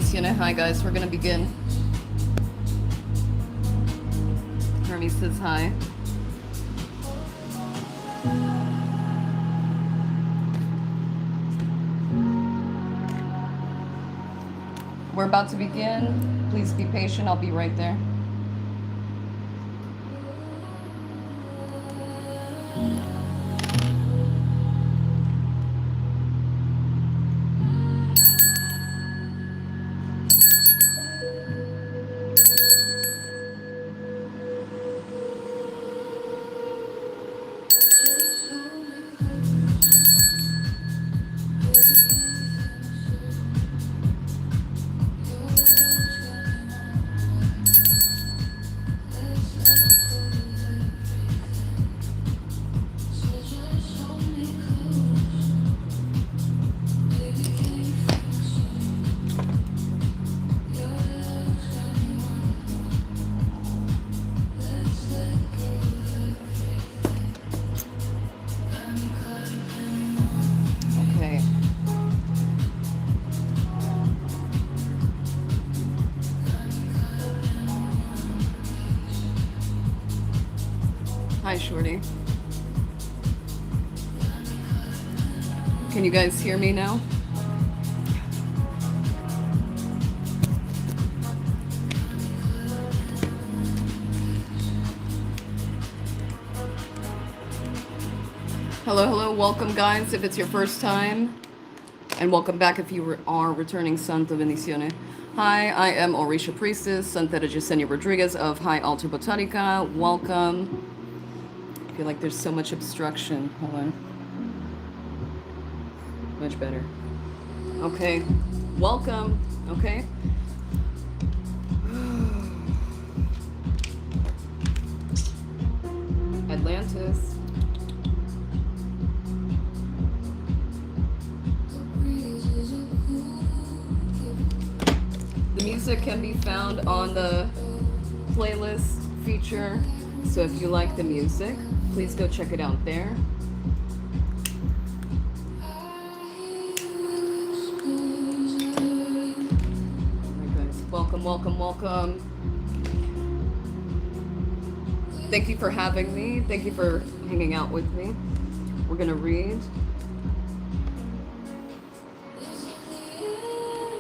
Yessenia. Hi guys, we're gonna begin. Hermes says hi. We're about to begin. Please be patient, I'll be right there. Hi, Shorty. Can you guys hear me now? Hello, hello, welcome guys if it's your first time. And welcome back if you are returning Santa Bendiciones. Hi, I am Orisha Priestess, Santera Yessenia Rodriguez of llc-alta Botanica. Welcome. I feel like there's so much obstruction. Hold on. Much better. Okay. Welcome. Okay. Atlantis. The music can be found on the playlist feature. So if you like the music, please go check it out there. Welcome, welcome, welcome. Thank you for having me. Thank you for hanging out with me. We're gonna read.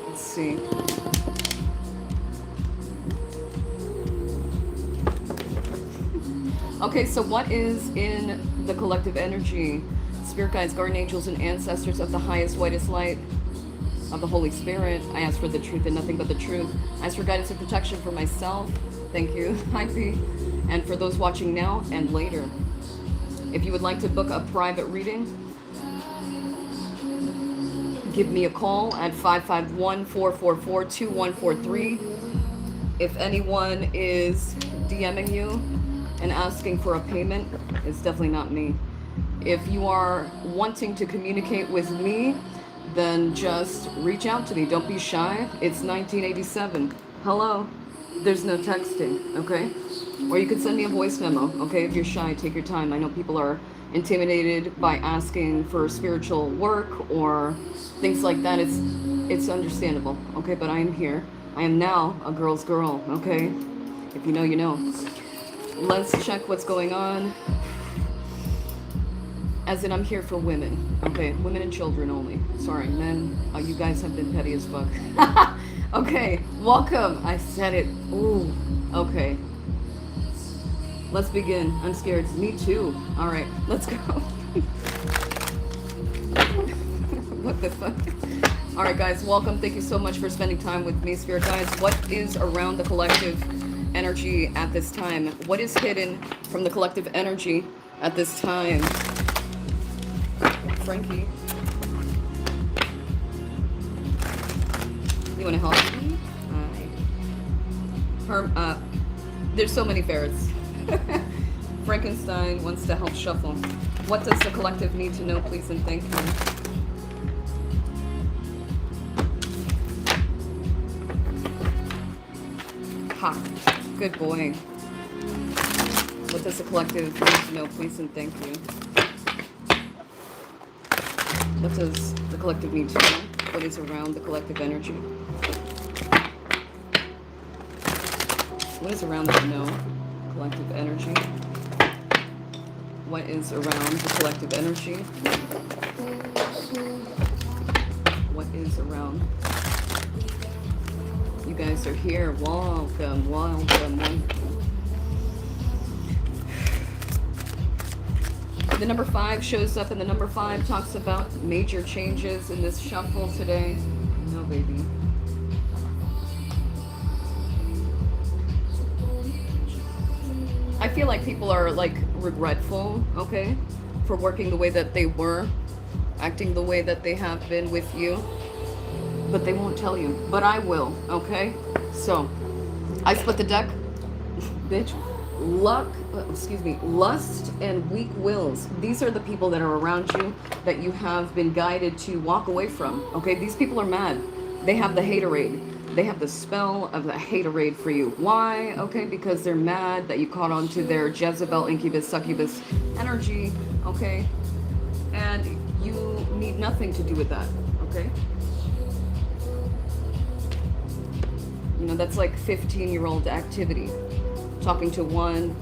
Let's see. Okay, so what is in the collective energy? Spirit guides, guardian angels, and ancestors of the highest, whitest light of the Holy Spirit. I ask for the truth and nothing but the truth. I ask for guidance and protection for myself. Thank you. Hi, P. And for those watching now and later. If you would like to book a private reading, give me a call at 551-444-2143. If anyone is DMing you and asking for a payment, it's definitely not me. If you are wanting to communicate with me, then just reach out to me. Don't be shy. It's 1987. Hello. There's no texting, okay? Or you could send me a voice memo, okay? If you're shy, take your time. I know people are intimidated by asking for spiritual work or things like that. It's understandable, okay? But I am here. I am now a girl's girl, okay? If you know, you know. Let's check what's going on. As in, I'm here for women, okay? Women and children only. Sorry, men, you guys have been petty as fuck. Okay, welcome. I said it. Ooh, okay. Let's begin. I'm scared. Me too. All right, let's go. What the fuck? All right, guys, welcome. Thank you so much for spending time with me, Spirit guys. What is around the collective energy at this time? What is hidden from the collective energy at this time? Frankie, you want to help me? Hi. There's so many ferrets. Frankenstein wants to help shuffle. What does the collective need to know, please and thank you? Ha. Good boy. What does the collective need to know, please and thank you? What does the collective need to know? What is around the collective energy? What is around the no collective energy? What is around the collective energy? What is around? You guys are here. Welcome, welcome. The number 5 shows up, and the number 5 talks about major changes in this shuffle today. No, baby. I feel like people are like regretful, okay, for working the way that they were, acting the way that they have been with you, but they won't tell you. But I will, okay? So, I split the deck, bitch. Lust and weak wills. These are the people that are around you that you have been guided to walk away from, okay? These people are mad. They have the haterade. They have the spell of the haterade for you. Why? Okay, because they're mad that you caught on to their Jezebel, incubus, succubus energy, okay? And you need nothing to do with that, okay? You know, that's like 15-year-old activity. Talking to one,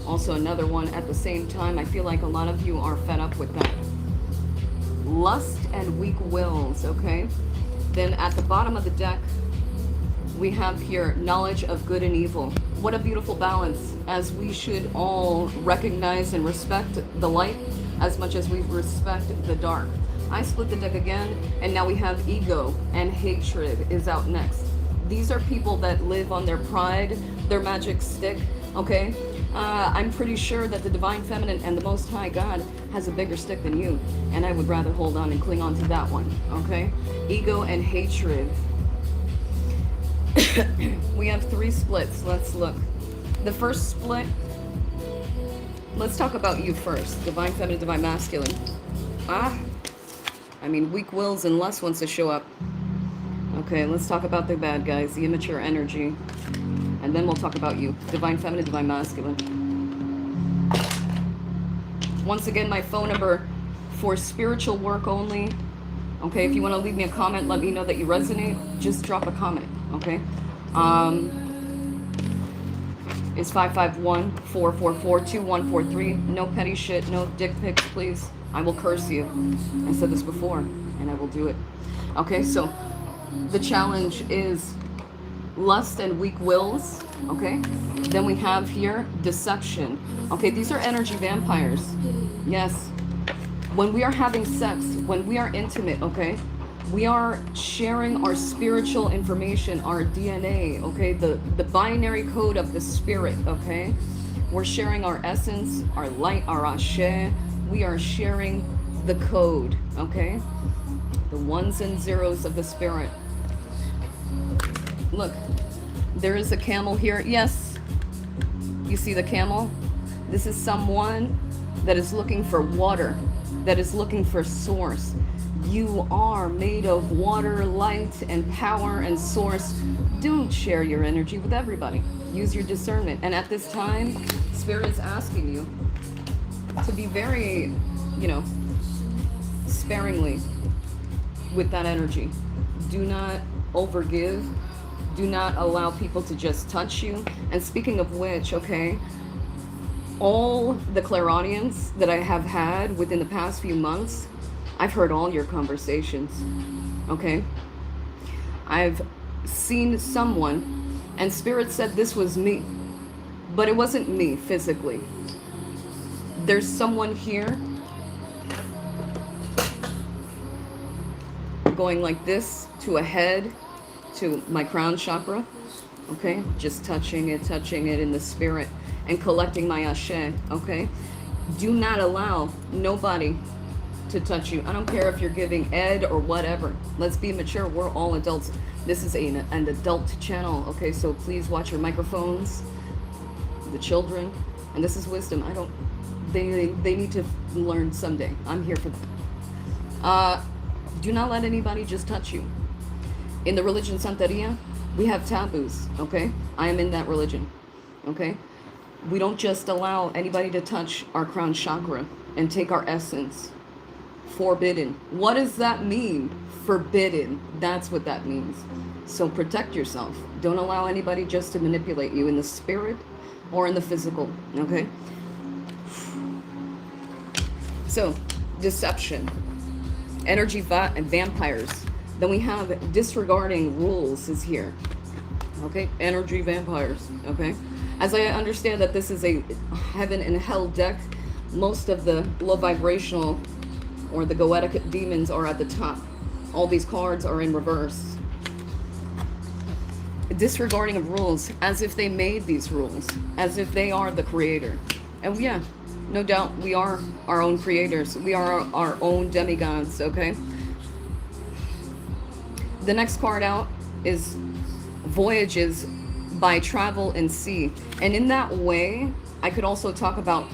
also another one at the same time. I feel like a lot of you are fed up with that. Lust and weak wills, okay? Then at the bottom of the deck, we have here knowledge of good and evil. What a beautiful balance, as we should all recognize and respect the light as much as we respect the dark. I split the deck again, and now we have ego and hatred is out next. These are people that live on their pride, their magic stick, okay? I'm pretty sure that the Divine Feminine and the Most High God has a bigger stick than you, and I would rather hold on and cling on to that one, okay? Ego and hatred. We have 3 splits. Let's look. The first split, let's talk about you first. Divine Feminine, Divine Masculine. I mean, weak wills and lust wants to show up. Okay, let's talk about the bad guys, the immature energy. And then we'll talk about you. Divine Feminine, Divine Masculine. Once again, my phone number for spiritual work only. Okay, if you want to leave me a comment, let me know that you resonate. Just drop a comment, okay? It's 551-444-2143. No petty shit, no dick pics, please. I will curse you. I said this before, and I will do it. Okay, so the challenge is lust and weak wills, okay? Then we have here deception. Okay, these are energy vampires. Yes. When we are having sex, when we are intimate, okay, we are sharing our spiritual information, our DNA, okay, the binary code of the spirit, okay? We're sharing our essence, our light, our ashe. We are sharing the code, okay? The ones and zeros of the spirit. Look, there is a camel here. Yes, you see the camel? This is someone that is looking for water, that is looking for source. You are made of water, light, and power and source. Don't share your energy with everybody. Use your discernment. And at this time, Spirit's asking you to be very, you know, sparingly with that energy. Do not overgive. Do not allow people to just touch you. And speaking of which, okay, all the clairaudience that I have had within the past few months, I've heard all your conversations, okay? I've seen someone, and Spirit said this was me, but it wasn't me physically. There's someone here going like this to a head, to my crown chakra, okay? Just touching it in the spirit and collecting my ashe, okay? Do not allow nobody to touch you. I don't care if you're giving ed or whatever. Let's be mature. We're all adults. This is an adult channel, okay? So please watch your microphones, the children, and this is wisdom. They need to learn someday. I'm here for them. Do not let anybody just touch you. In the religion Santera, we have taboos, okay? I am in that religion, okay? We don't just allow anybody to touch our crown chakra and take our essence. Forbidden. What does that mean? Forbidden. That's what that means. So protect yourself. Don't allow anybody just to manipulate you in the spirit or in the physical, okay? So, deception. Energy vampires. Then we have disregarding rules is here. Okay, energy vampires, okay? As I understand that this is a heaven and hell deck, most of the low vibrational or the goetic demons are at the top. All these cards are in reverse. Disregarding of rules, as if they made these rules, as if they are the creator. And yeah, no doubt, we are our own creators. We are our own demigods, okay? The next card out is voyages by travel and sea. And in that way, I could also talk about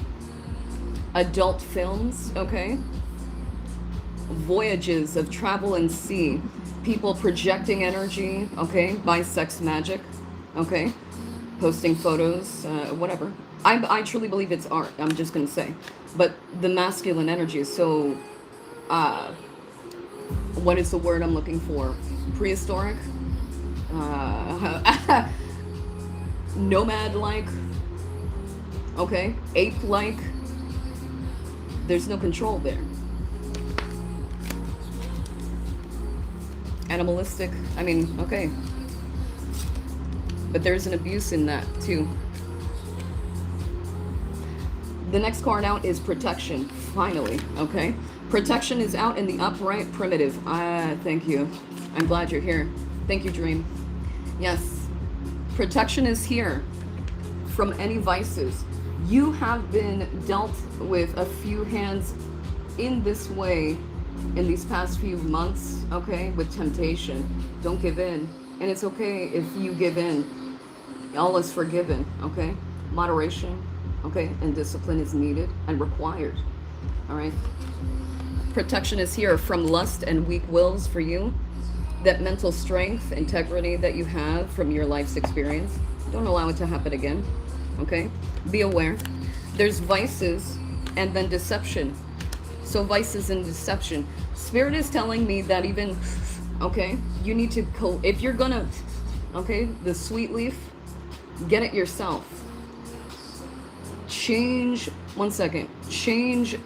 adult films, okay? Voyages of travel and sea. People projecting energy, okay, by sex magic, okay? Posting photos, whatever. I truly believe it's art, I'm just gonna say. But the masculine energy is so, what is the word I'm looking for? Prehistoric? Nomad-like? Okay? Ape-like? There's no control there. Animalistic, I mean, okay. But there's an abuse in that, too. The next card out is protection, finally, okay? Protection is out in the upright primitive. Thank you. I'm glad you're here. Thank you, Dream. Yes, protection is here from any vices. You have been dealt with a few hands in this way in these past few months, okay, with temptation. Don't give in. And it's okay if you give in. All is forgiven, okay? Moderation, okay, and discipline is needed and required, all right? Protection is here from lust and weak wills for you. That mental strength, integrity that you have from your life's experience, don't allow it to happen again, okay? Be aware. There's vices and then deception. So vices and deception. Spirit is telling me that even, okay, you need to, if you're gonna, okay, the sweet leaf, get it yourself. Change, one second, change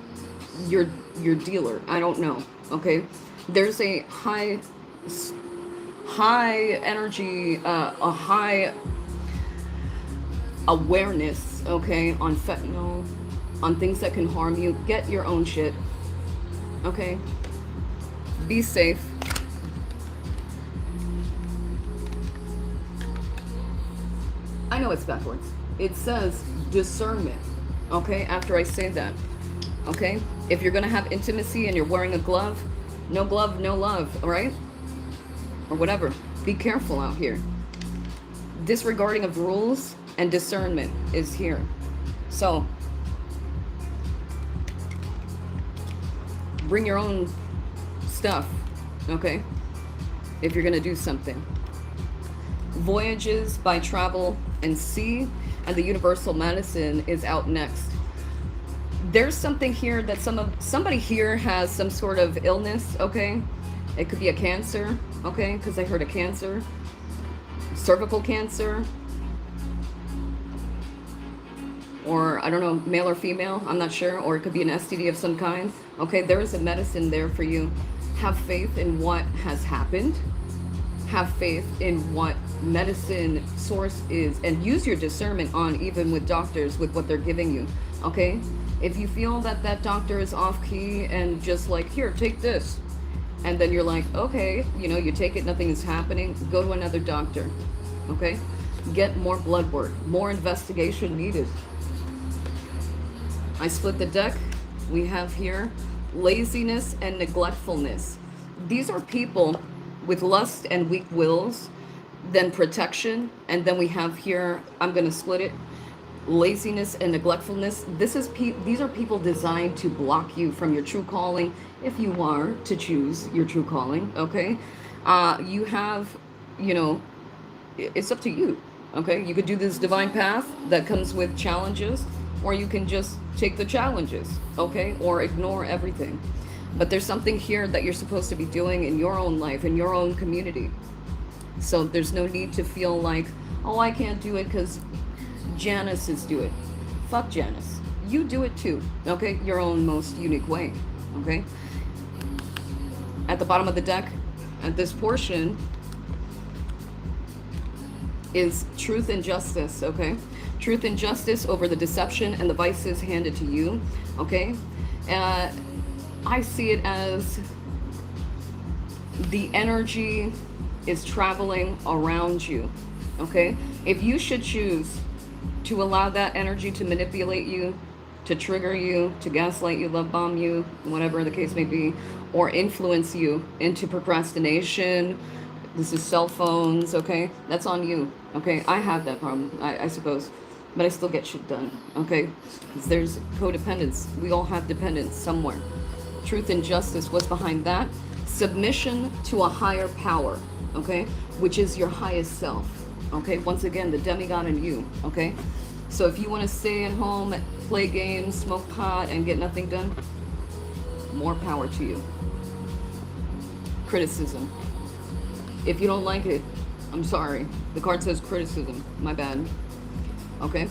your dealer. I don't know, okay? There's a high energy, a high awareness, okay, on fentanyl, on things that can harm you. Get your own shit, okay? Be safe. I know it's backwards. It says discernment, okay, after I say that, okay? If you're gonna have intimacy and you're wearing a glove, no love, all right? Or whatever. Be careful out here. Disregarding of rules and discernment is here. So, bring your own stuff, okay? If you're gonna do something. Voyages by travel and sea, and the universal medicine is out next. There's something here that somebody here has some sort of illness, okay? It could be a cancer, okay? Because I heard a cancer, cervical cancer, or I don't know, male or female, I'm not sure, or it could be an STD of some kind. Okay, there is a medicine there for you. Have faith in what has happened. Have faith in what medicine source is, and use your discernment on, even with doctors, with what they're giving you, okay? If you feel that that doctor is off key and just like, here, take this, and then you're like, okay, you know, you take it, nothing is happening, go to another doctor, okay? Get more blood work, more investigation needed. I split the deck. We have here laziness and neglectfulness. These are people with lust and weak wills, then protection, and then we have here, I'm going to split it, laziness and neglectfulness. These are people designed to block you from your true calling, if you are to choose your true calling, okay? You have, you know, it's up to you, okay? You could do this divine path that comes with challenges, or you can just take the challenges, okay? Or ignore everything. But there's something here that you're supposed to be doing in your own life, in your own community. So there's no need to feel like, oh, I can't do it because Janice is doing it. Fuck Janice. You do it too, okay? Your own most unique way, okay? At the bottom of the deck, at this portion, is truth and justice, okay? Truth and justice over the deception and the vices handed to you, okay? I see it as the energy is traveling around you, okay? If you should choose to allow that energy to manipulate you, to trigger you, to gaslight you, love bomb you, whatever the case may be, or influence you into procrastination, this is cell phones, okay? That's on you, okay? I have that problem, I suppose, but I still get shit done, okay? Because there's codependence. We all have dependence somewhere. Truth and justice, what's behind that? Submission to a higher power, okay? Which is your highest self, okay? Once again, the demigod in you, okay? So if you want to stay at home, play games, smoke pot, and get nothing done, more power to you. Criticism. If you don't like it, I'm sorry. The card says criticism. My bad. Okay?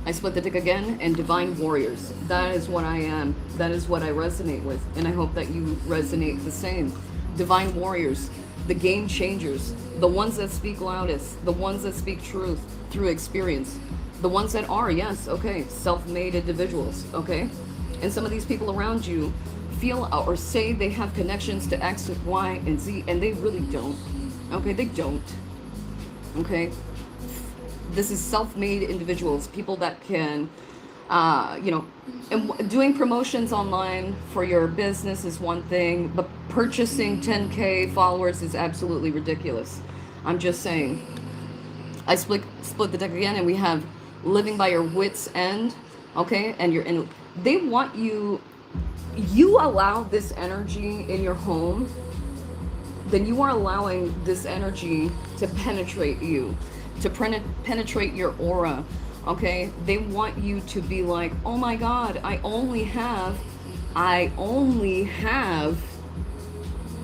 I split the deck again, and divine warriors. That is what I am. That is what I resonate with. And I hope that you resonate the same. Divine warriors. The game changers. The ones that speak loudest. The ones that speak truth through experience. The ones that are, yes, okay, self-made individuals, okay? And some of these people around you feel or say they have connections to X, Y, and Z, and they really don't. Okay, they don't. Okay? This is self-made individuals, people that can, you know, and doing promotions online for your business is one thing, but purchasing 10K followers is absolutely ridiculous. I'm just saying. I split the deck again, and we have living by your wits' end, okay? And you're in, they want you allow this energy in your home, then you are allowing this energy to penetrate you, to penetrate your aura, okay? They want you to be like, oh my God, I only have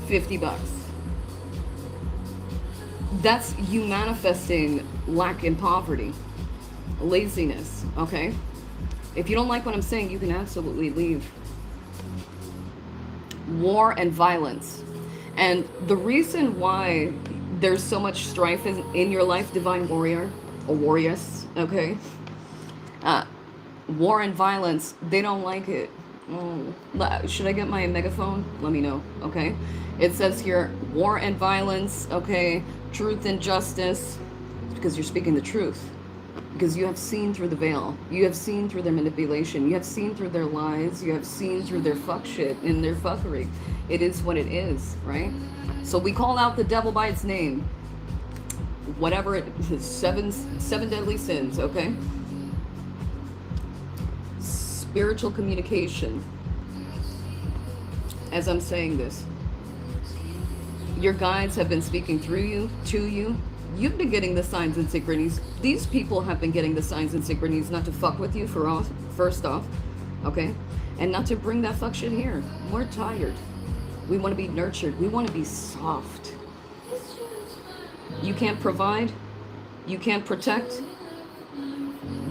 $50. That's you manifesting lack and poverty, laziness, okay? If you don't like what I'm saying, you can absolutely leave. War and violence. And the reason why there's so much strife in your life, divine warrior or warriors, okay? War and violence, they don't like it. Should I get my megaphone? Let me know, okay? It says here, war and violence, okay? Truth and justice, because you're speaking the truth. Because you have seen through the veil. You have seen through their manipulation. You have seen through their lies. You have seen through their fuck shit and their fuckery. It is what it is, right? So we call out the devil by its name. Whatever it is, seven deadly sins, okay? Spiritual communication. As I'm saying this, your guides have been speaking through you, to you. You've been getting the signs and synchronicities. These people have been getting the signs and synchronicities not to fuck with you first off, okay? And not to bring that fuck shit here. We're tired. We want to be nurtured. We want to be soft. You can't provide. You can't protect.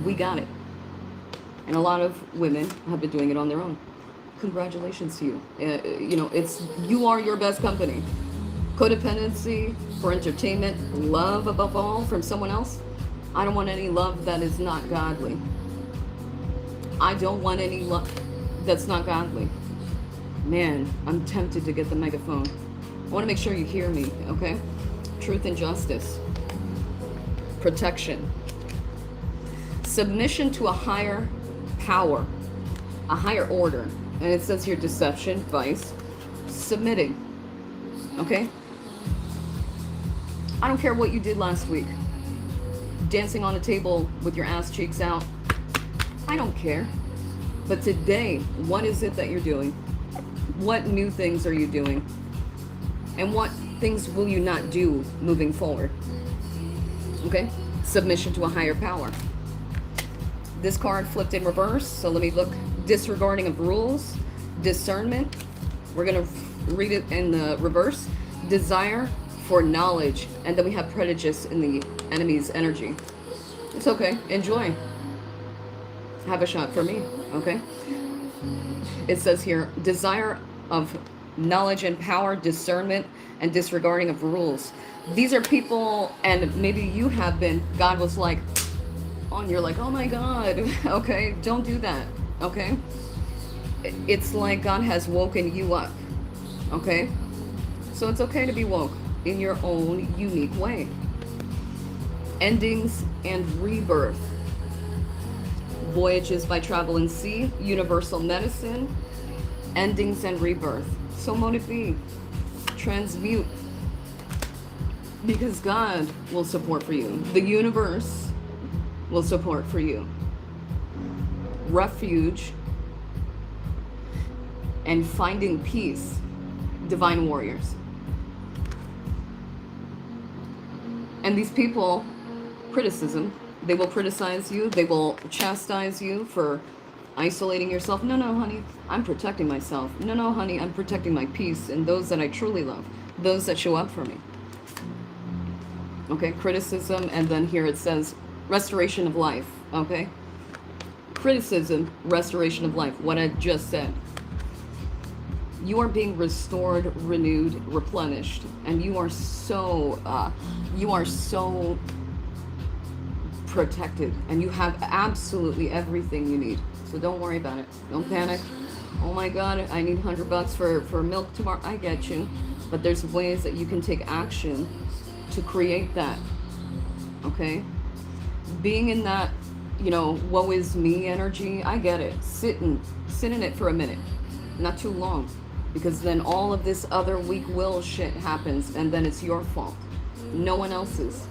We got it. And a lot of women have been doing it on their own. Congratulations to you. You know, you are your best company. Codependency for entertainment, love above all from someone else. I don't want any love that is not godly. I don't want any love that's not godly. Man, I'm tempted to get the megaphone. I want to make sure you hear me, okay? Truth and justice. Protection. Submission to a higher power, a higher order. And it says here deception, vice, submitting, okay? I don't care what you did last week. Dancing on a table with your ass cheeks out. I don't care. But today, what is it that you're doing? What new things are you doing? And what things will you not do moving forward? Okay? Submission to a higher power. This card flipped in reverse, so let me look. Disregarding of rules, discernment, We're going to read it in the reverse. Desire for knowledge. And then we have prejudice in the enemy's energy. It's okay. Enjoy. Have a shot for me. Okay. It says here, desire of knowledge and power, discernment, and disregarding of rules. These are people, and maybe you have been, God was like, oh, and you're like, oh my God, okay, don't do that, okay? It's like God has woken you up, okay? So it's okay to be woke in your own unique way. Endings and rebirth. Voyages by travel and sea, universal medicine, endings and rebirth. So mote it be. Transmute. Because God will support for you. The universe will support for you. Refuge and finding peace. Divine warriors. And these people, criticism, they will criticize you. They will chastise you for isolating yourself. No, no, honey, I'm protecting myself. No, no, honey, I'm protecting my peace and those that I truly love. Those that show up for me. Okay, criticism, and then here it says restoration of life. Okay? Criticism, restoration of life. What I just said. You are being restored, renewed, replenished, and you are so protected, and you have absolutely everything you need. So don't worry about it. Don't panic. Oh my God, I need $100 for milk tomorrow. I get you, but there's ways that you can take action to create that. Okay, being in that, you know, woe is me energy. I get it. Sit in it for a minute, not too long, because then all of this other weak will shit happens, and then it's your fault, no one else's.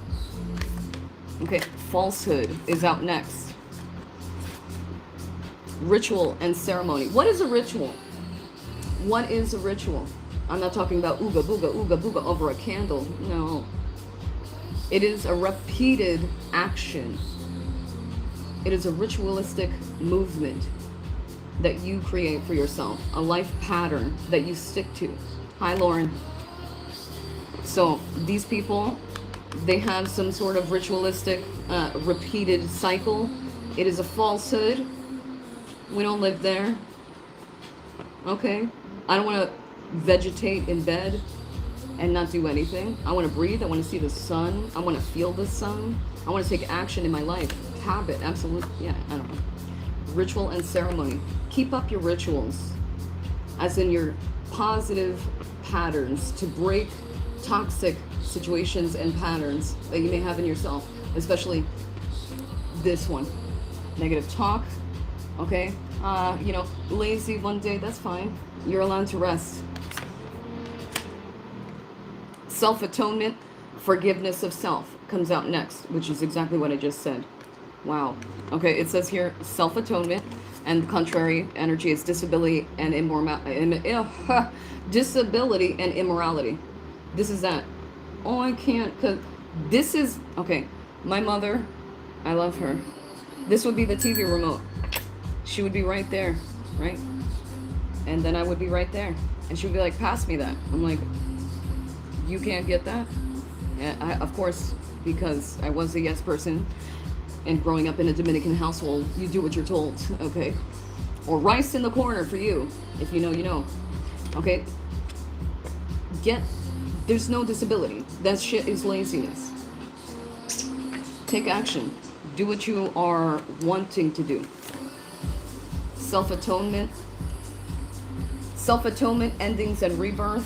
Okay, falsehood is out next. Ritual and ceremony. What is a ritual? What is a ritual? I'm not talking about ooga booga over a candle. No. It is a repeated action. It is a ritualistic movement that you create for yourself. A life pattern that you stick to. Hi, Lauren. So these people, they have some sort of ritualistic, repeated cycle. It is a falsehood. We don't live there. Okay? I don't want to vegetate in bed and not do anything. I want to breathe. I want to see the sun. I want to feel the sun. I want to take action in my life. Habit, absolutely. Yeah, I don't know. Ritual and ceremony. Keep up your rituals, as in your positive patterns to break toxic situations and patterns that you may have in yourself, especially this one. Negative talk, okay? You know, lazy one day, that's fine. You're allowed to rest. Self-atonement, forgiveness of self comes out next, which is exactly what I just said. Wow. Okay, it says here, self-atonement, and contrary energy is disability and disability and immorality. This is that. Oh, I can't, because this is, okay, my mother, I love her. This would be the TV remote. She would be right there, right? And then I would be right there. And she would be like, pass me that. I'm like, you can't get that? And of course, because I was a yes person, and growing up in a Dominican household, you do what you're told, okay? Or rice in the corner for you. If you know, you know. Okay? There's no disability. That shit is laziness. Take action. Do what you are wanting to do. Self-atonement. Self-atonement, endings, and rebirth.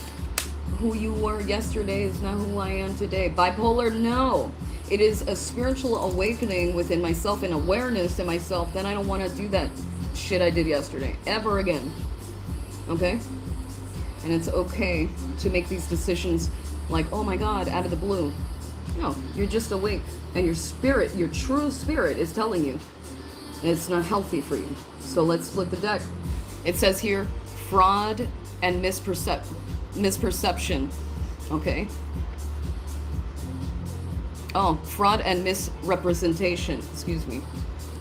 Who you were yesterday is not who I am today. Bipolar, no. It is a spiritual awakening within myself and awareness in myself. Then I don't want to do that shit I did yesterday ever again. Okay? And it's okay to make these decisions like, oh my God, out of the blue. No, you're just awake. And your spirit, your true spirit is telling you it's not healthy for you. So let's flip the deck. It says here, fraud and misperception. Okay? Oh, fraud and misrepresentation. Excuse me.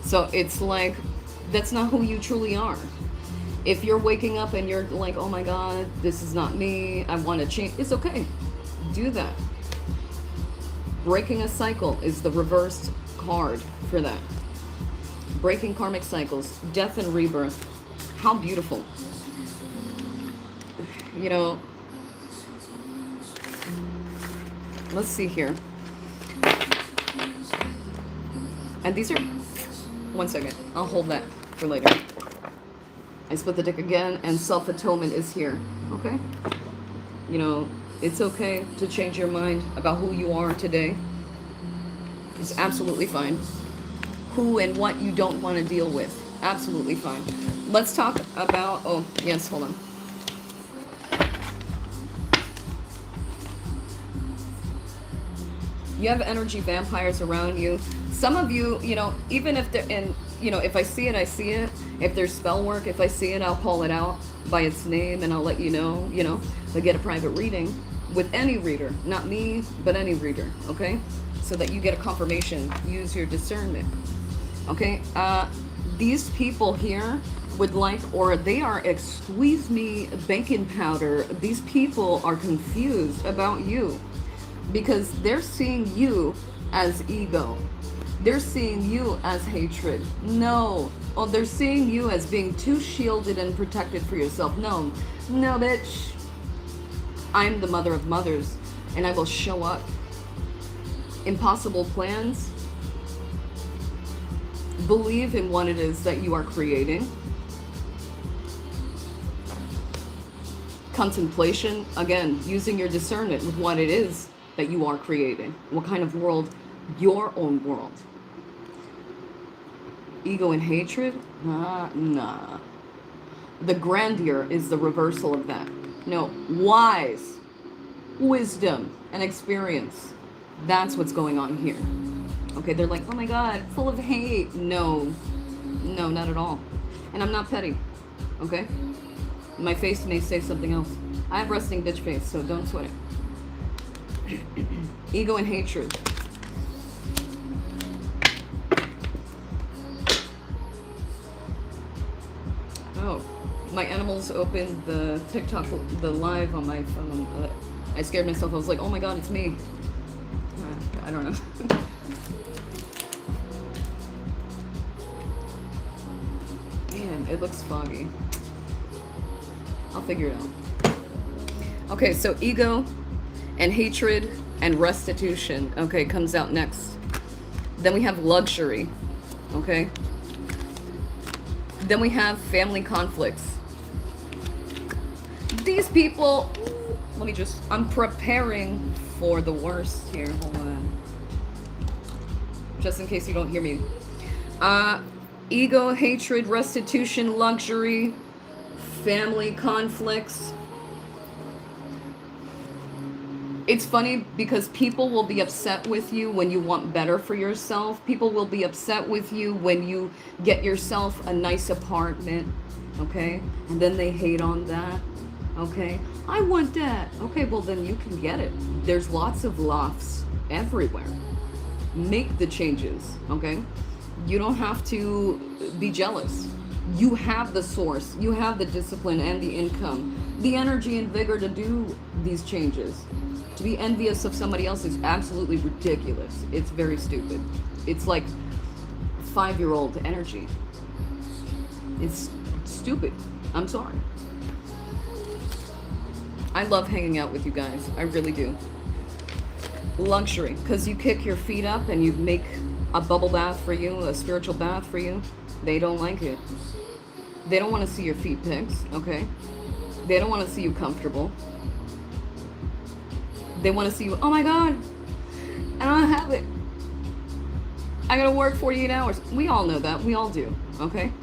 So it's like, that's not who you truly are. If you're waking up and you're like, oh my God, this is not me, I want to change, it's okay. Do that. Breaking a cycle is the reversed card for that. Breaking karmic cycles, death and rebirth. How beautiful. You know, let's see here. And these are, one second, I'll hold that for later. I split the deck again, and self-atonement is here, okay? You know, it's okay to change your mind about who you are today. It's absolutely fine. Who and what you don't want to deal with, absolutely fine. Let's talk about, oh, yes, hold on. You have energy vampires around you. Some of you, you know, even if they're in, you know, if I see it, I see it. If there's spell work, if I see it, I'll call it out by its name and I'll let you know, but get a private reading with any reader, not me, but any reader, okay? So that you get a confirmation, use your discernment, okay? These people here would like, or they are, squeeze me baking powder. These people are confused about you because they're seeing you as ego. They're seeing you as hatred. No. Oh, they're seeing you as being too shielded and protected for yourself. No. No, bitch. I'm the mother of mothers, and I will show up. Impossible plans. Believe in what it is that you are creating. Contemplation. Again, using your discernment with what it is that you are creating. What kind of world? Your own world. Ego and hatred? Nah. The grandeur is the reversal of that. No, wise, wisdom, and experience. That's what's going on here. Okay, they're like, oh my God, full of hate. No, not at all. And I'm not petty, okay? My face may say something else. I have resting bitch face, so don't sweat it. Ego and hatred. Oh, my animals opened the TikTok, the live on my phone. I scared myself. I was like, oh my God, it's me. I don't know. Man, it looks foggy. I'll figure it out. Okay, so ego and hatred and restitution, okay, comes out next. Then we have luxury, okay? Then we have family conflicts. These people, I'm preparing for the worst here. Hold on. Just in case you don't hear me. Ego, hatred, restitution, luxury, family conflicts. It's funny because people will be upset with you when you want better for yourself. People will be upset with you when you get yourself a nice apartment, okay? And then they hate on that, okay? I want that. Okay, well then you can get it. There's lots of lofts everywhere. Make the changes, okay? You don't have to be jealous. You have the source. You have the discipline and the income, the energy and vigor to do these changes. To be envious of somebody else is absolutely ridiculous. It's very stupid. It's like 5-year-old energy. It's stupid. I'm sorry. I love hanging out with you guys. I really do. Luxury, because you kick your feet up and you make a bubble bath for you, a spiritual bath for you. They don't like it. They don't want to see your feet pics, okay? They don't want to see you comfortable. They want to see you, oh my God, I don't have it. I gotta work 48 hours. We all know that. We all do, okay?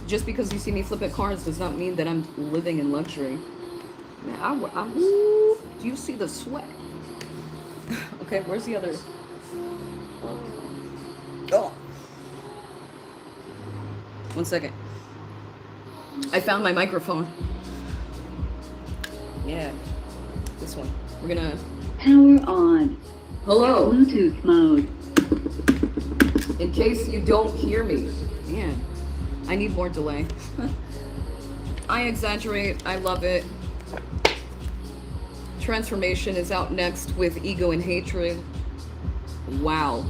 Just because you see me flip at cards does not mean that I'm living in luxury. Man, do you see the sweat? Okay, where's the other? Oh. One second. I found my microphone. Yeah, this one. We're gonna... Power on. Hello. Bluetooth mode. In case you don't hear me. Man, I need more delay. I exaggerate. I love it. Transformation is out next with ego and hatred. Wow.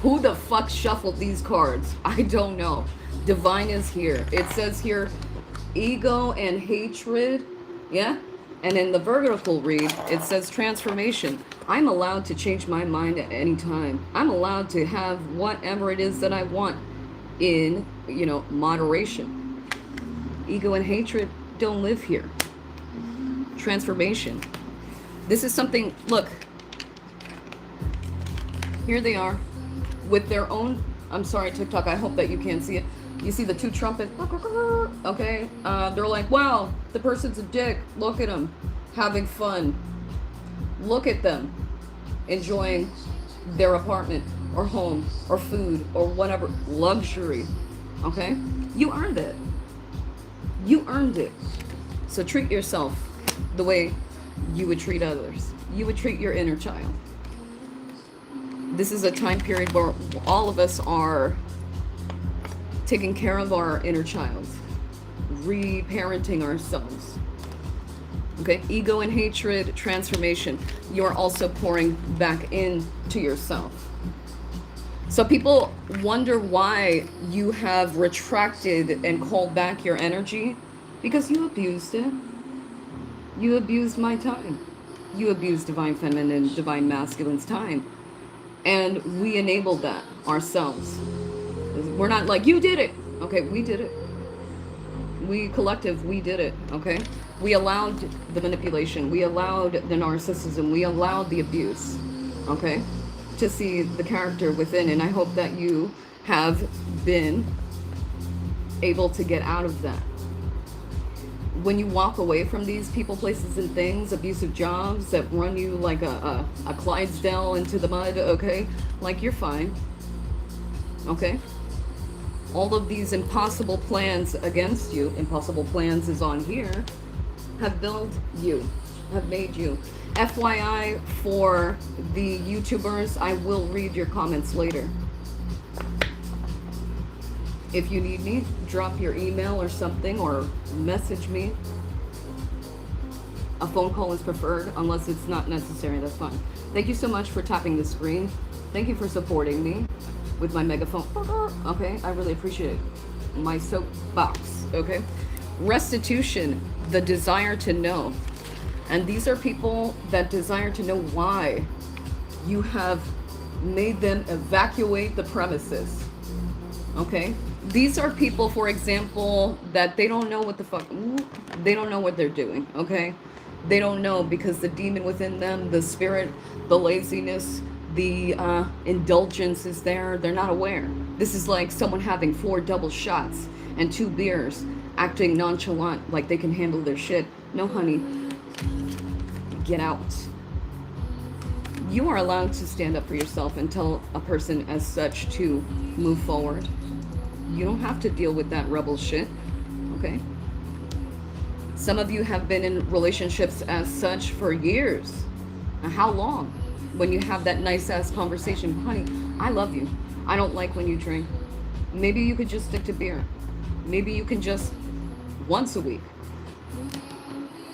Who the fuck shuffled these cards? I don't know. Divine is here. It says here, ego and hatred. Yeah? And in the vertical read, it says transformation. I'm allowed to change my mind at any time. I'm allowed to have whatever it is that I want in, you know, moderation. Ego and hatred don't live here. Transformation. This is something, look. Here they are with their own, I'm sorry, TikTok, I hope that you can't see it. You see the two trumpets, okay? They're like, wow, the person's a dick. Look at them, having fun. Look at them, enjoying their apartment or home or food or whatever, luxury, okay? You earned it. You earned it. So treat yourself the way you would treat others. You would treat your inner child. This is a time period where all of us are taking care of our inner child, reparenting ourselves. Okay, ego and hatred, transformation. You're also pouring back into yourself. So people wonder why you have retracted and called back your energy, because you abused it. You abused my time. You abused divine feminine and divine masculine's time. And we enabled that ourselves. We're not like, you did it. Okay, we did it. We collective, we did it, okay? We allowed the manipulation. We allowed the narcissism. We allowed the abuse, okay? To see the character within. And I hope that you have been able to get out of that. When you walk away from these people, places, and things, abusive jobs that run you like a Clydesdale into the mud, okay? Like, you're fine, okay? All of these impossible plans against you, impossible plans is on here, have built you, have made you. FYI, for the YouTubers, I will read your comments later. If you need me, drop your email or something, or message me. A phone call is preferred, unless it's not necessary, that's fine. Thank you so much for tapping the screen. Thank you for supporting me with my megaphone. Okay, I really appreciate it. My soapbox, okay? Restitution, the desire to know. And these are people that desire to know why you have made them evacuate the premises, okay? These are people, for example, that they don't know what the fuck, they don't know what they're doing, okay? They don't know because the demon within them, the spirit, the laziness, the indulgence is there. They're not aware. This is like someone having 4 double shots and 2 beers, acting nonchalant, like they can handle their shit. No, honey, get out. You are allowed to stand up for yourself and tell a person as such to move forward. You don't have to deal with that rebel shit, okay? Some of you have been in relationships as such for years. Now, how long? When you have that nice ass conversation, honey, I love you. I don't like when you drink. Maybe you could just stick to beer. Maybe you can just once a week.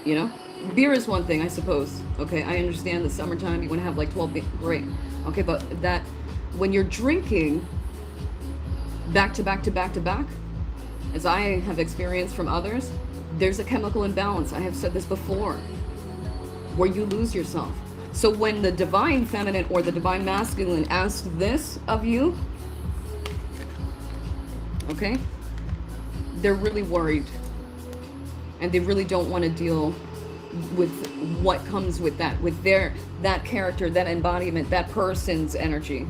You know? Beer is one thing, I suppose. Okay, I understand the summertime, you want to have like 12 beers. Great. Okay, but that, when you're drinking back to back to back to back, as I have experienced from others, there's a chemical imbalance. I have said this before, where you lose yourself. So when the divine feminine or the divine masculine asks this of you, okay, they're really worried. And they really don't want to deal with what comes with that, with that character, that embodiment, that person's energy.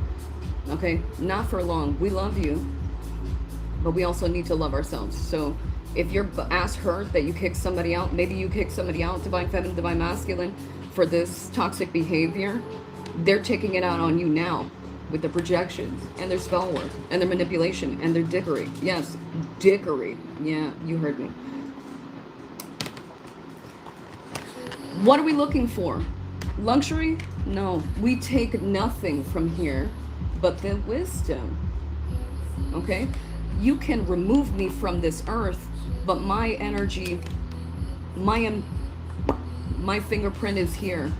Okay, not for long. We love you, but we also need to love ourselves. So if your ass hurt that you kick somebody out, maybe you kick somebody out, divine feminine, divine masculine, for this toxic behavior, they're taking it out on you now with the projections and their spell work and their manipulation and their dickery. Yes, dickery. Yeah, you heard me. What are we looking for? Luxury? No, we take nothing from here but the wisdom. Okay? You can remove me from this earth, but my energy my fingerprint is here,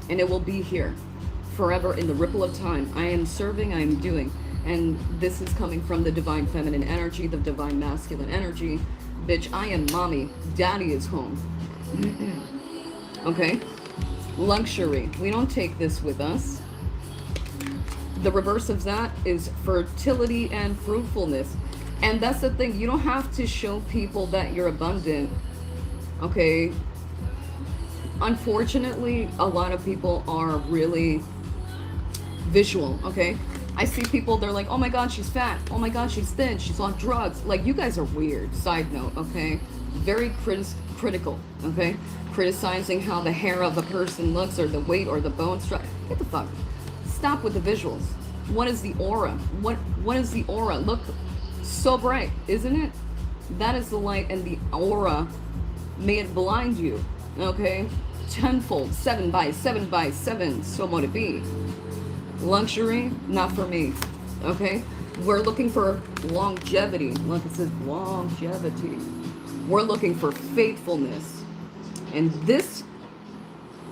and it will be here forever in the ripple of time. I am serving, I am doing. And this is coming from the divine feminine energy, the divine masculine energy. Bitch, I am mommy. Daddy is home. Okay? Luxury. We don't take this with us. The reverse of that is fertility and fruitfulness. And that's the thing. You don't have to show people that you're abundant. Okay? Unfortunately, a lot of people are really visual. Okay? I see people, they're like, oh my god, she's fat. Oh my god, she's thin. She's on drugs. Like, you guys are weird. Side note, okay? Very critical, okay? Criticizing how the hair of a person looks, or the weight, or the bone structure. Get the fuck. Stop with the visuals. What is the aura? What is the aura? Look, so bright, isn't it? That is the light, and the aura, may it blind you, okay? Tenfold, 7 by 7 by 7, so mote it be. Luxury, not for me, okay? We're looking for longevity. Look, it says longevity. We're looking for faithfulness. And this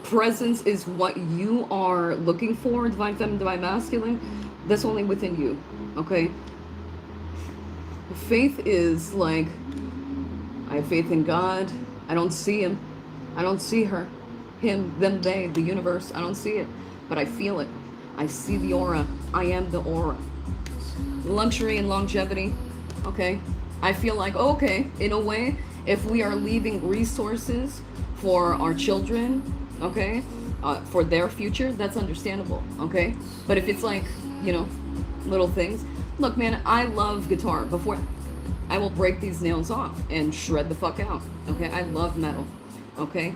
presence is what you are looking for, divine feminine, divine masculine. That's only within you, okay? Faith is like, I have faith in God. I don't see him. I don't see her. Him, them, they, the universe. I don't see it, but I feel it. I see the aura. I am the aura. Luxury and longevity. Okay. I feel like, okay, in a way, if we are leaving resources for our children, okay, for their future, that's understandable, okay? But if it's like, you know, little things. Look, man, I love guitar. Before, I will break these nails off and shred the fuck out, okay? I love metal, okay?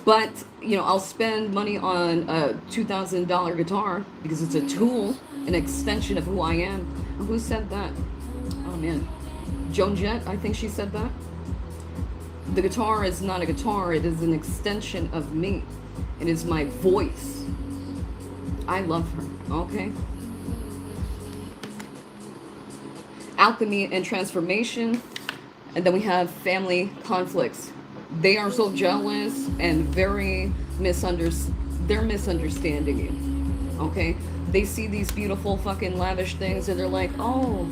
But, you know, I'll spend money on a $2,000 guitar because it's a tool, an extension of who I am. Who said that? Oh, man. Joan Jett, I think she said that. The guitar is not a guitar. It is an extension of me. It is my voice. I love her, okay? Alchemy and transformation. And then we have family conflicts. They are so jealous and very they're misunderstanding you, okay? They see these beautiful fucking lavish things and they're like, oh,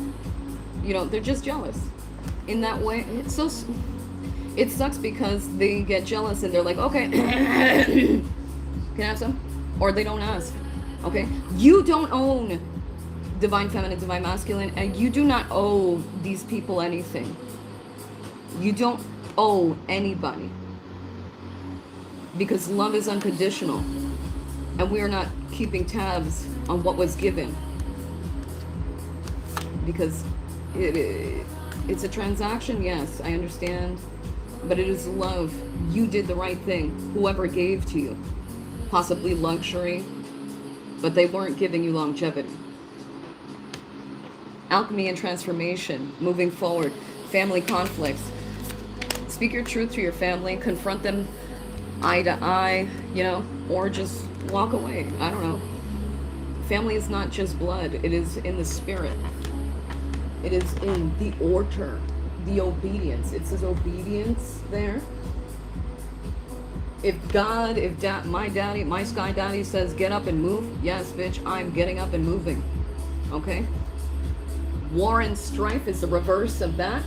you know, they're just jealous. In that way, it sucks because they get jealous and they're like, okay, can I have some? Or they don't ask, okay? You don't own divine feminine, divine masculine, and you do not owe these people anything. You don't owe anybody, because love is unconditional, and we are not keeping tabs on what was given, because it's a transaction. Yes, I understand, but it is love. You did the right thing, whoever gave to you, possibly luxury, but they weren't giving you longevity. Alchemy and transformation, moving forward. Family conflicts. Speak your truth to your family, confront them eye to eye, you know, or just walk away. I don't know. Family is not just blood, it is in the spirit. It is in the order, the obedience. It says obedience there. If God, my daddy, my sky daddy says get up and move, yes, bitch, I'm getting up and moving. Okay? War and strife is the reverse of that.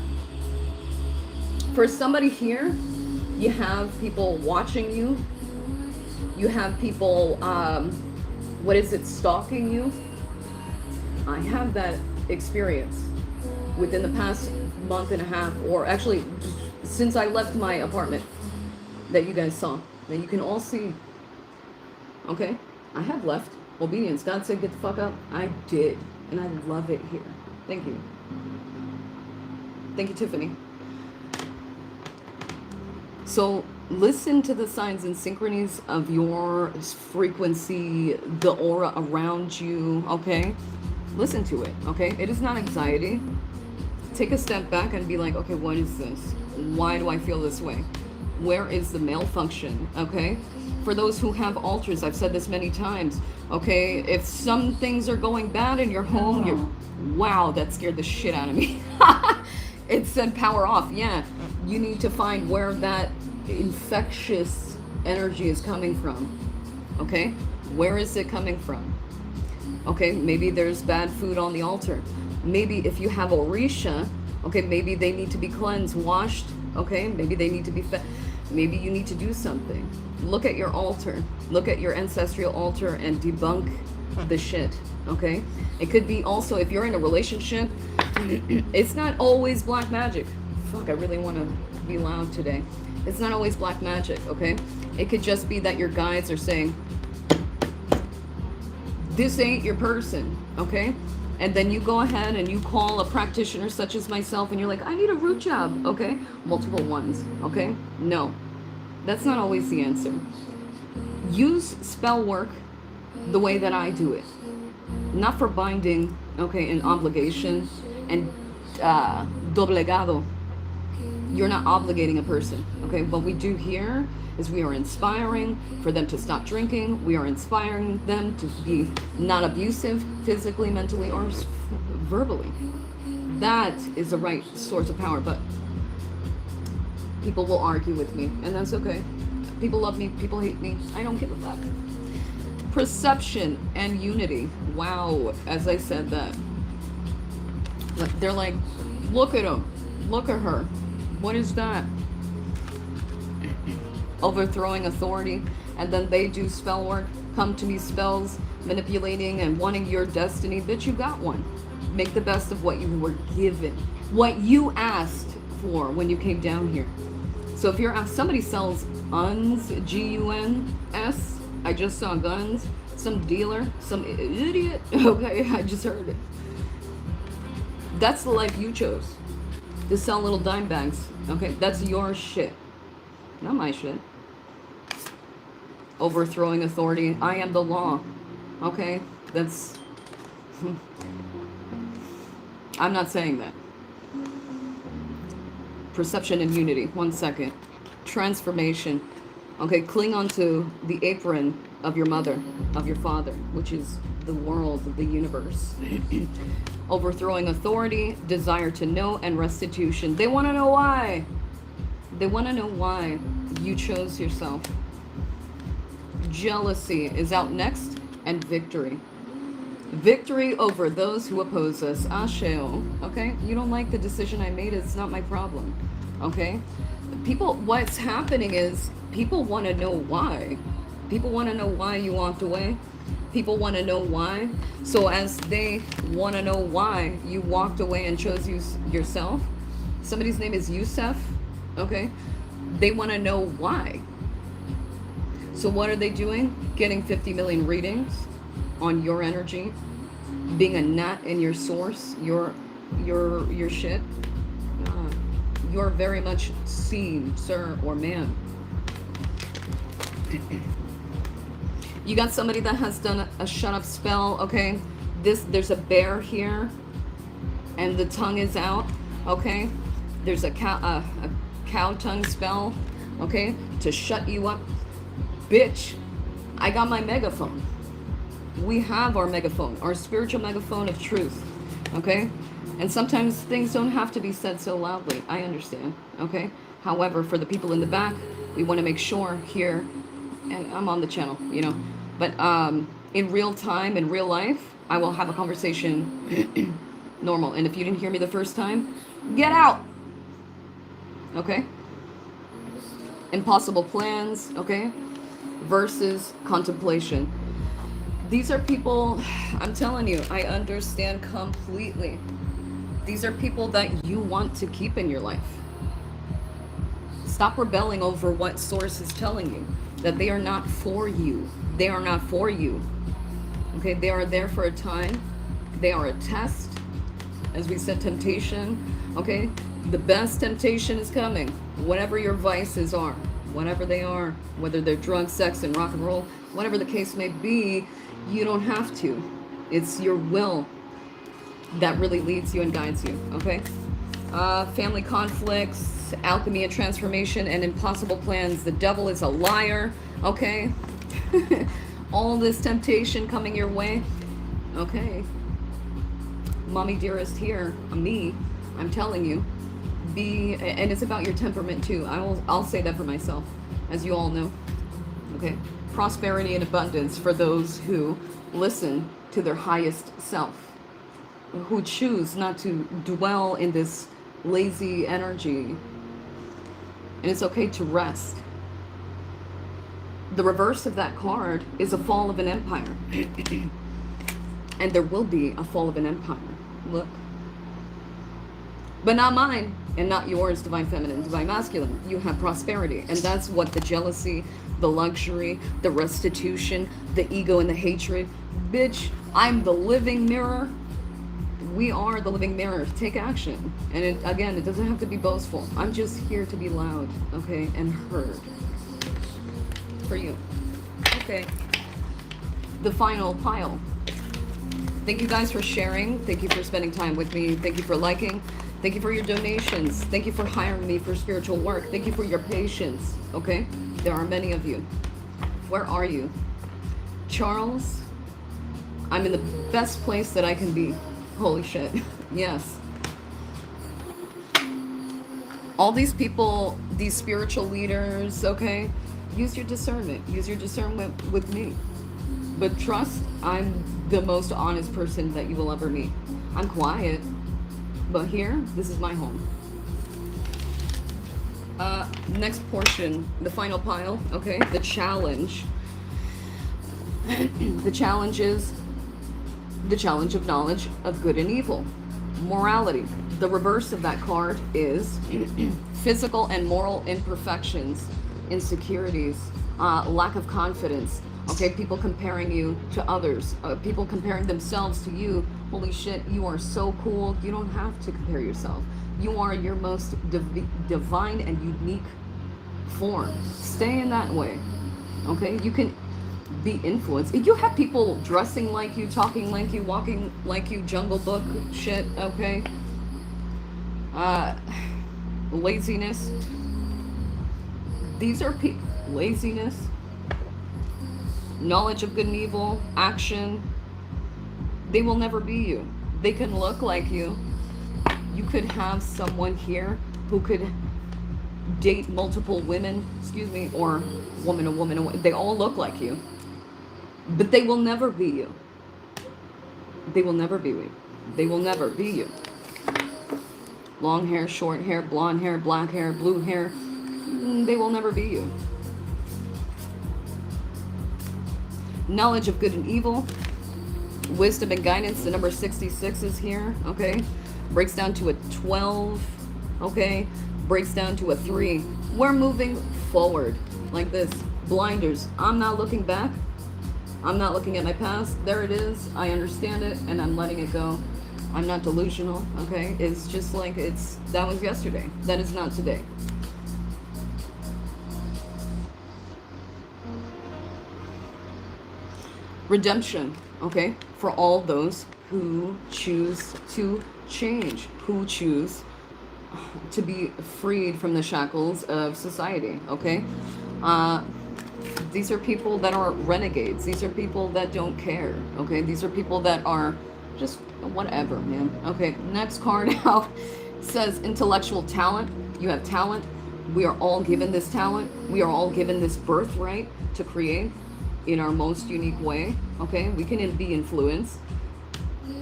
For somebody here, you have people watching you. You have people, stalking you. I have that experience within the past month and a half, or actually since I left my apartment that you guys saw, that you can all see. Okay? I have left. Obedience. God said get the fuck up. I did. And I love it here. Thank you. Thank you, Tiffany. So listen to the signs and synchronies of your frequency, the aura around you, okay? Listen to it, okay? It is not anxiety. Take a step back and be like, okay, what is this? Why do I feel this way? Where is the malfunction, okay? For those who have altars, I've said this many times, okay? If some things are going bad in your home, wow, that scared the shit out of me. It said power off, yeah. You need to find where that infectious energy is coming from. Okay? Where is it coming from? Okay, maybe there's bad food on the altar. Maybe if you have Orisha, okay, maybe they need to be cleansed, washed, okay? Maybe they need to be fed. Maybe you need to do something. Look at your altar. Look at your ancestral altar and debunk the shit, okay? It could be also, if you're in a relationship, it's not always black magic. Fuck, I really want to be loud today. It's not always black magic, okay? It could just be that your guides are saying, this ain't your person, okay? And then you go ahead and you call a practitioner such as myself and you're like, I need a root job, okay? Multiple ones, okay? No, that's not always the answer. Use spell work the way that I do it. Not for binding, okay, and obligation and doblegado. You're not obligating a person, okay? What we do here is we are inspiring for them to stop drinking. We are inspiring them to be not abusive, physically, mentally, or verbally. That is the right source of power, but people will argue with me, and that's okay. People love me, people hate me. I don't give a fuck. Perception and unity. Wow, as I said that. They're like, look at him, look at her. What is that? Overthrowing authority, and then they do spell work, come to me spells, manipulating and wanting your destiny. Bitch, you got one. Make the best of what you were given, what you asked for when you came down here. So if you're asked, somebody sells uns, G-U-N-S, I just saw guns, some dealer, some idiot, okay, I just heard it. That's the life you chose, to sell little dime bags, okay, that's your shit. Not my shit. Overthrowing authority. I am the law. Okay? That's... I'm not saying that. Perception and unity. 1 second. Transformation. Okay, cling onto the apron of your mother, of your father, which is the world, the universe. Overthrowing authority, desire to know, and restitution. They want to know why. They want to know why you chose yourself. Jealousy is out next, and victory. Victory over those who oppose us. Asheo. Okay? You don't like the decision I made, it's not my problem. Okay? People, what's happening is, people want to know why. People want to know why you walked away. People want to know why. So as they want to know why you walked away and chose yourself, somebody's name is Yusef. Okay? They want to know why. So what are they doing? Getting 50 million readings on your energy, being a gnat in your source, your shit. You're very much seen, sir or ma'am. You got somebody that has done a shut up spell, okay? There's a bear here, and the tongue is out, okay? There's a cow tongue spell, okay, to shut you up. Bitch, I got my megaphone. We have our megaphone, our spiritual megaphone of truth, okay? And sometimes things don't have to be said so loudly. I understand, okay? However, for the people in the back, we want to make sure here, and I'm on the channel, you know, but in real time, in real life, I will have a conversation normal. And if you didn't hear me the first time, get out, okay? Impossible plans, okay? Versus contemplation. These are people, I'm telling you, I understand completely. These are people that you want to keep in your life. Stop rebelling over what source is telling you that they are not for you. They are not for you. Okay, they are there for a time. They are a test. As we said, temptation. Okay, the best temptation is coming. Whatever your vices are, whatever they are, whether they're drugs, sex, and rock and roll, whatever the case may be, you don't have to. It's your will that really leads you and guides you, okay? Family conflicts, alchemy and transformation, and impossible plans. The devil is a liar, okay? All this temptation coming your way, okay? Mommy dearest here, me, I'm telling you, And it's about your temperament too. I'll say that for myself, as you all know. Okay, prosperity and abundance for those who listen to their highest self, who choose not to dwell in this lazy energy. And it's okay to rest. The reverse of that card is a fall of an empire. And there will be a fall of an empire. Look. But not mine, and not yours, Divine Feminine, Divine Masculine. You have prosperity. And that's what the jealousy, the luxury, the restitution, the ego, and the hatred. Bitch, I'm the living mirror. We are the living mirror. Take action. And again, it doesn't have to be boastful. I'm just here to be loud, okay, and heard. For you. Okay. The final pile. Thank you guys for sharing. Thank you for spending time with me. Thank you for liking. Thank you for your donations. Thank you for hiring me for spiritual work. Thank you for your patience, okay? There are many of you. Where are you? Charles, I'm in the best place that I can be. Holy shit. Yes. All these people, these spiritual leaders, okay? Use your discernment. Use your discernment with me. But trust, I'm the most honest person that you will ever meet. I'm quiet, but here, this is my home. Next portion, the final pile, okay? The challenge. The challenge is the challenge of knowledge of good and evil. Morality. The reverse of that card is physical and moral imperfections, insecurities, lack of confidence. Okay, people comparing you to others, people comparing themselves to you. Holy shit, you are so cool. You don't have to compare yourself. You are your most divine and unique form. Stay in that way. Okay, you can be influenced. If you have people dressing like you, talking like you, walking like you, Jungle Book shit, okay? Laziness. These are people. Laziness. Knowledge of good and evil, action. They will never be you. They can look like you. You could have someone here who could date multiple women, excuse me, or woman. They all look like you. But they will never be you. They will never be you. They will never be you. Long hair, short hair, blonde hair, black hair, blue hair. They will never be you. Knowledge of good and evil, wisdom and guidance. The number 66 is here, okay? Breaks down to a 12, okay? Breaks down to a 3. We're moving forward like this. Blinders. I'm not looking back. I'm not looking at my past. There it is. I understand it and I'm letting it go. I'm not delusional, okay? It's just like that was yesterday. That is not today. Redemption, okay, for all those who choose to change, who choose to be freed from the shackles of society, okay? These are people that are renegades. These are people that don't care, okay? These are people that are just whatever, man. Okay, next card out says intellectual talent. You have talent. We are all given this talent. We are all given this birthright to create in our most unique way, okay? We can be influenced.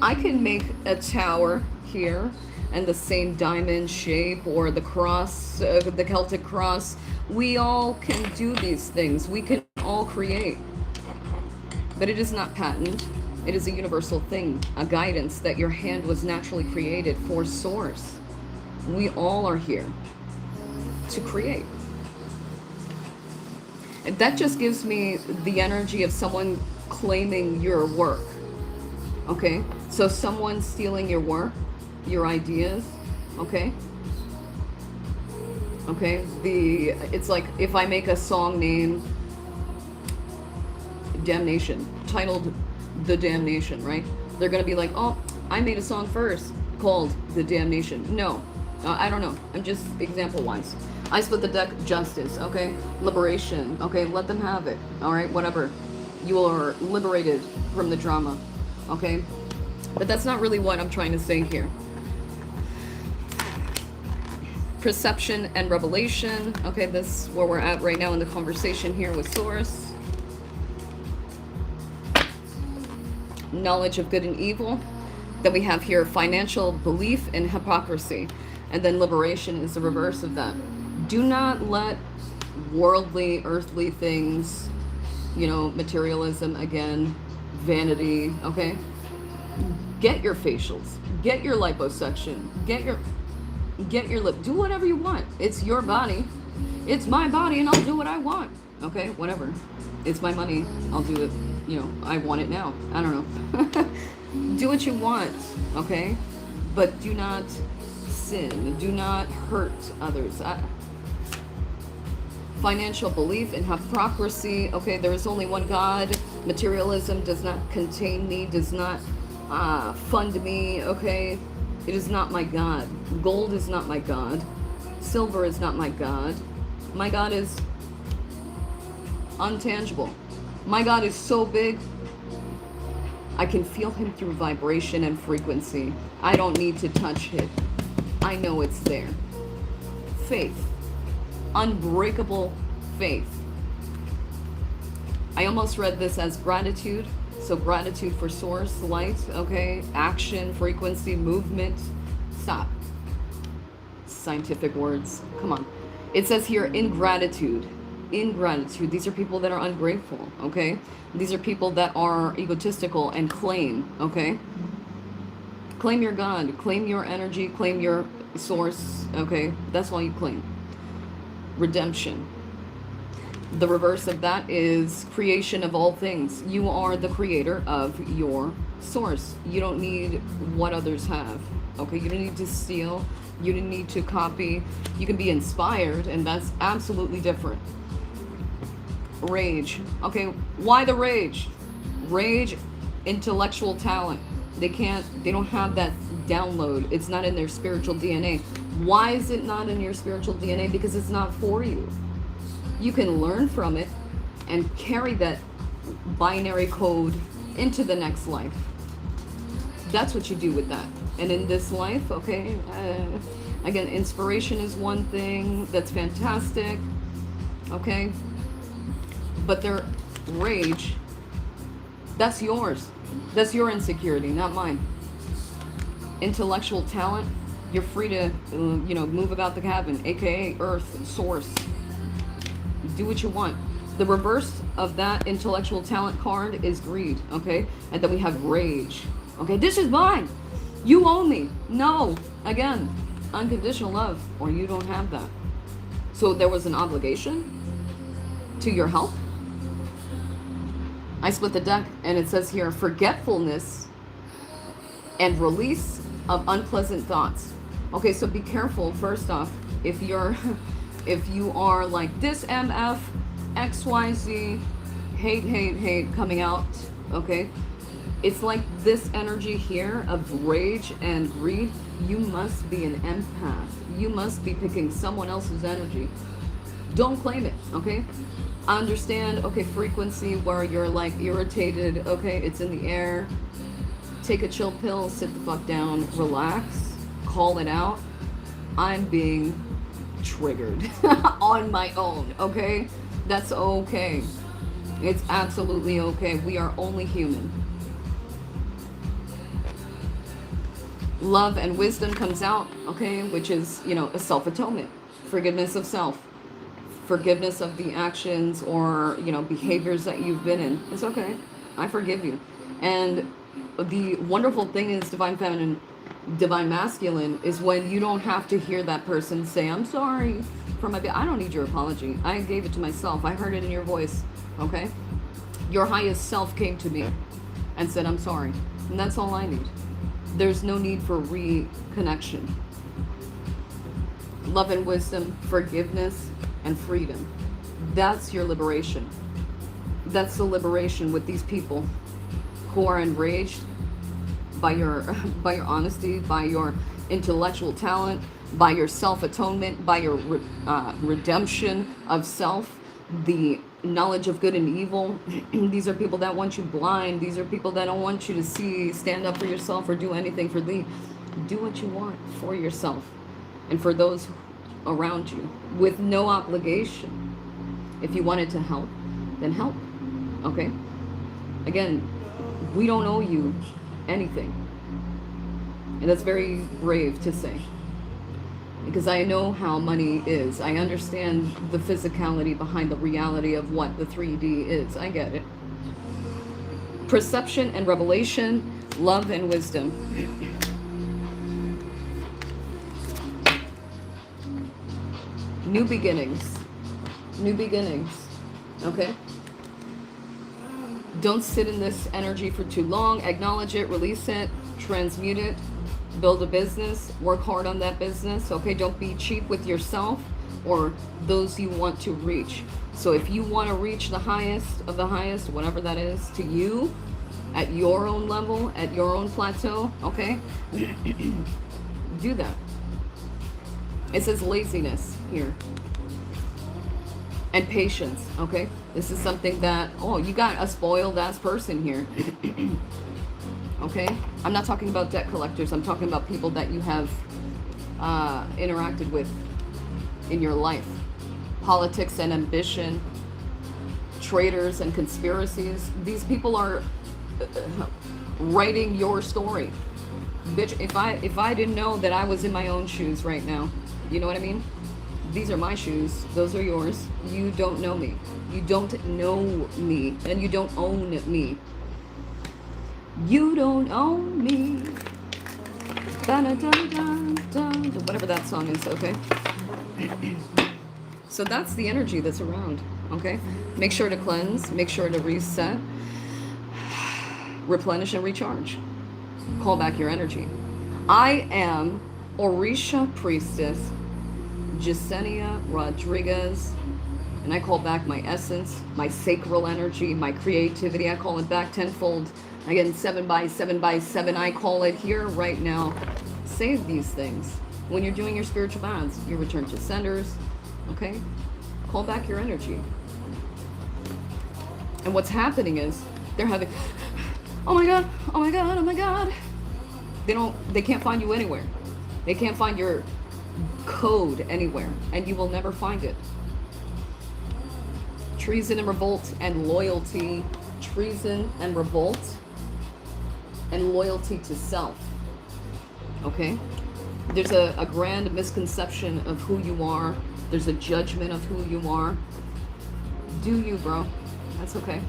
I can make a tower here and the same diamond shape or the cross, the Celtic cross. We all can do these things. We can all create. But it is not patent. It is a universal thing, a guidance that your hand was naturally created for source. We all are here to create. That just gives me the energy of someone claiming your work, okay? So someone stealing your work, your ideas, okay? Okay, it's like if I make a song named Damnation, titled The Damnation, right? They're gonna be like, oh, I made a song first called The Damnation. No, I don't know, I'm just example-wise. I split the deck, justice, okay? Liberation, okay? Let them have it, all right? Whatever. You are liberated from the drama, okay? But that's not really what I'm trying to say here. perception and revelation. Okay, this is where we're at right now in the conversation here with Source. Knowledge of good and evil. Then we have here financial belief and hypocrisy. And then liberation is the reverse of that. Do not let worldly, earthly things, you know, materialism again, vanity, okay? Get your facials, get your liposuction, get your lip, do whatever you want. It's your body. It's my body and I'll do what I want. Okay, whatever. It's my money. I'll do it. You know, I want it now. I don't know. Do what you want, okay? But do not sin. Do not hurt others. Financial belief and hypocrisy. Okay, there is only one God. Materialism does not contain me, does not fund me, okay? It is not my God. Gold is not my God. Silver is not my God. My God is untangible. My God is so big, I can feel him through vibration and frequency. I don't need to touch it. I know it's there. Faith. Unbreakable faith. I almost read this as gratitude. So gratitude for source, light, okay? Action, frequency, movement. Stop. Scientific words. Come on. It says here, ingratitude. Ingratitude. These are people that are ungrateful, okay? These are people that are egotistical and claim, okay? Claim your God. Claim your energy. Claim your source, okay? That's all you claim. Redemption. The reverse of that is creation of all things. You are the creator of your source. You don't need what others have. Okay, you don't need to steal. You don't need to copy. You can be inspired, and that's absolutely different. Rage. Okay, why the rage? Rage, intellectual talent. They don't have that download. It's not in their spiritual DNA. Why is it not in your spiritual DNA? Because it's not for you. You can learn from it and carry that binary code into the next life. That's what you do with that. And in this life, okay, again, inspiration is one thing. That's fantastic, okay? But their rage, that's yours. That's your insecurity, not mine. Intellectual talent, you're free to, you know, move about the cabin, aka Earth, Source. Do what you want. The reverse of that intellectual talent card is greed, okay? And then we have rage. Okay, this is mine. You own me. No. Again, unconditional love, or you don't have that. So there was an obligation to your health. I split the deck and it says here, forgetfulness and release of unpleasant thoughts. Okay, so be careful, first off, if you are like this MF, XYZ, hate coming out, okay? It's like this energy here of rage and greed. You must be an empath. You must be picking someone else's energy. Don't claim it, okay? I understand, okay, frequency where you're like irritated, okay, it's in the air. Take a chill pill, sit the fuck down, relax, call it out. I'm being triggered on my own, okay? That's okay. It's absolutely okay. We are only human. Love and wisdom comes out, okay, which is, you know, a self-atonement, forgiveness of self, forgiveness of the actions or, you know, behaviors that you've been in. It's okay. I forgive you. And the wonderful thing is divine feminine, divine masculine is when you don't have to hear that person say, I'm sorry for my, I don't need your apology. I gave it to myself. I heard it in your voice. Okay. Your highest self came to me and said, I'm sorry. And that's all I need. There's no need for reconnection. Love and wisdom, forgiveness, and freedom. That's your liberation. That's the liberation with these people who are enraged by your honesty, by your intellectual talent, by your self-atonement, by your redemption of self, the knowledge of good and evil. These are people that want you blind. These are people that don't want you to see, stand up for yourself or do anything for thee. Do what you want for yourself and for those around you with no obligation. If you wanted to help, then help. Okay? Again, we don't owe you anything. And that's very brave to say. Because I know how money is. I understand the physicality behind the reality of what the 3D is. I get it. Perception and revelation, love and wisdom. New beginnings. New beginnings. Okay? Don't sit in this energy for too long. Acknowledge it, release it, transmute it, build a business, work hard on that business. Okay? Don't be cheap with yourself or those you want to reach. So if you want to reach the highest of the highest, whatever that is to you, at your own level, at your own plateau, okay? Do that. It says laziness here. And patience, okay? This is something that, oh, you got a spoiled ass person here. Okay? I'm not talking about debt collectors. I'm talking about people that you have interacted with in your life. Politics and ambition, traitors and conspiracies. These people are writing your story. Bitch, if I didn't know that I was in my own shoes right now, you know what I mean? These are my shoes. Those are yours. You don't know me. You don't know me. And you don't own me. You don't own me. Dun, dun, dun, dun. Whatever that song is, okay? So that's the energy that's around, okay? Make sure to cleanse. Make sure to reset. Replenish and recharge. Call back your energy. I am Orisha Priestess, Yessenia Rodriguez, and I call back my essence, my sacral energy, my creativity. I call it back tenfold. Again, 7 by 7 by 7. I call it here right now. Save these things. When you're doing your spiritual baths, you return to centers. Okay? Call back your energy. And what's happening is they're having, oh my God, oh my God, oh my God. They can't find you anywhere. They can't find your code anywhere, and you will never find it. Treason and revolt and loyalty. Treason and revolt and loyalty to self. Okay? There's a grand misconception of who you are. There's a judgment of who you are. Do you, bro? That's okay.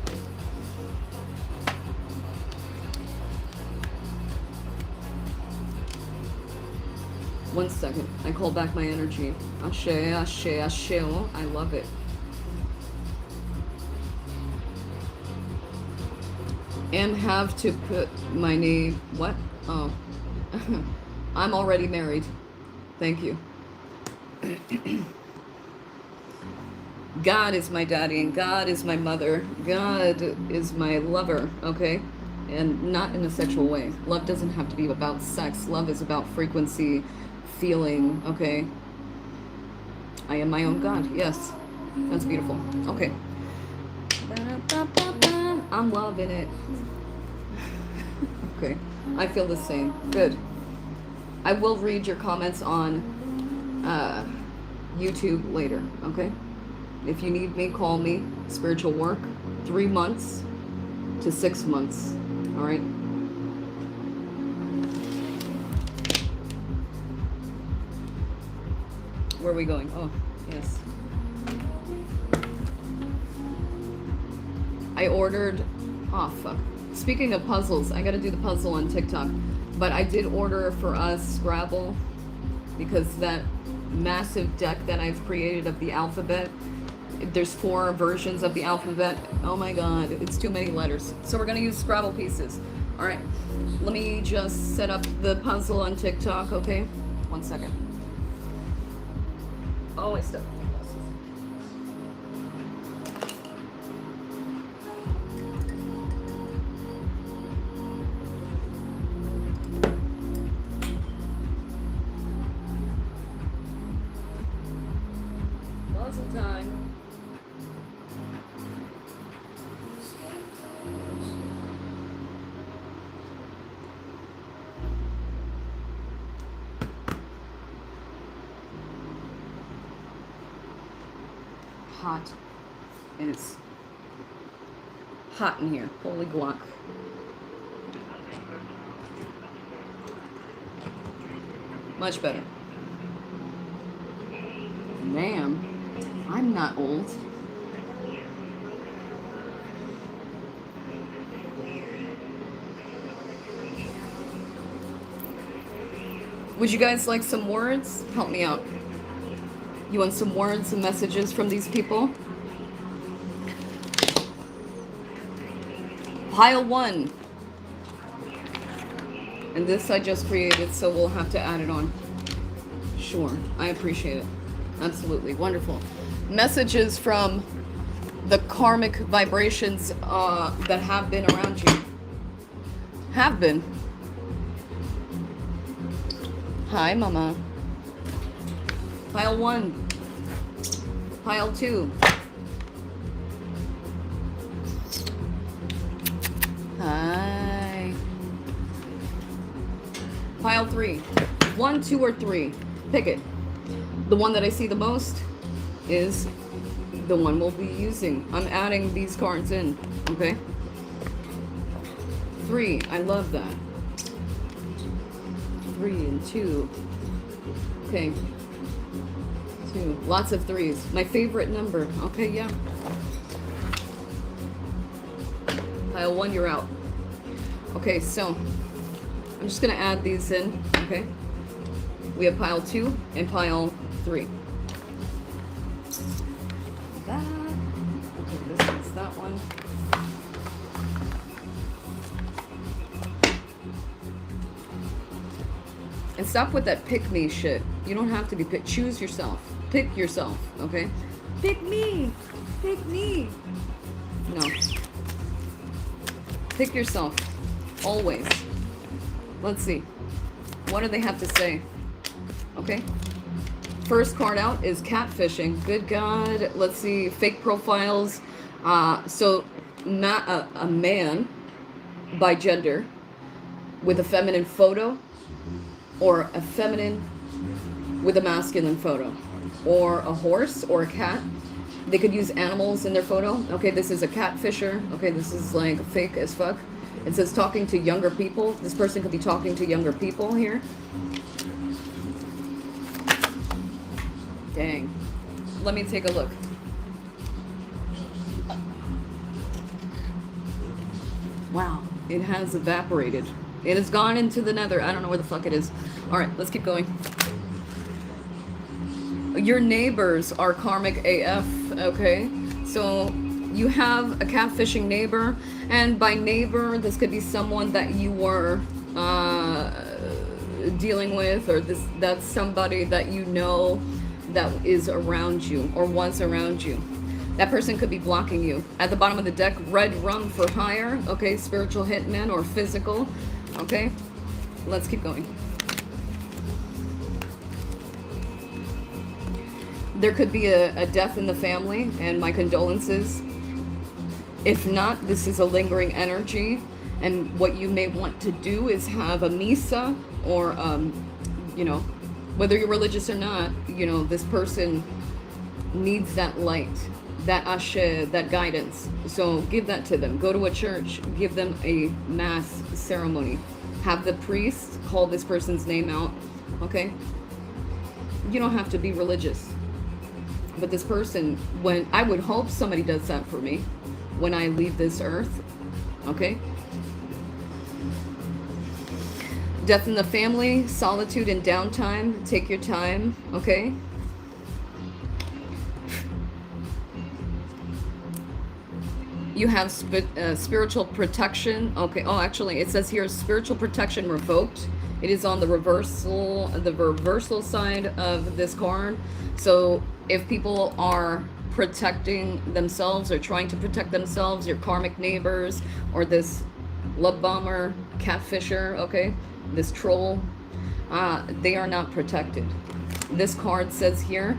One second. I call back my energy. Ashe, ashe, ashe. Oh, I love it. And have to put my name. What? Oh. I'm already married. Thank you. God is my daddy and God is my mother. God is my lover, okay? And not in a sexual way. Love doesn't have to be about sex. Love is about frequency, feeling, okay? I am my own God, yes. That's beautiful. Okay. I'm loving it. Okay. I feel the same. Good. I will read your comments on YouTube later, okay? If you need me, call me. Spiritual work, 3 months to 6 months, all right? Where are we going? Oh, yes. I ordered, oh fuck. Speaking of puzzles, I gotta do the puzzle on TikTok. But I did order for us Scrabble because that massive deck that I've created of the alphabet, there's 4 versions of the alphabet. Oh my God, it's too many letters. So we're gonna use Scrabble pieces. All right, let me just set up the puzzle on TikTok, okay? 1 second. Oh, I stepped on my glasses. Puzzle time. hot. It is hot in here. Holy guac. Much better. Ma'am, I'm not old. Would you guys like some words? Help me out. You want some words and messages from these people? Pile 1. And this I just created, so we'll have to add it on. Sure, I appreciate it. Absolutely, wonderful. Messages from the karmic vibrations that have been around you. Have been. Hi, Mama. Pile 1. Pile 2. Hi. Pile 3. 1, 2, or 3. Pick it. The one that I see the most is the one we'll be using. I'm adding these cards in, okay? 3. I love that. 3 and 2. Okay. 2. Lots of 3s. My favorite number. Okay, yeah. Pile 1, you're out. Okay, so I'm just gonna add these in, okay? We have pile 2 and pile 3. That. Okay, this one's that one. And stop with that pick me shit. You don't have to be picked. Choose yourself. Pick yourself, okay? Pick me. Pick me. No. Pick yourself. Always. Let's see. What do they have to say? Okay. First card out is catfishing. Good God. Let's see. Fake profiles. So not a man by gender with a feminine photo, or a feminine with a masculine photo, or a horse or a cat. They could use animals in their photo. Okay, this is a catfisher. Okay, this is like fake as fuck. It says talking to younger people. This person could be talking to younger people here. Dang. Let me take a look. Wow, it has evaporated. It has gone into the nether. I don't know where the fuck it is. All right, let's keep going. Your neighbors are karmic AF, okay? So you have a catfishing neighbor, and by neighbor, this could be someone that you were dealing with, or that's somebody that you know that is around you or was around you. That person could be blocking you. At the bottom of the deck, red rum for hire, okay? Spiritual hitman or physical, okay? Let's keep going. There could be a death in the family, and my condolences. If not, this is a lingering energy, and what you may want to do is have a misa, or, you know, whether you're religious or not, you know, this person needs that light, that ashe, that guidance. So give that to them. Go to a church, give them a mass ceremony. Have the priest call this person's name out, okay? You don't have to be religious. But this person, when I would hope somebody does that for me when I leave this earth, okay? Death in the family, solitude and downtime. Take your time, okay? You have spiritual protection. Okay, oh, actually, it says here spiritual protection revoked. It is on the reversal side of this card. So if people are protecting themselves or trying to protect themselves, your karmic neighbors, or this love bomber, catfisher, okay, this troll, they are not protected. This card says here,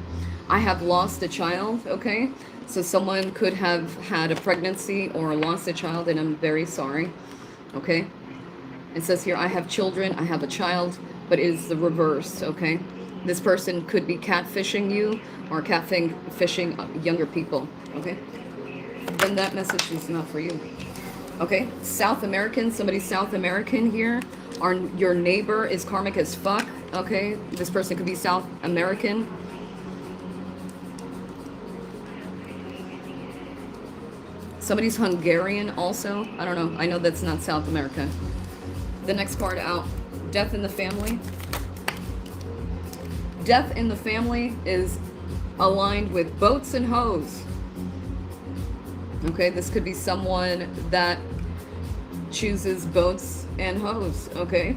I have lost a child, okay? So someone could have had a pregnancy or lost a child, and I'm very sorry, okay? It says here, I have children, I have a child, but it is the reverse, okay? This person could be catfishing you or catfishing younger people, okay? Then that message is not for you. Okay, South American, somebody South American here. Your neighbor is karmic as fuck, okay? This person could be South American. Somebody's Hungarian also. I don't know. I know that's not South America. The next card out, death in the family. Death in the family is aligned with boats and hoes. Okay, this could be someone that chooses boats and hoes, okay?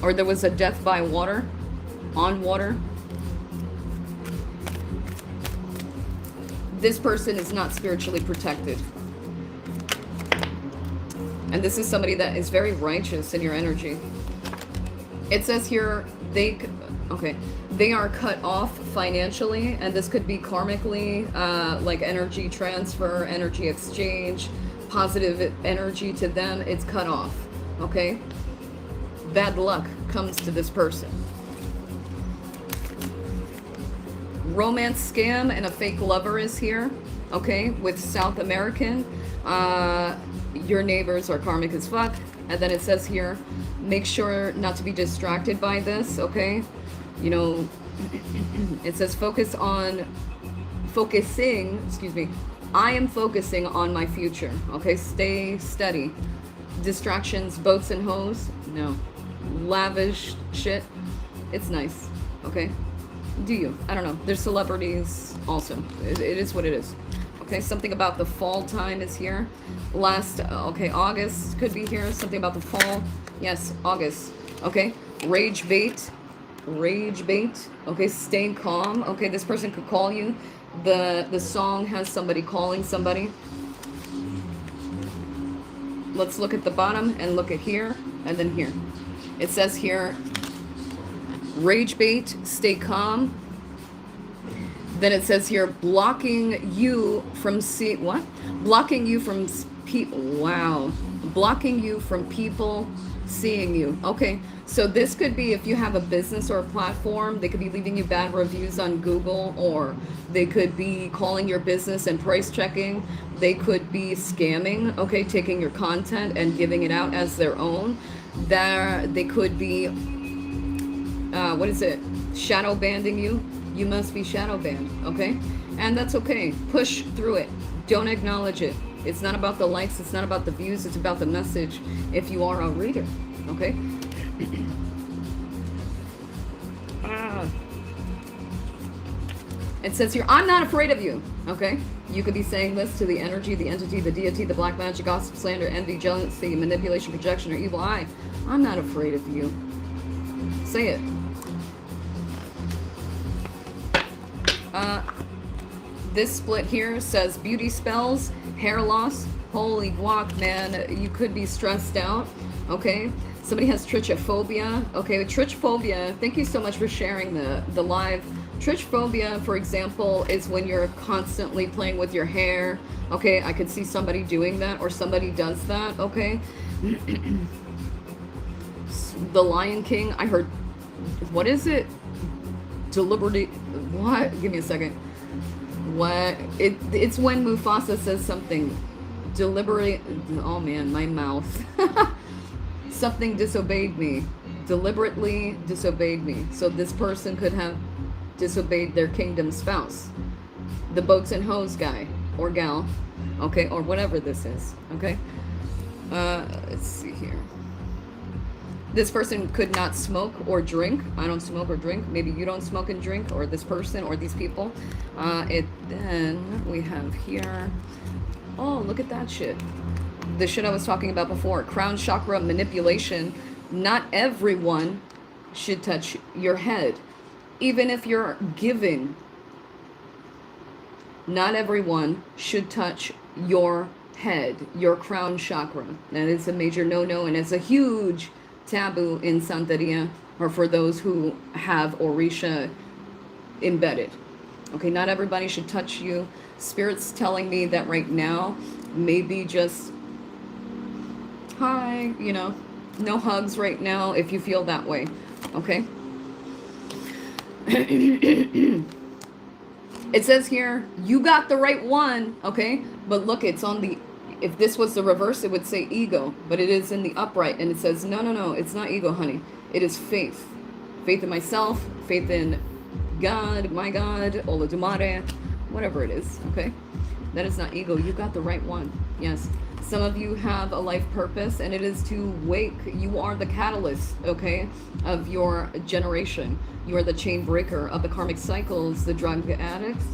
Or there was a death by water, on water. This person is not spiritually protected. And this is somebody that is very righteous in your energy. It says here, they are cut off financially, and this could be karmically, like energy transfer, energy exchange, positive energy to them. It's cut off, okay? Bad luck comes to this person. Romance scam and a fake lover is here, okay, with South American. Your neighbors are karmic as fuck. And then it says here, make sure not to be distracted by this, okay? You know, it says focusing, excuse me, I am focusing on my future, okay? Stay steady. Distractions, boats and hoes, no. Lavish shit, it's nice, okay? Do you? I don't know. There's celebrities also. It is what it is. Okay, something about the fall time is here. Okay, August could be here. Something about the fall. Yes, August. Okay, rage bait. Okay, staying calm. Okay, this person could call you. The song has somebody calling somebody. Let's look at the bottom and look at here and then here. It says here, rage bait, stay calm. Then it says here, blocking you from blocking you from people. Wow. Blocking you from people seeing you. Okay. So this could be if you have a business or a platform, they could be leaving you bad reviews on Google, or they could be calling your business and price checking. They could be scamming, okay, taking your content and giving it out as their own. They could be, shadow banning you. You must be shadow banned, okay? And that's okay. Push through it. Don't acknowledge it. It's not about the likes. It's not about the views. It's about the message if you are a reader, okay? It says here, I'm not afraid of you, okay? You could be saying this to the energy, the entity, the deity, the black magic, gossip, slander, envy, jealousy, manipulation, projection, or evil eye. I'm not afraid of you. Say it. This split here says beauty spells, hair loss. Holy guac, man. You could be stressed out, okay? Somebody has trichophobia. Okay, trichophobia, thank you so much for sharing the live. Trichophobia, for example, is when you're constantly playing with your hair. Okay, I could see somebody doing that, or somebody does that, okay? The Lion King, I heard, what is it? Deliberately, what? Give me a second. What? It's when Mufasa says something deliberately. Oh man, my mouth. Something disobeyed me. Deliberately disobeyed me. So this person could have disobeyed their kingdom spouse. The boats and hose guy or gal. Okay, or whatever this is. Okay. Let's see here. This person could not smoke or drink. I don't smoke or drink. Maybe you don't smoke and drink, or this person or these people. Then we have here. Oh, look at that shit. The shit I was talking about before. Crown chakra manipulation. Not everyone should touch your head. Even if you're giving. Not everyone should touch your head. Your crown chakra. That is a major no-no, and it's a huge taboo in Santera, or for those who have Orisha embedded. Okay, not everybody should touch you. Spirit's telling me that right now, maybe just, hi, you know, No hugs right now if you feel that way. Okay? It says here, you got the right one. Okay? But look, it's on the... If this was the reverse, it would say ego. But it is in the upright. And it says, no, no, no. It's not ego, honey. It is faith. Faith in myself. Faith in God. My God. Oladumare. Whatever it is. Okay? That is not ego. You got the right one. Yes. Some of you have a life purpose, and it is to wake. You are the catalyst, okay, of your generation. You are the chain breaker of the karmic cycles, the drug addicts,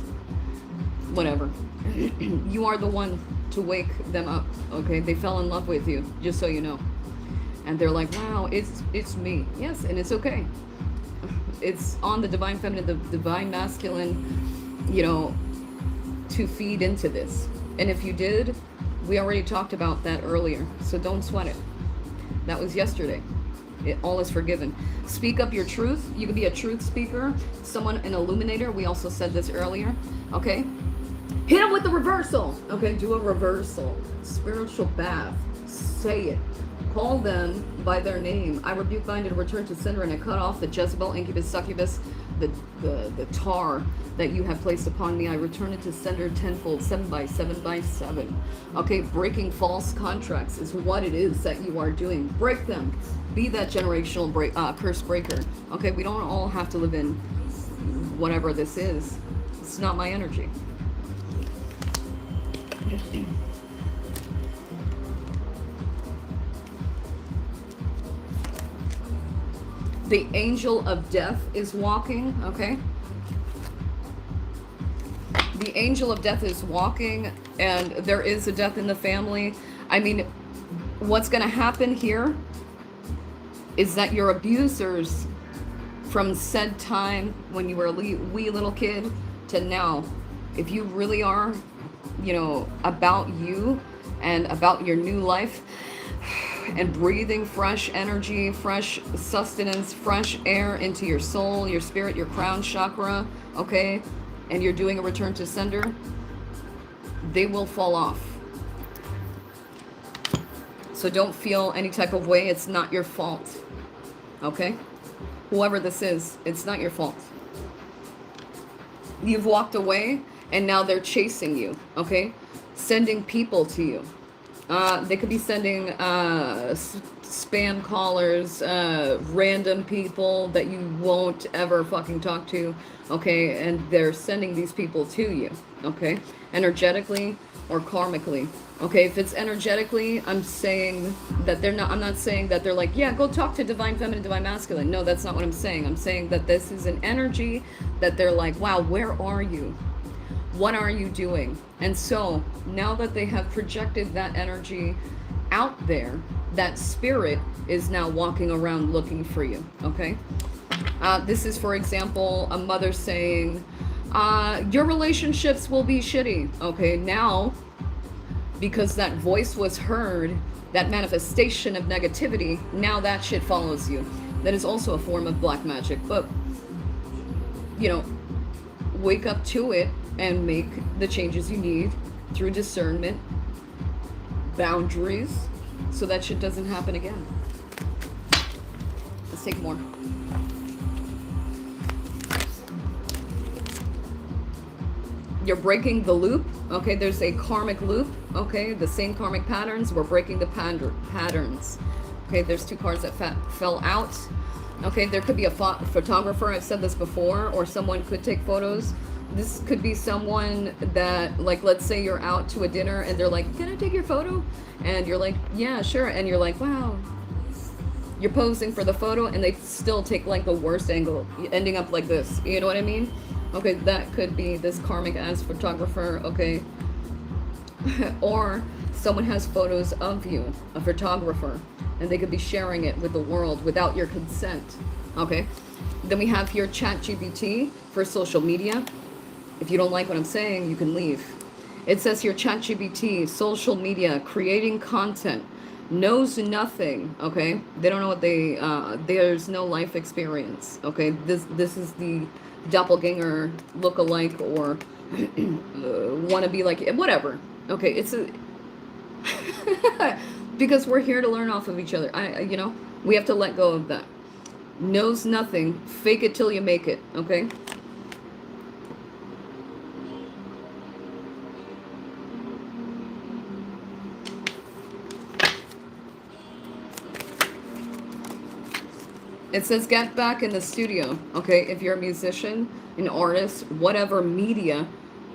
whatever. You are the one to wake them up, okay? They fell in love with you, just so you know. And they're like, wow, it's me. Yes, and it's okay. It's on the divine feminine, the divine masculine, you know, to feed into this. And if you did, we already talked about that earlier, so don't sweat it. That was yesterday. All is forgiven. Speak up your truth. You could be a truth speaker, someone, an illuminator. We also said this earlier. Okay? Hit them with the reversal. Okay, do a reversal. Spiritual bath. Say it. Call them by their name. I rebuke, bind, and return to sender, and I cut off the Jezebel, incubus, succubus, the tar that you have placed upon me. I return it to sender tenfold, 7 by 7 by 7. Okay, breaking false contracts is what it is that you are doing. Break them. Be that generational curse breaker. Okay, we don't all have to live in whatever this is. It's not my energy. The angel of death is walking, okay? The angel of death is walking, and there is a death in the family. I mean, what's going to happen here is that your abusers from said time when you were a wee little kid to now, if you really are, you know, about you and about your new life, and breathing fresh energy, fresh sustenance, fresh air into your soul, your spirit, your crown chakra, okay? And you're doing a return to sender, they will fall off. So don't feel any type of way. It's not your fault, okay? Whoever this is, it's not your fault. You've walked away, and now they're chasing you, okay? Sending people to you. They could be sending spam callers, random people that you won't ever fucking talk to, okay? And they're sending these people to you, okay? Energetically or karmically, okay? If it's energetically, I'm saying that they're not, I'm not saying that they're like, yeah, go talk to divine feminine, divine masculine. No, that's not what I'm saying. I'm saying that this is an energy that they're like, wow, where are you? What are you doing? And so now that they have projected that energy out there, that spirit is now walking around looking for you, okay? This is, for example, a mother saying, your relationships will be shitty. Okay, now, because that voice was heard, that manifestation of negativity, now that shit follows you. That is also a form of black magic. But, you know, wake up to it and make the changes you need through discernment, boundaries, so that shit doesn't happen again. Let's take more. You're breaking the loop, okay? There's a karmic loop, okay? The same karmic patterns, we're breaking the patterns. Okay, there's two cards that fell out. Okay, there could be a photographer, I've said this before, or someone could take photos. This could be someone that, like, let's say you're out to a dinner and they're like, can I take your photo? And you're like, yeah, sure. And you're like, wow. You're posing for the photo and they still take like the worst angle, ending up like this. You know what I mean? Okay, that could be this karmic ass photographer, okay? Or someone has photos of you, a photographer, and they could be sharing it with the world without your consent, okay? Then we have here ChatGPT for social media. If you don't like what I'm saying, you can leave. It says here ChatGPT, social media, creating content, knows nothing, okay? They don't know what they, there's no life experience, okay? This is the doppelganger look-alike or want to be like, whatever, okay? It's a... Because we're here to learn off of each other. You know, we have to let go of that. Knows nothing. Fake it till you make it, okay? It says get back in the studio, okay? If you're a musician, an artist, whatever media,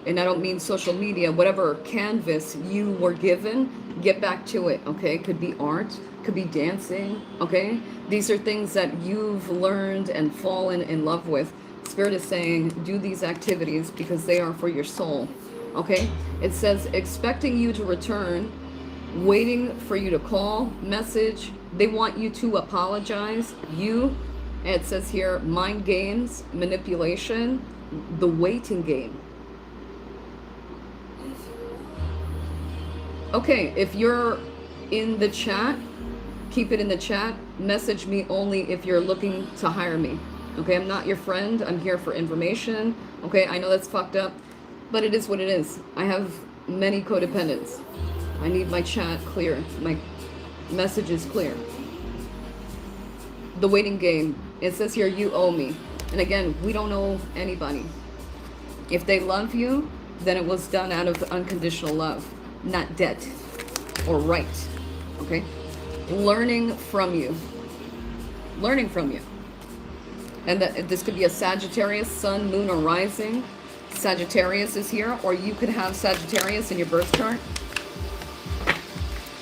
and I don't mean social media, whatever canvas you were given, get back to it, okay? Could be art, could be dancing, okay? These are things that you've learned and fallen in love with. Spirit is saying do these activities because they are for your soul, okay? It says expecting you to return, waiting for you to call, message. They want you to apologize. And it says here, mind games, manipulation, the waiting game. Okay, if you're in the chat, keep it in the chat. Message me only if you're looking to hire me. Okay, I'm not your friend. I'm here for information. Okay, I know that's fucked up, but it is what it is. I have many codependents. I need my chat clear, my messages clear. The waiting game. It says here, you owe me. And again, we don't owe anybody. If they love you, then it was done out of unconditional love, not debt or right. Okay? Learning from you. Learning from you. And this could be a Sagittarius, sun, moon, or rising. Sagittarius is here, or you could have Sagittarius in your birth chart.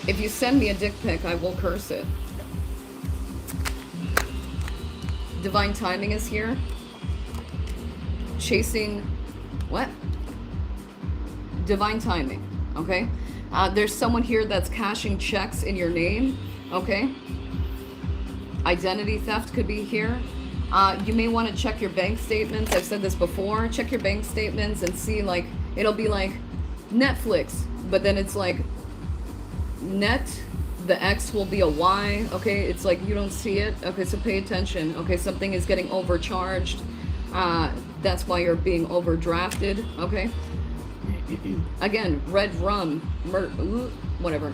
If you send me a dick pic, I will curse it. Divine timing is here. Chasing, what? Divine timing, okay? There's someone here that's cashing checks in your name, okay? Identity theft could be here. You may want to check your bank statements. I've said this before. Check your bank statements and see, like, it'll be like Netflix, but then it's like net, the X will be a Y, okay? It's like you don't see it, okay? So pay attention, okay? Something is getting overcharged. That's why you're being overdrafted, okay? Again, red rum, whatever.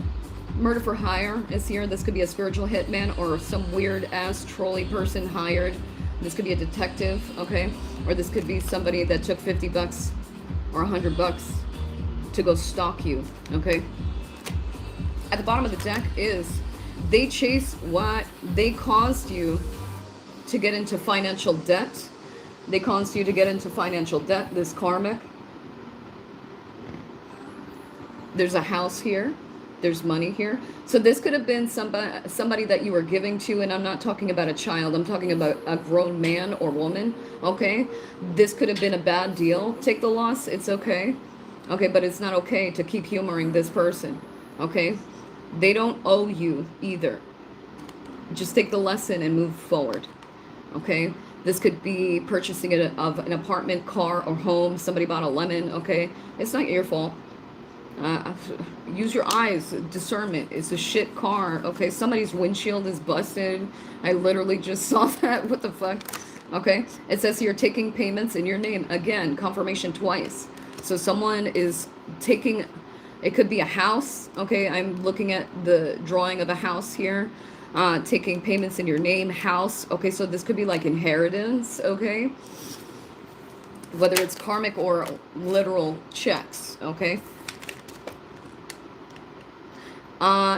Murder for hire is here. This could be a spiritual hitman or some weird ass trolley person hired. This could be a detective, okay? Or this could be somebody that took 50 bucks or 100 bucks to go stalk you, okay? At the bottom of the deck is they chase what they caused you to get into financial debt. They caused you to get into financial debt, this karmic. There's a house here. There's money here. So this could have been somebody that you were giving to, and I'm not talking about a child. I'm talking about a grown man or woman, okay? This could have been a bad deal. Take the loss. It's okay. Okay, but it's not okay to keep humoring this person, okay? They don't owe you either. Just take the lesson and move forward, okay? This could be purchasing of an apartment, car, or home. Somebody bought a lemon, okay? It's not your fault. Use your eyes, discernment. It's a shit car, okay? Somebody's windshield is busted. I literally just saw that. What the fuck? Okay? It says here, taking payments in your name. Again, confirmation twice. So someone is taking, it could be a house, okay? I'm looking at the drawing of a house here. Taking payments in your name, house. Okay, so this could be like inheritance, okay? Whether it's karmic or literal checks, okay?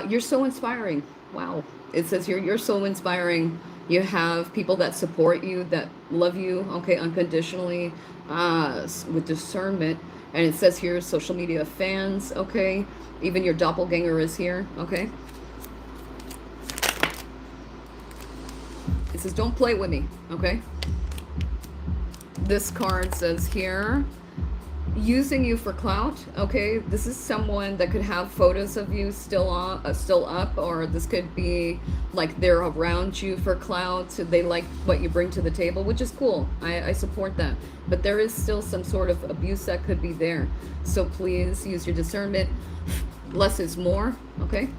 You're so inspiring. Wow. It says here, you're so inspiring. You have people that support you, that love you, okay, unconditionally, with discernment. And it says here, social media fans, okay? Even your doppelganger is here, okay? It says, don't play with me, okay? This card says here, using you for clout, okay? This is someone that could have photos of you still up, or this could be like they're around you for clout. They like what you bring to the table, which is cool. I support that. But there is still some sort of abuse that could be there. So please use your discernment. Less is more, okay?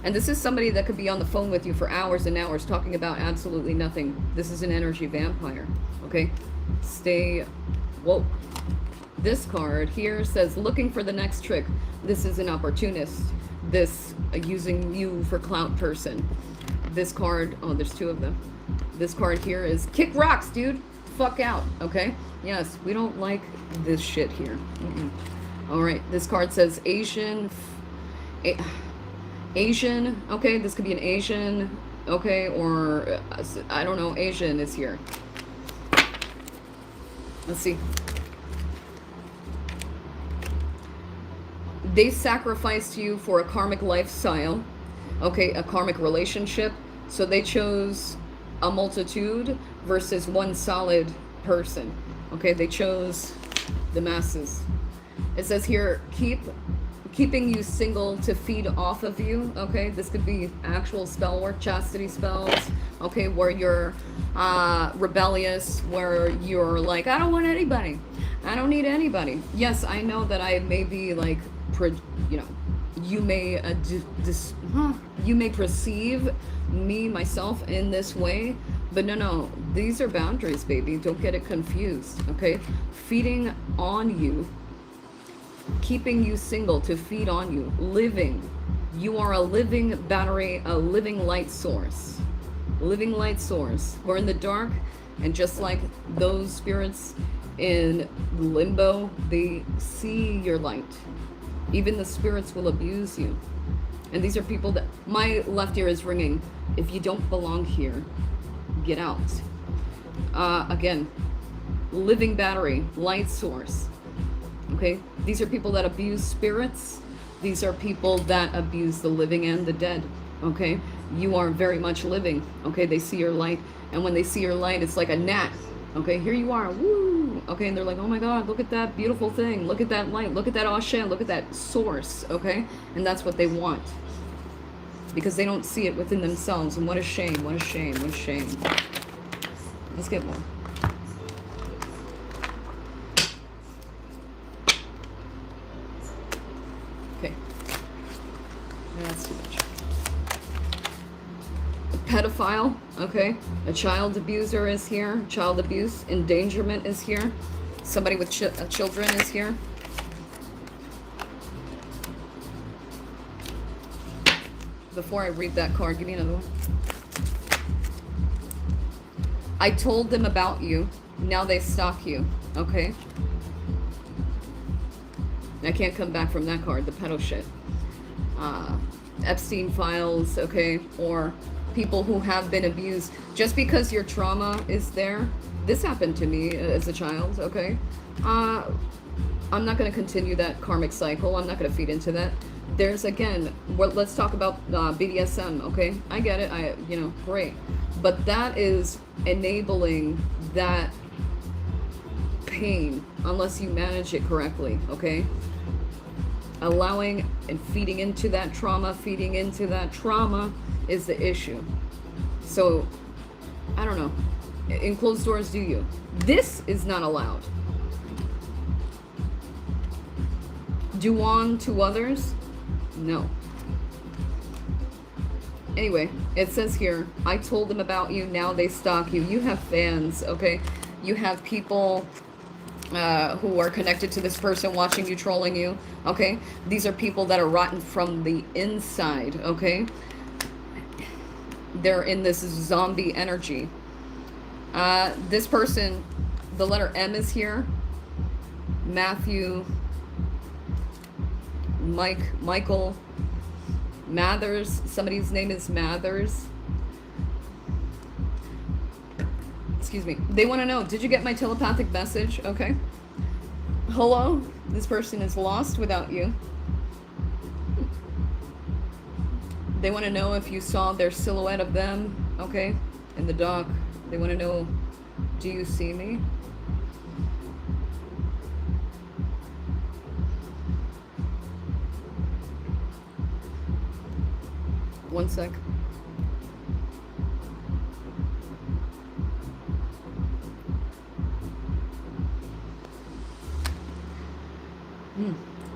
And this is somebody that could be on the phone with you for hours and hours talking about absolutely nothing. This is an energy vampire, okay? Stay woke. This card here says, looking for the next trick. This is an opportunist. this using you for clout person. This card, oh, there's two of them. This card here is kick rocks, dude. Fuck out, okay? Yes, we don't like this shit here. All right, this card says Asian, Asian, okay? This could be an Asian, okay? Or, I don't know, Asian is here. Let's see. They sacrificed you for a karmic lifestyle, okay, a karmic relationship. So they chose a multitude versus one solid person, okay? They chose the masses. It says here, keeping you single to feed off of you, okay? This could be actual spell work, chastity spells, okay, where you're rebellious, where you're like, I don't want anybody. I don't need anybody. Yes, I know that I may be like, you know, you may you may perceive me, myself, in this way, but no, these are boundaries, baby. Don't get it confused, okay? Feeding on you, keeping you single to feed on you, living. You are a living battery, a living light source. Living light source. We're in the dark, and just like those spirits in limbo, they see your light. Even the spirits will abuse you. And these are people that, my left ear is ringing. If you don't belong here, get out. Again, living battery, light source. Okay, these are people that abuse spirits. These are people that abuse the living and the dead. Okay, you are very much living. Okay, they see your light, and when they see your light, it's like a gnat. Okay, here you are, woo! Okay, and they're like, oh my God, look at that beautiful thing. Look at that light, look at that Orisha, look at that source, okay? And that's what they want. Because they don't see it within themselves, and what a shame, what a shame, what a shame. Let's get more. Okay. That's too much. Pedophile, okay? A child abuser is here. Child abuse, endangerment is here. Somebody with children is here. Before I read that card, give me another one. I told them about you. Now they stalk you, okay? I can't come back from that card, the pedo shit. Epstein files, okay? Or people who have been abused. Just because your trauma is there, this happened to me as a child, okay? I'm not going to continue that karmic cycle. I'm not going to feed into that. There's, again, let's talk about BDSM, okay? I get it, you know, great. But that is enabling that pain unless you manage it correctly, okay? Allowing and feeding into that trauma is the issue. So, I don't know. In closed doors, do you? This is not allowed. Do on to others? No. Anyway, it says here, I told them about you, now they stalk you. You have fans, okay? You have people who are connected to this person watching you, trolling you, okay? These are people that are rotten from the inside, okay? They're in this zombie energy. This person, the letter M is here. Matthew, Michael, Mathers. Somebody's name is Mathers. Excuse me. They want to know, did you get my telepathic message? Okay. Hello? This person is lost without you. They want to know if you saw their silhouette of them, okay, in the dock. They want to know, do you see me? One sec.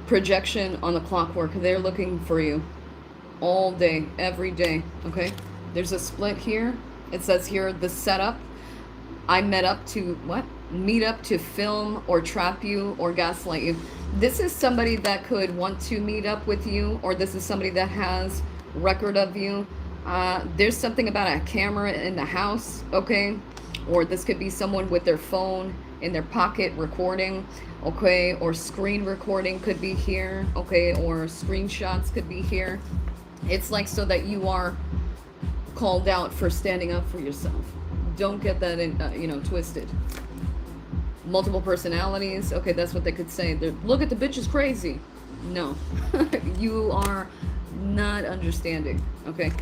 Projection on the clockwork. They're looking for you all day, every day, okay? There's a split here. It says here, the setup. I met up to, what? Meet up to film or trap you or gaslight you. This is somebody that could want to meet up with you, or this is somebody that has record of you. There's something about a camera in the house, okay? Or this could be someone with their phone in their pocket recording, okay? Or screen recording could be here, okay? Or screenshots could be here. It's like so that you are called out for standing up for yourself. Don't get that in, twisted. Multiple personalities, okay, that's what they could say. Look at the bitch is crazy. No, you are not understanding, okay?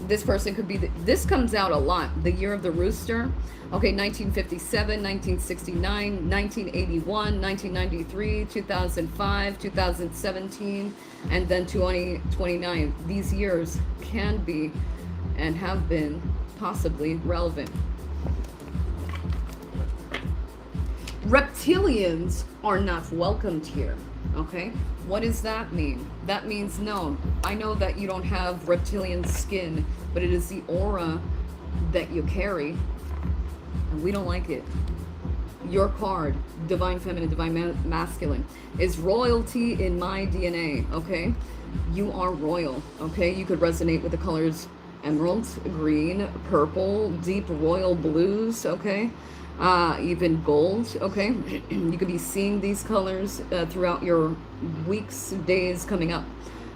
This person could be, this comes out a lot. The year of the rooster, okay, 1957, 1969, 1981, 1993, 2005, 2017, and then 2029. These years can be and have been possibly relevant. Reptilians are not welcomed here, okay? What does that mean? That means, no, I know that you don't have reptilian skin, but it is the aura that you carry, and we don't like it. Your card, Divine Feminine, Divine Masculine, is royalty in my DNA, okay? You are royal, okay? You could resonate with the colors emerald, green, purple, deep royal blues, okay? Even gold, okay? You could be seeing these colors throughout your weeks, days coming up.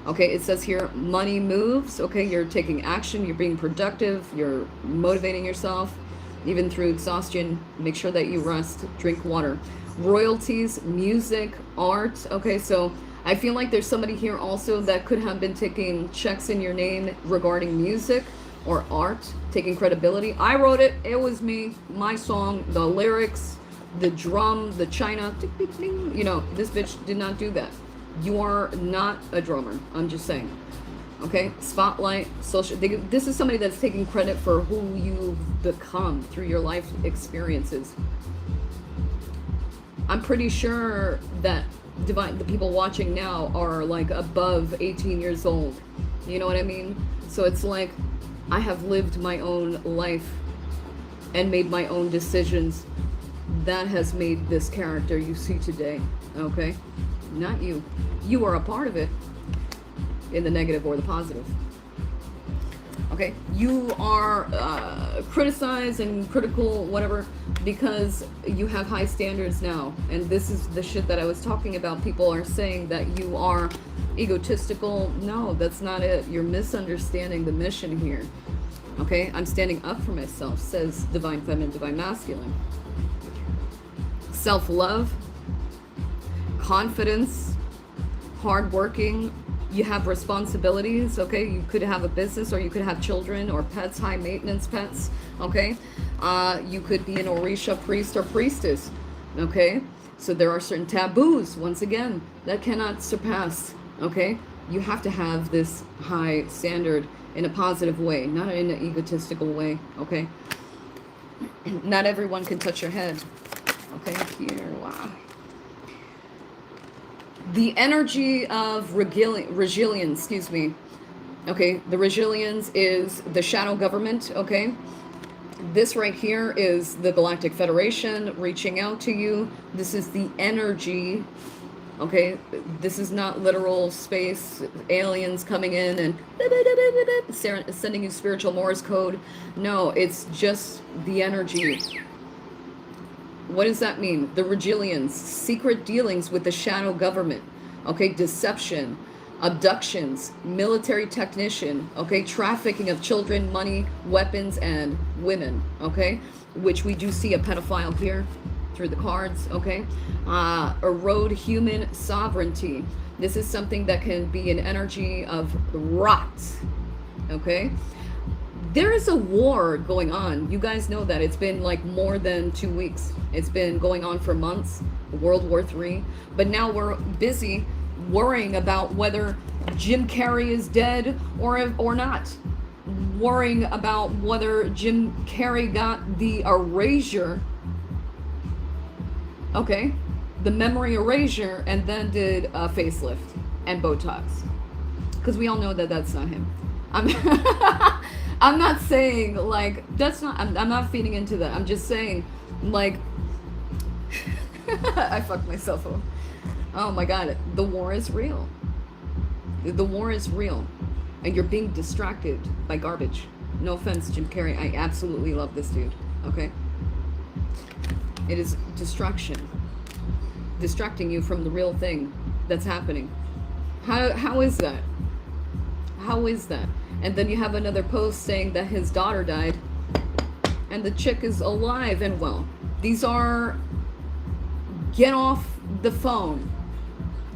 Okay, it says here, money moves, okay? You're taking action, you're being productive, you're motivating yourself, even through exhaustion. Make sure that you rest, drink water. Royalties, music, art, okay? So I feel like there's somebody here also that could have been taking checks in your name regarding music or art, taking credibility. I wrote it, it was me, my song, the lyrics, the drum, the china, you know, this bitch did not do that. You are not a drummer, I'm just saying. Okay, spotlight, social, this is somebody that's taking credit for who you've become through your life experiences. I'm pretty sure that the people watching now are like above 18 years old. You know what I mean? So it's like, I have lived my own life and made my own decisions. That has made this character you see today, okay? Not you. You are a part of it, in the negative or the positive. Okay, you are criticized and critical, whatever, because you have high standards now. And this is the shit that I was talking about. People are saying that you are egotistical. No, that's not it. You're misunderstanding the mission here. Okay, I'm standing up for myself, says Divine Feminine, Divine Masculine. Self-love, confidence, hardworking. You have responsibilities, okay? You could have a business, or you could have children or pets, high maintenance pets, okay? You could be an Orisha priest or priestess, okay? So there are certain taboos, once again, that cannot surpass, okay? You have to have this high standard in a positive way, not in an egotistical way, okay? Not everyone can touch your head, okay? Here, wow. The energy of Regilians, excuse me. Okay, the Regilians is the shadow government, okay? This right here is the Galactic Federation reaching out to you. This is the energy, okay? This is not literal space aliens coming in and sending you spiritual Morse code. No, it's just the energy. What does that mean? The Regilians, secret dealings with the shadow government, okay? Deception, abductions, military technician, okay? Trafficking of children, money, weapons, and women, okay? Which we do see a pedophile here through the cards, okay? Erode human sovereignty. This is something that can be an energy of rot, okay? There is a war going on. You guys know that. It's been like more than 2 weeks. It's been going on for months, World War III. But now we're busy worrying about whether Jim Carrey is dead or not. Worrying about whether Jim Carrey got the erasure, okay, the memory erasure, and then did a facelift and Botox. Because we all know that that's not him. I'm not saying like that's not, I'm not feeding into that. I'm just saying like I fucked myself up. Oh my god, the war is real. The war is real. And you're being distracted by garbage. No offense, Jim Carrey. I absolutely love this dude. Okay? It is distraction. Distracting you from the real thing that's happening. How is that? How is that? And then you have another post saying that his daughter died and the chick is alive and well. These are... Get off the phone.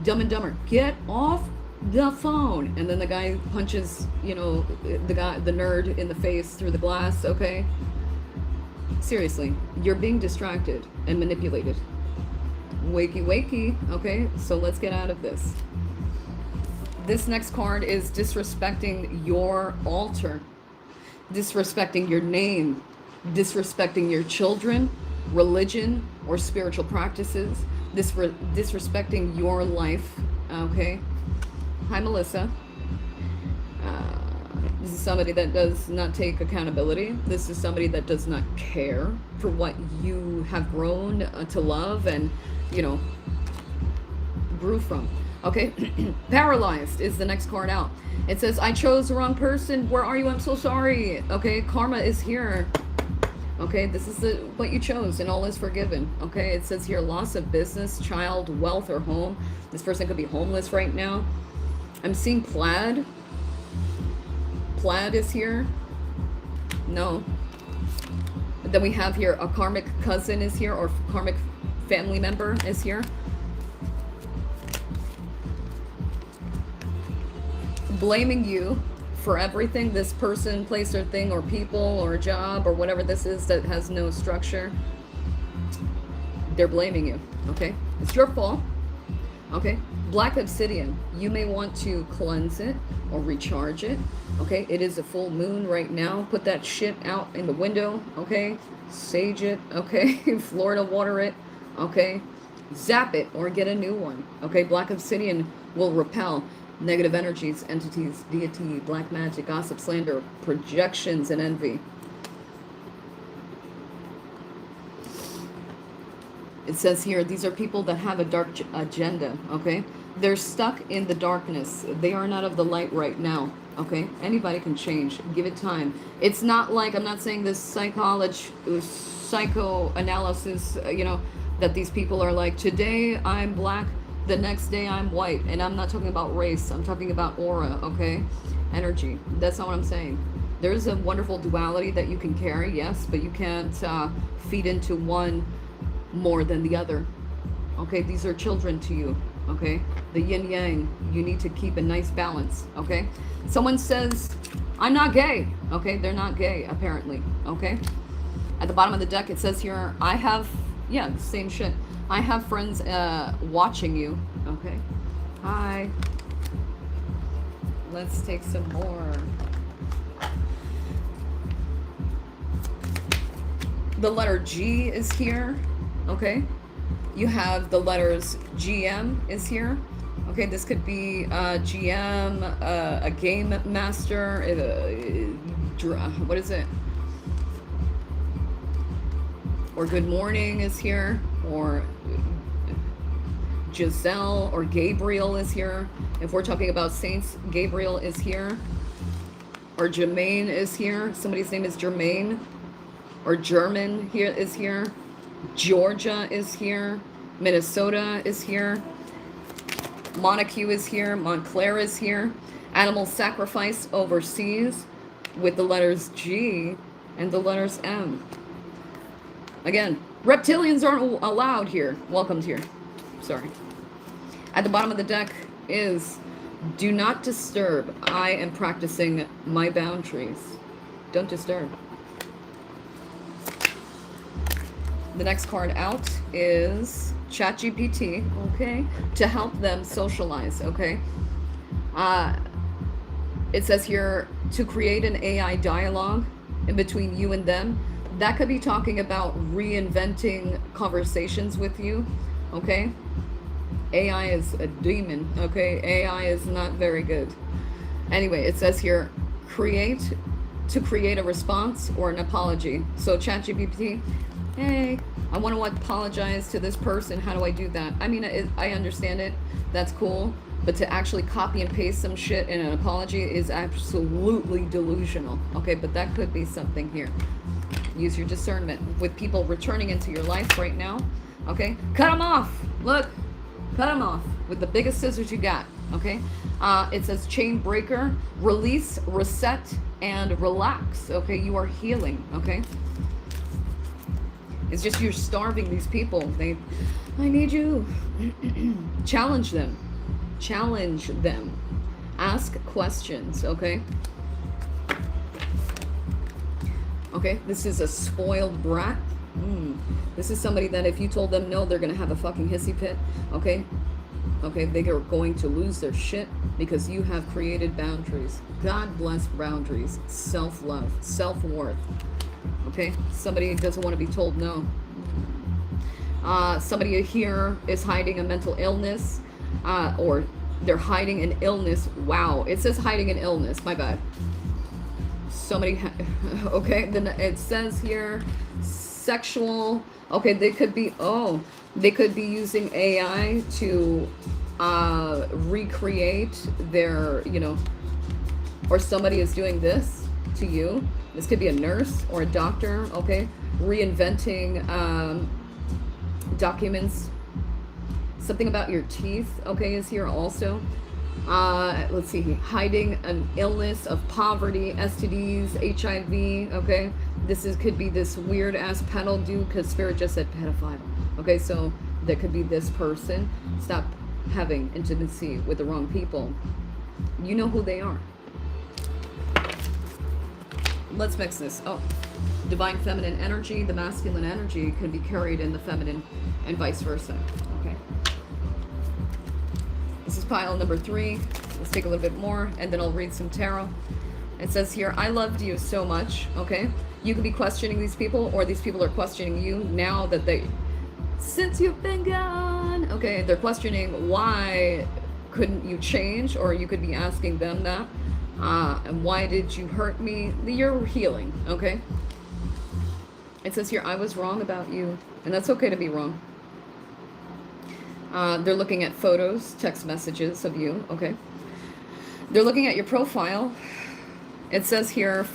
Dumb and Dumber. Get off the phone. And then the guy punches, you know, the nerd in the face through the glass, okay? Seriously, you're being distracted and manipulated. Wakey wakey, okay? So let's get out of this. This next card is disrespecting your altar, disrespecting your name, disrespecting your children, religion, or spiritual practices, disrespecting your life, okay? Hi, Melissa. This is somebody that does not take accountability. This is somebody that does not care for what you have grown to love and, you know, grew from. Okay, Paralyzed is the next card out. It says, I chose the wrong person. Where are you? I'm so sorry. Okay, karma is here. Okay, this is what you chose and all is forgiven. Okay, it says here, loss of business, child, wealth, or home. This person could be homeless right now. I'm seeing plaid. Plaid is here. No. Then we have here a karmic cousin is here, or karmic family member is here. Blaming you for everything, this person, place, or thing, or people, or job, or whatever this is that has no structure. They're blaming you, okay? It's your fault, okay? Black obsidian, you may want to cleanse it or recharge it, okay? It is a full moon right now. Put that shit out in the window, okay? Sage it, okay? Florida water it, okay? Zap it or get a new one, okay? Black obsidian will repel negative energies, entities, deity, black magic, gossip, slander, projections, and envy. It says here, these are people that have a dark agenda, okay? They're stuck in the darkness. They are not of the light right now, okay? Anybody can change. Give it time. It's not like, I'm not saying this psychoanalysis, you know, that these people are like, today I'm black, the next day I'm white. And I'm not talking about race. I'm talking about aura, okay? Energy. That's not what I'm saying. There's a wonderful duality that you can carry, yes, but you can't feed into one more than the other, okay? These are children to you, okay? The yin yang, you need to keep a nice balance, okay? Someone says, I'm not gay, okay? They're not gay, apparently, okay? At the bottom of the deck, it says here, I have, yeah, the same shit. I have friends watching you, okay? Hi. Let's take some more. The letter G is here, okay? You have the letters GM is here. Okay, this could be GM, a game master, what is it? Or good morning is here, or Giselle or Gabriel is here. If we're talking about saints, Gabriel is here. Or Jermaine is here. Somebody's name is Jermaine. Or German here is here. Georgia is here. Minnesota is here. Montague is here. Montclair is here. Animal sacrifice overseas with the letters G and the letters M. Again, reptilians aren't allowed here. Welcomed here. Sorry. At the bottom of the deck is do not disturb. I am practicing my boundaries. Don't disturb. The next card out is ChatGPT, okay, to help them socialize, okay? It says here to create an AI dialogue in between you and them. That could be talking about reinventing conversations with you, okay? AI is a demon, okay? AI is not very good. Anyway, it says here, to create a response or an apology. So ChatGPT, hey, I want to apologize to this person. How do I do that? I mean, I understand it. That's cool. But to actually copy and paste some shit in an apology is absolutely delusional. Okay, but that could be something here. Use your discernment. With people returning into your life right now, okay? Cut them off. Look, cut them off with the biggest scissors you got, okay? It says chain breaker, release, reset, and relax, okay? You are healing, okay? It's just you're starving these people. I need you. Challenge them. Challenge them. Ask questions, okay? Okay, this is a spoiled brat. This is somebody that if you told them no, they're going to have a fucking hissy fit, okay? Okay, they are going to lose their shit because you have created boundaries. God bless boundaries. Self-love, self-worth. Okay, somebody doesn't want to be told no. Somebody here is hiding a mental illness, or they're hiding an illness. Wow, it says hiding an illness. My bad. Somebody, okay, then it says here sexual. Okay, they could be, they could be using AI to recreate their, you know, or somebody is doing this to you. This could be a nurse or a doctor, okay? Reinventing documents. Something about your teeth, okay, is here also. Let's see, hiding an illness of poverty, STDs, HIV, okay? Could be this weird ass pedal dude, because Spirit just said pedophile. Okay, so that could be this person. Stop having intimacy with the wrong people. You know who they are. Let's mix this. Divine feminine energy, the masculine energy can be carried in the feminine and vice versa. Okay. This is pile number 3. Let's take a little bit more and then I'll read some tarot. It says here, I loved you so much. Okay. You could be questioning these people, or these people are questioning you now that since you've been gone. Okay. They're questioning why couldn't you change, or you could be asking them that. And why did you hurt me? You're healing, okay? It says here, I was wrong about you. And that's okay to be wrong. They're looking at photos, text messages of you, okay? They're looking at your profile. It says here,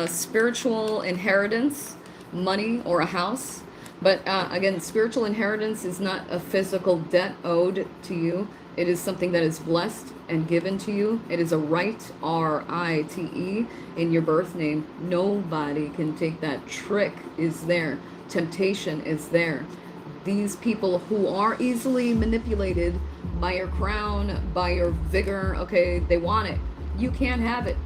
spiritual inheritance, money, or a house. But again, spiritual inheritance is not a physical debt owed to you. It is something that is blessed and given to you. It is a right, R-I-T-E, in your birth name. Nobody can take that. Trick is there. Temptation is there. These people who are easily manipulated by your crown, by your vigor, okay, they want it. You can't have it.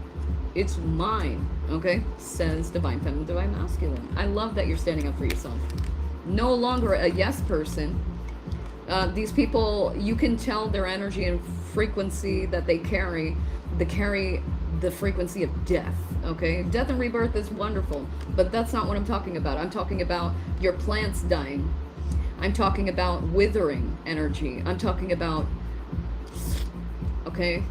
It's mine, okay, says Divine Feminine, Divine Masculine. I love that you're standing up for yourself. No longer a yes person. These people, you can tell their energy and frequency that they carry. They carry the frequency of death, okay? Death and rebirth is wonderful, but that's not what I'm talking about. I'm talking about your plants dying. I'm talking about withering energy. I'm talking about, okay,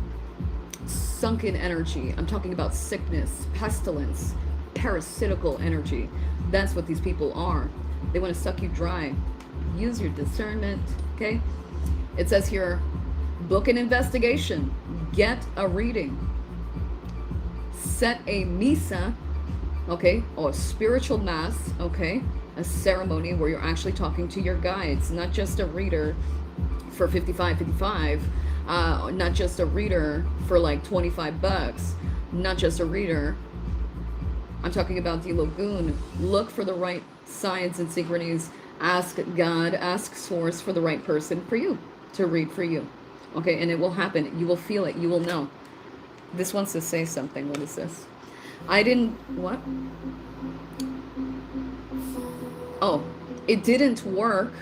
sunken energy. I'm talking about sickness, pestilence, parasitical energy. That's what these people are. They want to suck you dry. Use your discernment, okay? It says here, book an investigation, get a reading, set a misa, okay, or a spiritual mass, okay, a ceremony where you're actually talking to your guides, not just a reader for $55.55, not just a reader for like $25, not just a reader. I'm talking about the Lagoon. Look for the right signs and synchronies. Ask God, ask Source for the right person for you to read for you. Okay, and it will happen. You will feel it. You will know. This wants to say something. What is this? What? Oh, it didn't work.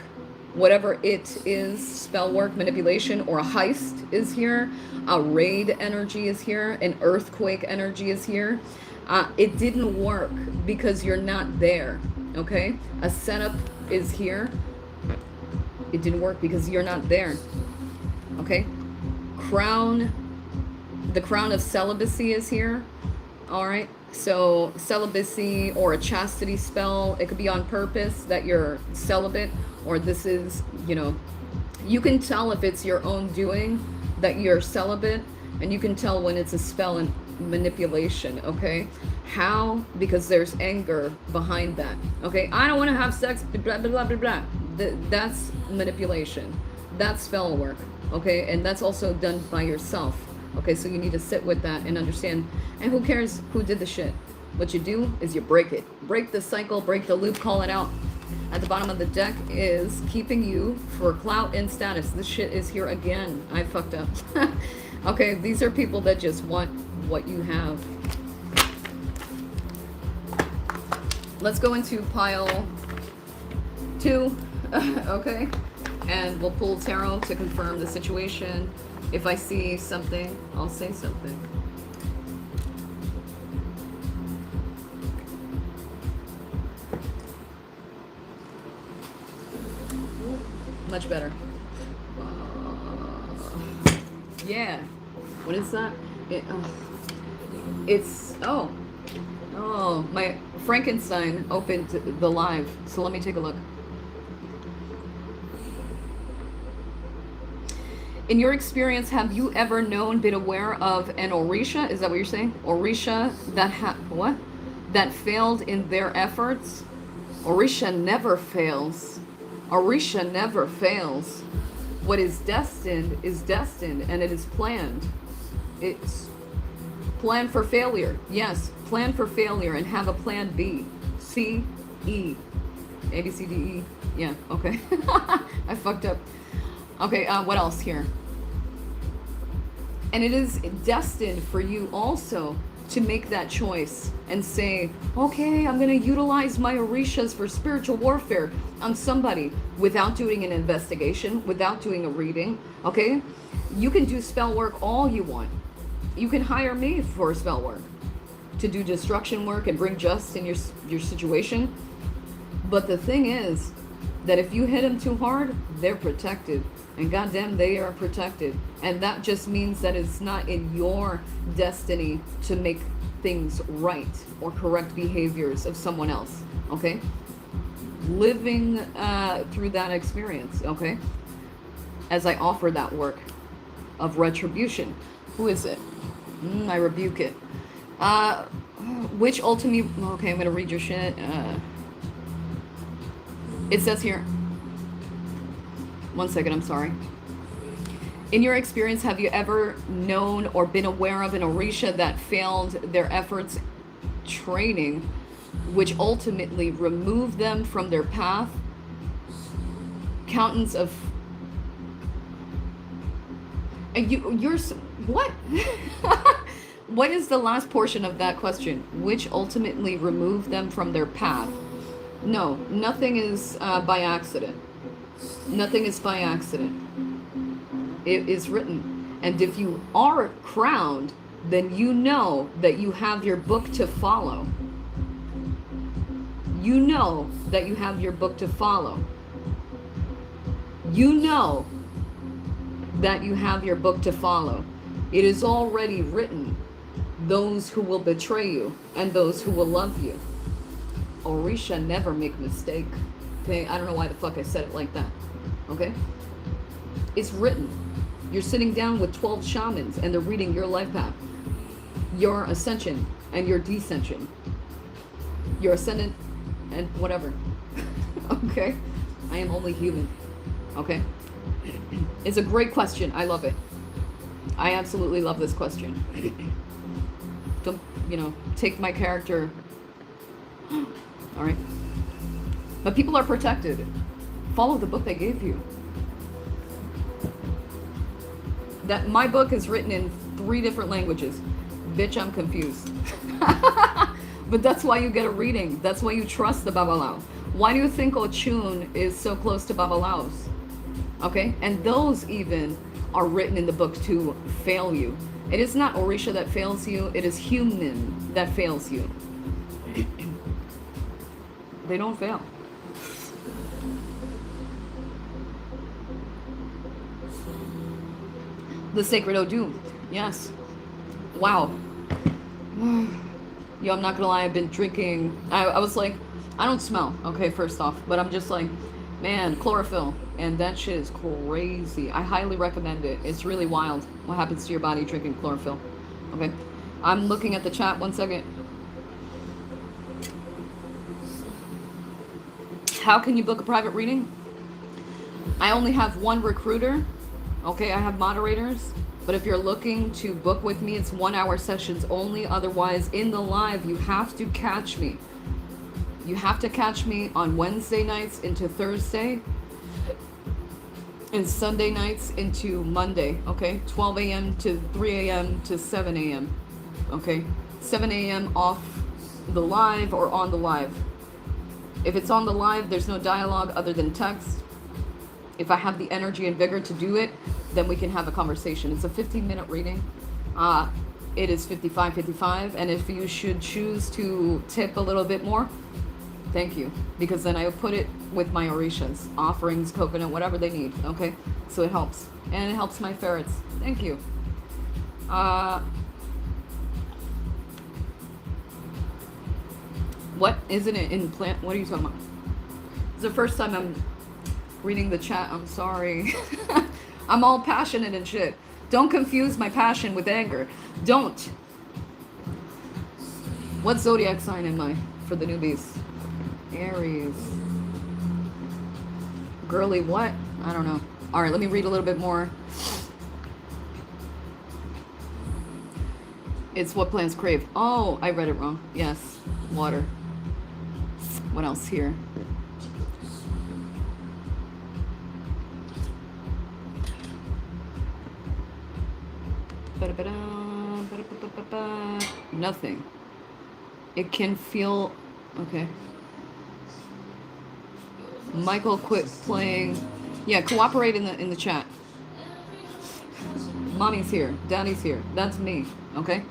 Whatever it is, spell work, manipulation, or a heist is here. A raid energy is here. An earthquake energy is here. It didn't work because you're not there. Okay? A setup is here. It didn't work because you're not there. Okay? The crown of celibacy is here. All right? So celibacy or a chastity spell, it could be on purpose that you're celibate, or this is, you know, you can tell if it's your own doing that you're celibate, and you can tell when it's a spell and manipulation, okay? How? Because there's anger behind that, okay? I don't want to have sex, blah, blah, blah, blah, blah. That's manipulation. That's spell work, okay? And that's also done by yourself, okay? So you need to sit with that and understand. And who cares who did the shit? What you do is you break it. Break the cycle, break the loop, call it out. At the bottom of the deck is keeping you for clout and status. This shit is here again. I fucked up. Okay, these are people that just want what you have. Let's go into pile 2, okay? And we'll pull tarot to confirm the situation. If I see something, I'll say something. Much better. Yeah. What is that? It's, oh, my Frankenstein opened the live. So let me take a look. In your experience, have you ever known, been aware of an Orisha? Is that what you're saying? Orisha that failed in their efforts? Orisha never fails. Orisha never fails. What is destined, and it is planned. It's planned for failure. Yes, plan for failure and have a plan B. C, E. A, B, C, D, E. Yeah, okay. I fucked up. Okay, what else here? And it is destined for you also to make that choice and say, okay, I'm going to utilize my Orishas for spiritual warfare on somebody without doing an investigation, without doing a reading, okay? You can do spell work all you want. You can hire me for spell work to do destruction work and bring just in your situation. But the thing is that if you hit them too hard, they're protected. And goddamn, they are protected. And that just means that it's not in your destiny to make things right or correct behaviors of someone else, okay? Living through that experience, okay? As I offer that work of retribution. Who is it? I rebuke it. Which ultimate... Okay, I'm going to read your shit. It says here... One second, I'm sorry. In your experience, have you ever known or been aware of an Orisha that failed their efforts training, which ultimately removed them from their path? Accountants of... And you're... What? What is the last portion of that question? Which ultimately removed them from their path? No, nothing is by accident. Nothing is by accident. It is written. And if you are crowned, then you know that you have your book to follow. You know that you have your book to follow. You know that you have your book to follow. It is already written. Those who will betray you and those who will love you. Orisha never make mistake. Okay, I don't know why the fuck I said it like that. Okay? It's written. You're sitting down with 12 shamans and they're reading your life path. Your ascension and your descension. Your ascendant and whatever. Okay? I am only human. Okay? It's a great question. I love it. I absolutely love this question. Don't, you know, take my character. All right? But people are protected. Follow the book they gave you. That my book is written in 3 different languages. Bitch, I'm confused. But that's why you get a reading. That's why you trust the Babalao. Why do you think Ochun is so close to Babalaos? Okay? And those even are written in the book to fail you. It is not Orisha that fails you. It is human that fails you. They don't fail. The Sacred Odoo. Yes. Wow. Yo, I'm not gonna lie, I've been drinking. I was like, I don't smell, okay, first off, but I'm just like, man, chlorophyll, and that shit is crazy. I highly recommend it. It's really wild what happens to your body drinking chlorophyll. Okay, I'm looking at the chat. 1 second. How can you book a private reading? I only have one recruiter. Okay, I have moderators. But if you're looking to book with me, it's 1 hour sessions only. Otherwise, in the live, you have to catch me. You have to catch me on Wednesday nights into Thursday. And Sunday nights into Monday. Okay, 12 a.m. to 3 a.m. to 7 a.m. Okay, 7 a.m. off the live or on the live. If it's on the live, there's no dialogue other than text. If I have the energy and vigor to do it, then we can have a conversation. It's a 15-minute reading. It is 55.55, and if you should choose to tip a little bit more, thank you, because then I put it with my Orishas, offerings, coconut, whatever they need. Okay, so it helps, and it helps my ferrets. Thank you. What isn't it in plant? What are you talking about? It's the first time I'm reading the chat. I'm sorry. I'm all passionate and shit. Don't confuse my passion with anger. Don't. What zodiac sign am I for the newbies? Aries. Girly what? I don't know. All right, let me read a little bit more. It's what plants crave. Oh, I read it wrong. Yes, water. What else here? Nothing. It can feel okay. Michael quit playing. Yeah, cooperate in the chat. Mommy's here, daddy's here. That's me. Okay.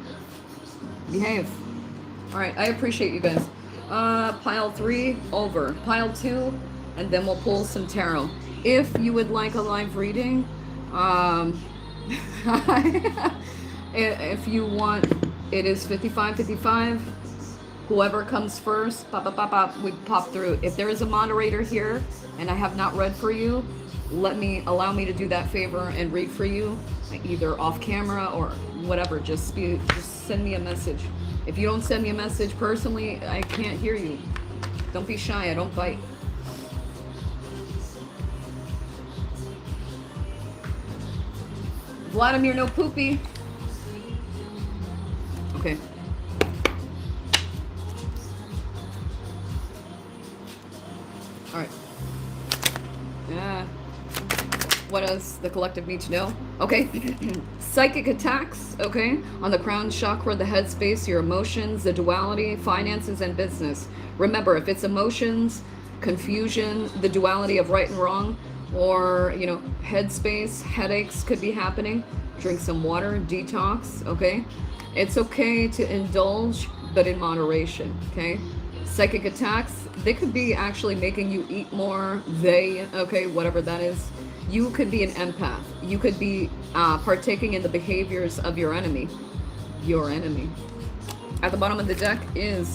Behave. All right. I appreciate you guys. Pile 3 over. Pile 2, and then we'll pull some tarot. If you would like a live reading, if you want, it is 55.55. Whoever comes first, pop, pop, pop, pop, we pop through. If there is a moderator here and I have not read for you, allow me to do that favor and read for you, either off camera or whatever. Just send me a message. If you don't send me a message personally, I can't hear you. Don't be shy. I don't bite. Vladimir, no poopy. Okay. All right. Yeah. What does the collective need to know? Okay. Psychic attacks, okay, on the crown chakra, the head space, your emotions, the duality, finances, and business. Remember, if it's emotions, confusion, the duality of right and wrong, or, you know, headspace, headaches could be happening. Drink some water, detox, okay? It's okay to indulge, but in moderation, okay? Psychic attacks, they could be actually making you eat more, okay, whatever that is. You could be an empath. You could be partaking in the behaviors of your enemy. Your enemy. At the bottom of the deck is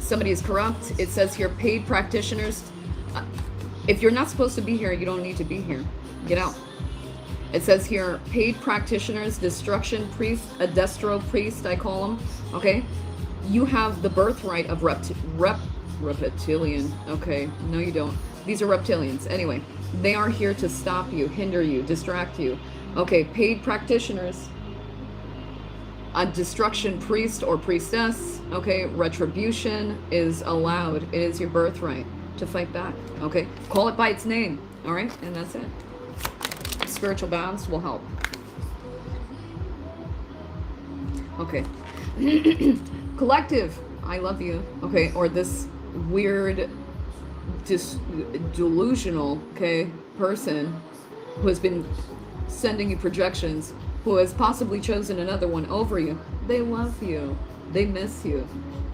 somebody is corrupt. It says here, paid practitioners. If you're not supposed to be here, you don't need to be here. Get out. It says here, paid practitioners, destruction priest, a destro priest, I call them. Okay? You have the birthright of reptilian. Okay, no you don't. These are reptilians. Anyway, they are here to stop you, hinder you, distract you. Okay, paid practitioners, a destruction priest or priestess. Okay, retribution is allowed. It is your birthright to fight back. Okay, call it by its name. All right, and that's it. Spiritual balance will help. Okay. Collective, I love you. Okay, or this weird, delusional, okay, person who has been sending you projections, who has possibly chosen another one over you. They love you. They miss you.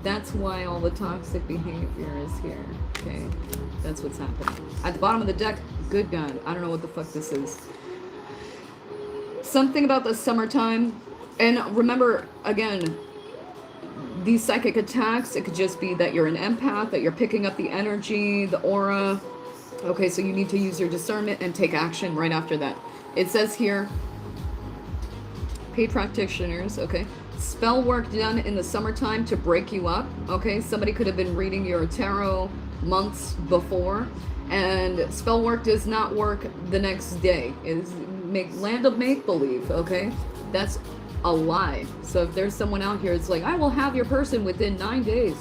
That's why all the toxic behavior is here. Okay, that's what's happening. At the bottom of the deck, good God, I don't know what the fuck this is. Something about the summertime. And remember, again, these psychic attacks, it could just be that you're an empath, that you're picking up the energy, the aura. Okay, so you need to use your discernment and take action right after that. It says here, paid practitioners, okay. Spell work done in the summertime to break you up, okay. Somebody could have been reading your tarot months before, and spell work does not work the next day. It's land of make-believe, okay. That's a lie. So if there's someone out here, it's like, I will have your person within 9 days.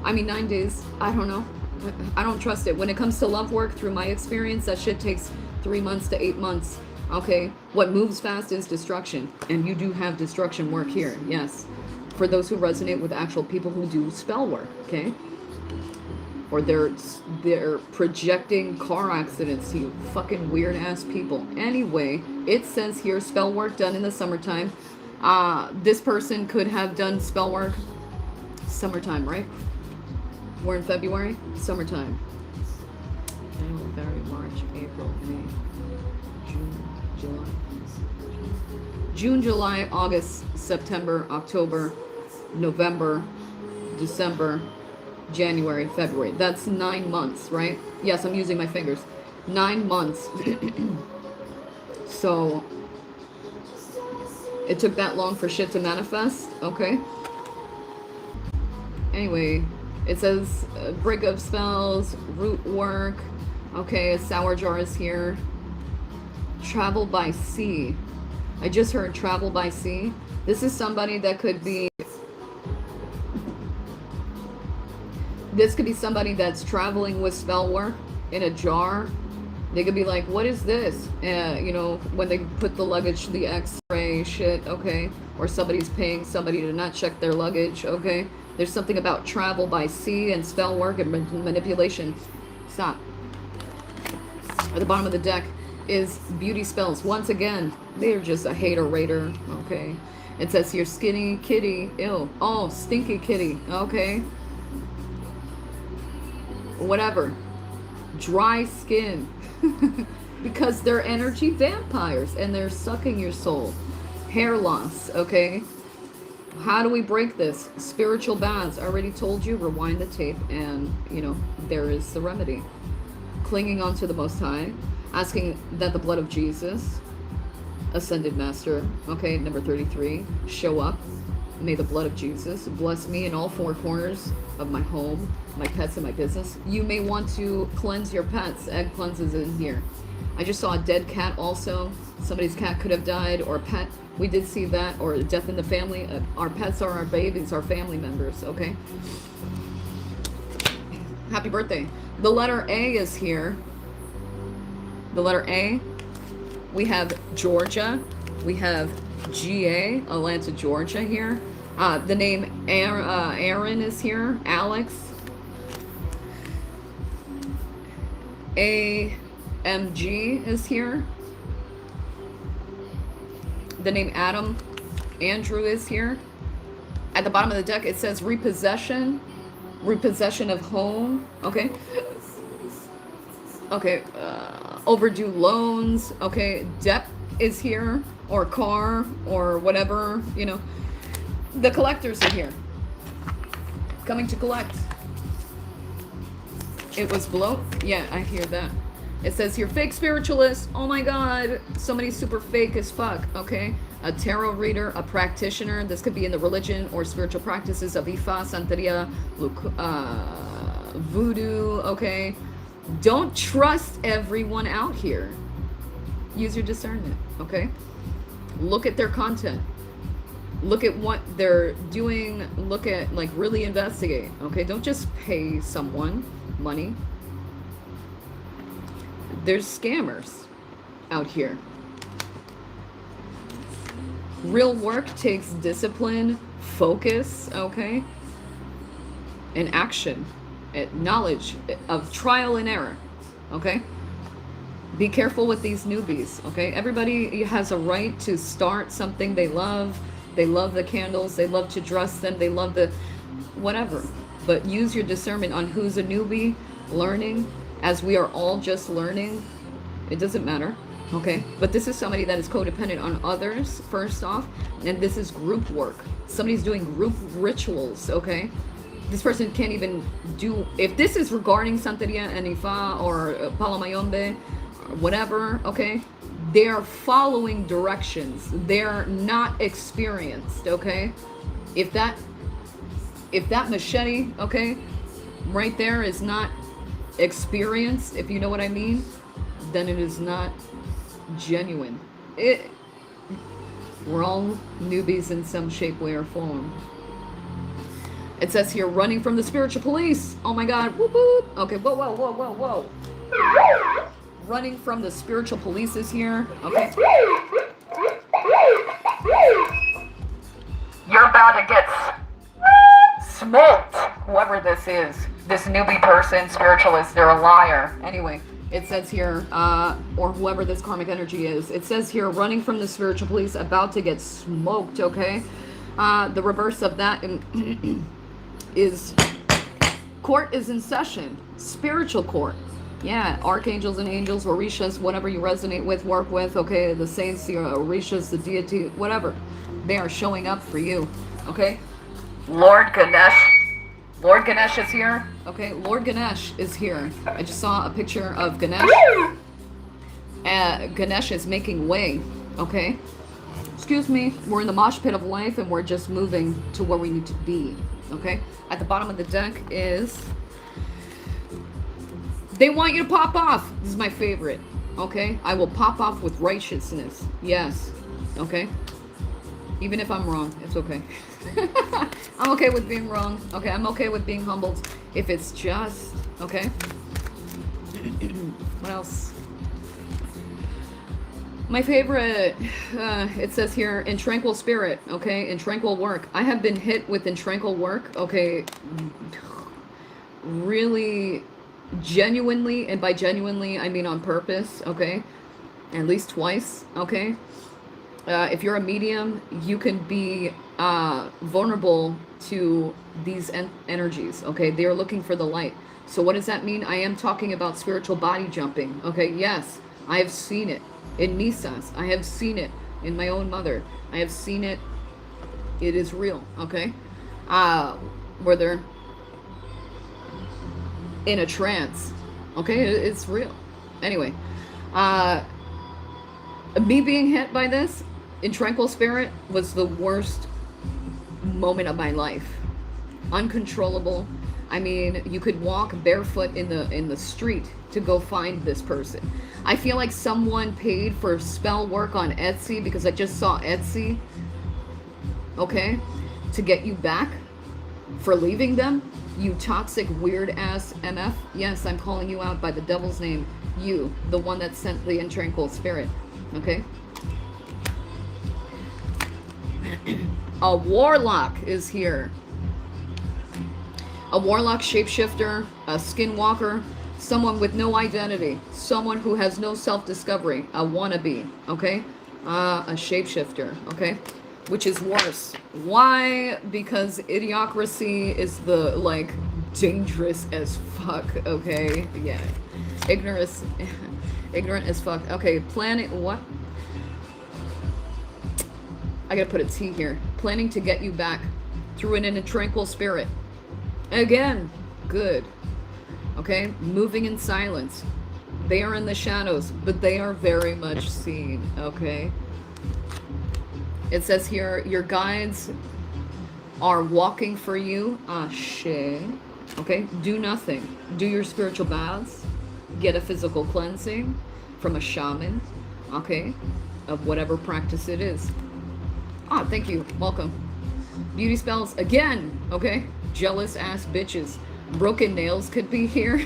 I mean, 9 days, I don't know. I don't trust it. When it comes to love work, through my experience, that shit takes 3 months to 8 months. Okay, what moves fast is destruction, and you do have destruction work here, yes. For those who resonate with actual people who do spell work, okay? Or they're projecting car accidents to you, fucking weird ass people. Anyway, it says here, spell work done in the summertime. This person could have done spell work summertime, right? We're in February, summertime. January, February, March, April, May, June, July, August, September, October, November, December, January, February. That's 9 months, right? Yes, I'm using my fingers. 9 months. So it took that long for shit to manifest, okay? Anyway, it says break of spells, root work. Okay, a sour jar is here. Travel by sea. I just heard travel by sea. This is somebody that could be... This could be somebody that's traveling with spell work in a jar. They could be like, what is this? You know, when they put the luggage, the x-ray shit, okay? Or somebody's paying somebody to not check their luggage, okay? There's something about travel by sea and spell work and manipulation. Stop. At the bottom of the deck is beauty spells. Once again, they're just a hater-rater, okay? It says here, skinny kitty, ew. Oh, stinky kitty, okay? Whatever. Dry skin. Because they're energy vampires and they're sucking your soul. Hair loss, okay? How do we break this? Spiritual baths. I already told you, rewind the tape and, you know, there is the remedy. Clinging on to the Most High. Asking that the blood of Jesus, Ascended Master, okay, number 33, show up. May the blood of Jesus bless me in all four corners of my home, my pets, and my business. You may want to cleanse your pets. Egg cleanses in here. I just saw a dead cat also. Somebody's cat could have died, or a pet. We did see that, or a death in the family. Our pets are our babies, our family members, okay? Happy birthday. The letter A is here. The letter A. We have Georgia. We have GA, Atlanta, Georgia here. The name Aaron is here. Alex. AMG is here. The name Adam. Andrew is here. At the bottom of the deck, it says repossession. Repossession of home. Okay. Okay. Overdue loans. Okay. Debt is here. Or car. Or whatever. You know. The collectors are here. Coming to collect. It was below. Yeah, I hear that. It says here, fake spiritualist. Oh my god. Somebody super fake as fuck. Okay. A tarot reader, a practitioner. This could be in the religion or spiritual practices of Ifa, Santera, voodoo. Okay. Don't trust everyone out here. Use your discernment. Okay. Look at their content. Look at what they're doing. Look at, like, really investigate. Okay. Don't just pay someone money. There's scammers out here. Real work takes discipline, focus, okay, and action, knowledge of trial and error, okay? Be careful with these newbies, okay? Everybody has a right to start something they love. They love the candles. They love to dress them. They love the whatever. But use your discernment on who's a newbie, learning. As we are all just learning, it doesn't matter. Okay, but this is somebody that is codependent on others, first off, and this is group work. Somebody's doing group rituals, okay? This person can't even do, if this is regarding Santeria and Ifa or Palamayombe, or whatever, okay? They're following directions. They're not experienced, okay? If that machete, okay, right there is not experienced, if you know what I mean, then it is not genuine. We're all newbies in some shape, way, or form. It says here, running from the spiritual police. Oh my god, whoop whoop. Okay, whoa, whoa, whoa, whoa, whoa. Running from the spiritual police is here. Okay. You're about to get smoked. Whoever this is. This newbie person, spiritualist, they're a liar. Anyway. It says here, or whoever this karmic energy is, it says here, running from the spiritual police, about to get smoked, okay? The reverse of that is, court is in session. Spiritual court. Yeah, archangels and angels, orishas, whatever you resonate with, work with, okay? The saints, the orishas, the deity, whatever. They are showing up for you, okay? Lord Ganesh. Lord Ganesh is here. Okay, Lord Ganesh is here. I just saw a picture of Ganesh. Ganesh is making way. Okay. Excuse me. We're in the mosh pit of life and we're just moving to where we need to be. Okay. At the bottom of the deck is... They want you to pop off. This is my favorite. Okay. I will pop off with righteousness. Yes. Okay. Even if I'm wrong, it's okay. I'm okay with being wrong. Okay, I'm okay with being humbled. If it's just, okay. What else? My favorite, it says here, in tranquil spirit, okay, in tranquil work. I have been hit with in tranquil work, okay, really genuinely, and by genuinely, I mean on purpose, okay, at least twice, okay. If you're a medium, you can be vulnerable to these energies, okay? They are looking for the light. So what does that mean? I am talking about spiritual body jumping, okay? Yes, I have seen it in Misas. I have seen it in my own mother. I have seen it. It is real, okay? Where they're in a trance, okay? It's real. Anyway, me being hit by this in tranquil spirit was the worst moment of my life. Uncontrollable. I mean, you could walk barefoot in the street to go find this person. I feel like someone paid for spell work on Etsy, because I just saw Etsy, okay, to get you back for leaving them. You toxic weird ass MF. Yes, I'm calling you out by the devil's name. You, the one that sent the intranquil spirit. Okay. A warlock is here. A warlock shapeshifter, a skinwalker, someone with no identity, someone who has no self-discovery, a wannabe, okay? A shapeshifter, okay? Which is worse. Why? Because idiocracy is the, like, dangerous as fuck, okay? Yeah. Ignorant as fuck. Okay, planning, what? I gotta put a T here. Planning to get you back through an intranquil spirit. Again, good. Okay, moving in silence. They are in the shadows, but they are very much seen, okay? It says here, your guides are walking for you. Ashe. Okay, do nothing. Do your spiritual baths. Get a physical cleansing from a shaman, okay, of whatever practice it is. Ah, thank you. Welcome. Beauty spells again, okay? Jealous ass bitches. Broken nails could be here.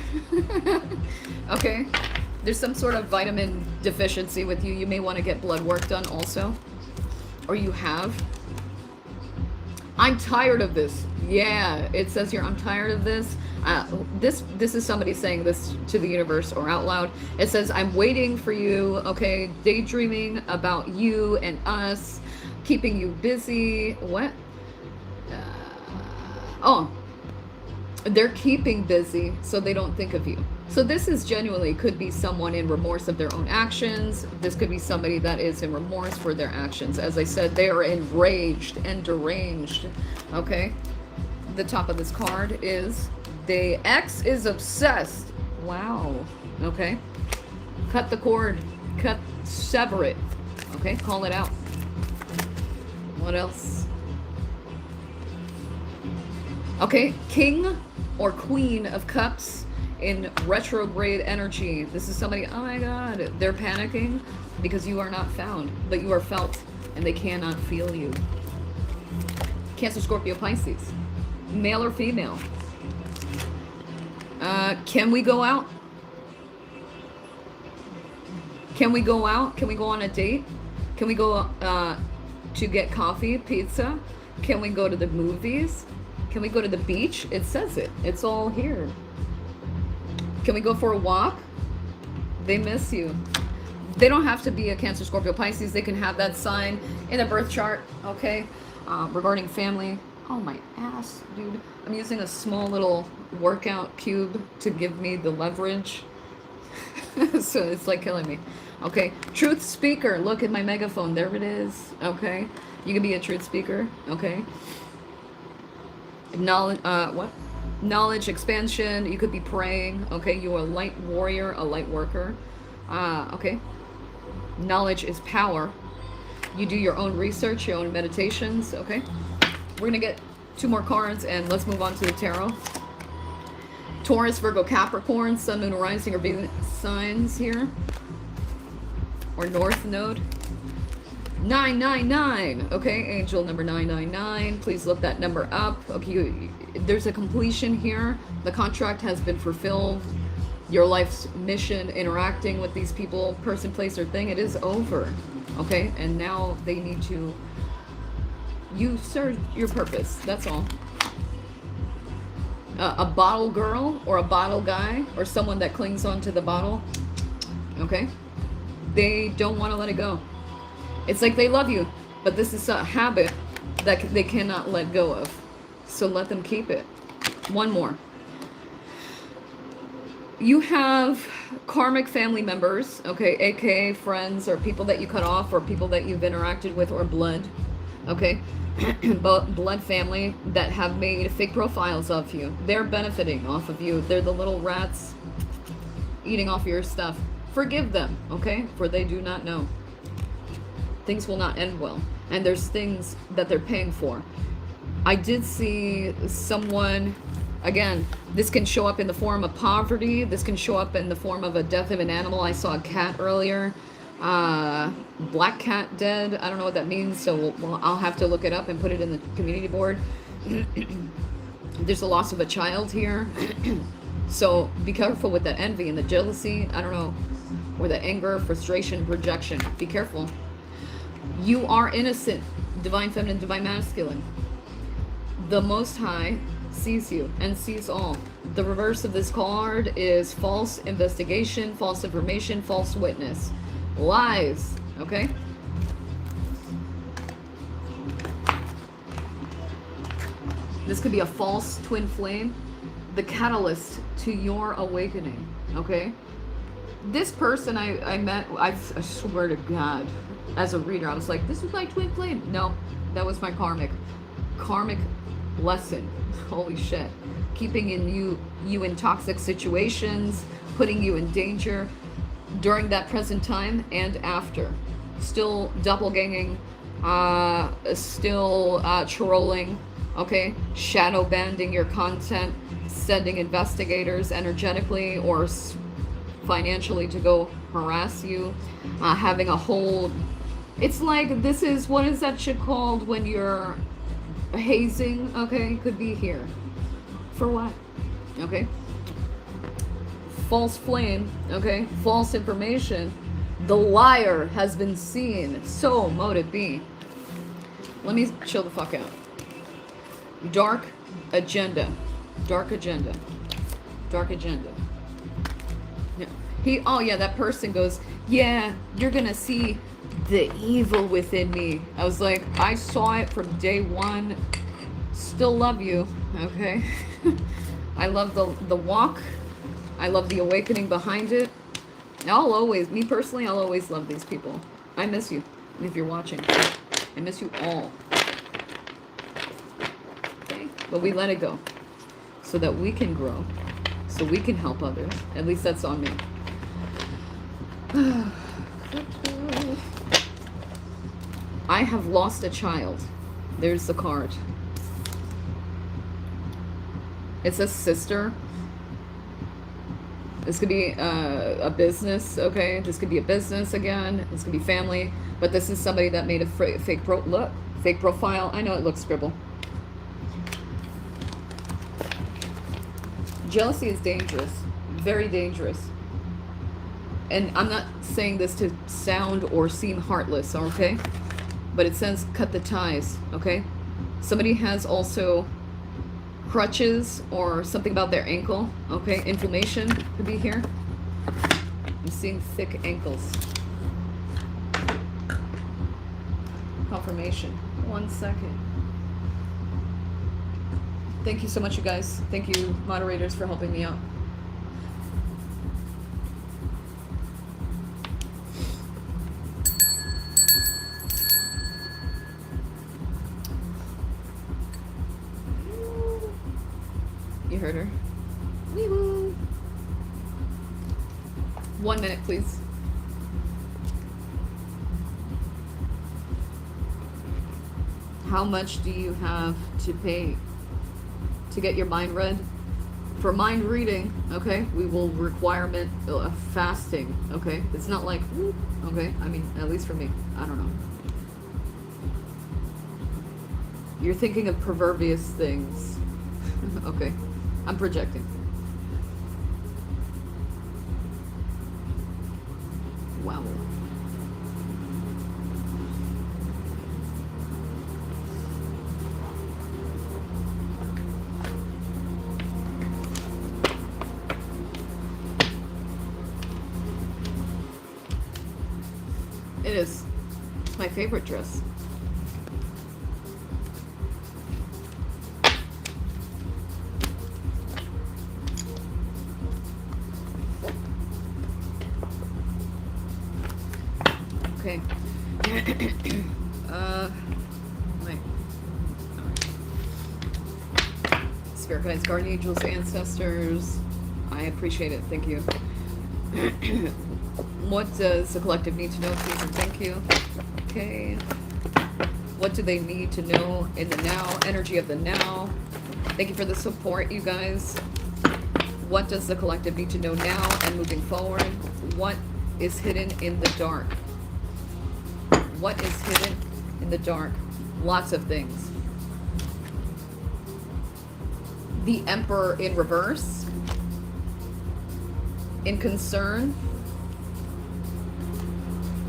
Okay. There's some sort of vitamin deficiency with you. You may want to get blood work done also. Or you have. I'm tired of this. Yeah, it says here, I'm tired of this. This is somebody saying this to the universe or out loud. It says, I'm waiting for you, okay? Daydreaming about you and us. Keeping you busy. What? Oh. They're keeping busy so they don't think of you. So this is genuinely could be someone in remorse of their own actions. This could be somebody that is in remorse for their actions. As I said, they are enraged and deranged. Okay. The top of this card is the ex is obsessed. Wow. Okay. Cut the cord. Sever it. Okay. Call it out. What else? Okay. King or Queen of Cups in retrograde energy. This is somebody, oh my god, they're panicking because you are not found, but you are felt and they cannot feel you. Cancer, Scorpio, Pisces. Male or female? Can we go out? Can we go out? Can we go on a date? Can we go to get coffee, pizza? Can we go to the movies? Can we go to the beach? It says it. It's all here. Can we go for a walk? They miss you. They don't have to be a Cancer, Scorpio, Pisces. They can have that sign in a birth chart, okay? Regarding family. Oh, my ass, dude. I'm using a small little workout cube to give me the leverage. So it's like killing me. Okay. Truth speaker. Look at my megaphone. There it is. Okay. You can be a truth speaker. Okay. Knowledge, what? Knowledge expansion. You could be praying. Okay. You are a light warrior, a light worker. Okay. Knowledge is power. You do your own research, your own meditations. Okay. We're gonna get 2 more cards and let's move on to the tarot. Taurus, Virgo, Capricorn, Sun, Moon, Rising, or Venus signs here. Or North Node. 999. Okay, angel number 999. Please look that number up. Okay, there's a completion here. The contract has been fulfilled. Your life's mission, interacting with these people, person, place, or thing, it is over. Okay, and now they need to... You serve your purpose. That's all. A bottle girl or a bottle guy or someone that clings onto the bottle. Okay? They don't want to let it go. It's like they love you, but this is a habit that they cannot let go of. So let them keep it. One more. You have karmic family members, okay, aka friends or people that you cut off or people that you've interacted with or blood, okay? Blood family that have made fake profiles of you. They're benefiting off of you. They're the little rats eating off your stuff. Forgive them, okay? For they do not know. Things will not end well. And there's things that they're paying for. I did see someone, again, this can show up in the form of poverty. This can show up in the form of a death of an animal. I saw a cat earlier. Black cat dead. I don't know what that means, so I'll have to look it up and put it in the community board. There's the loss of a child here. So be careful with that envy and the jealousy. I don't know. Or the anger, frustration, projection. Be careful. You are innocent. Divine feminine, divine masculine. The Most High sees you and sees all. The reverse of this card is false investigation, false information, false witness. Lies, okay? This could be a false twin flame, the catalyst to your awakening, okay? This person I met, I swear to God, as a reader, I was like, this is my twin flame. No, that was my karmic lesson. Holy shit. Keeping you in toxic situations, putting you in danger during that present time and after. Still doppelganging, still trolling, okay? Shadow banding your content, sending investigators energetically or financially to go harass you, having a whole... It's like, this is, what is that shit called when you're hazing, okay? Could be here. For what? Okay? False flame, okay? False information. The liar has been seen. So mote it be. Let me chill the fuck out. Dark agenda. Dark agenda. Dark agenda. Yeah. Oh yeah, that person goes, yeah, you're gonna see the evil within me. I was like, I saw it from day one. Still love you, okay? I love the walk. I love the awakening behind it. I'll always, me personally, I'll always love these people. I miss you, if you're watching. I miss you all. Okay? But we let it go so that we can grow, so we can help others. At least that's on me. I have lost a child. There's the card. It says sister. This could be a business, okay? This could be a business again. This could be family. But this is somebody that made a fake profile. I know it looks scribble. Jealousy is dangerous. Very dangerous. And I'm not saying this to sound or seem heartless, okay? But it says cut the ties, okay? Somebody has also crutches or something about their ankle, okay? Inflammation could be here. I'm seeing thick ankles. Confirmation. 1 second. Thank you so much, you guys. Thank you, moderators, for helping me out. You heard her. Wee-woo. 1 minute, please. How much do you have to pay to get your mind read? For mind reading, okay, we will requirement fasting, okay? It's not like, okay, I mean, at least for me, I don't know. You're thinking of perverbious things. Okay, I'm projecting. Wow. It is. It's my favorite dress. Okay. Wait. Spirit guides, guardian angels, ancestors. I appreciate it. Thank you. What does the collective need to know, please, and thank you. Okay. What do they need to know in the now? Energy of the now. Thank you for the support, you guys. What does the collective need to know now and moving forward? What is hidden in the dark? What is hidden in the dark? Lots of things. The Emperor in reverse. In concern.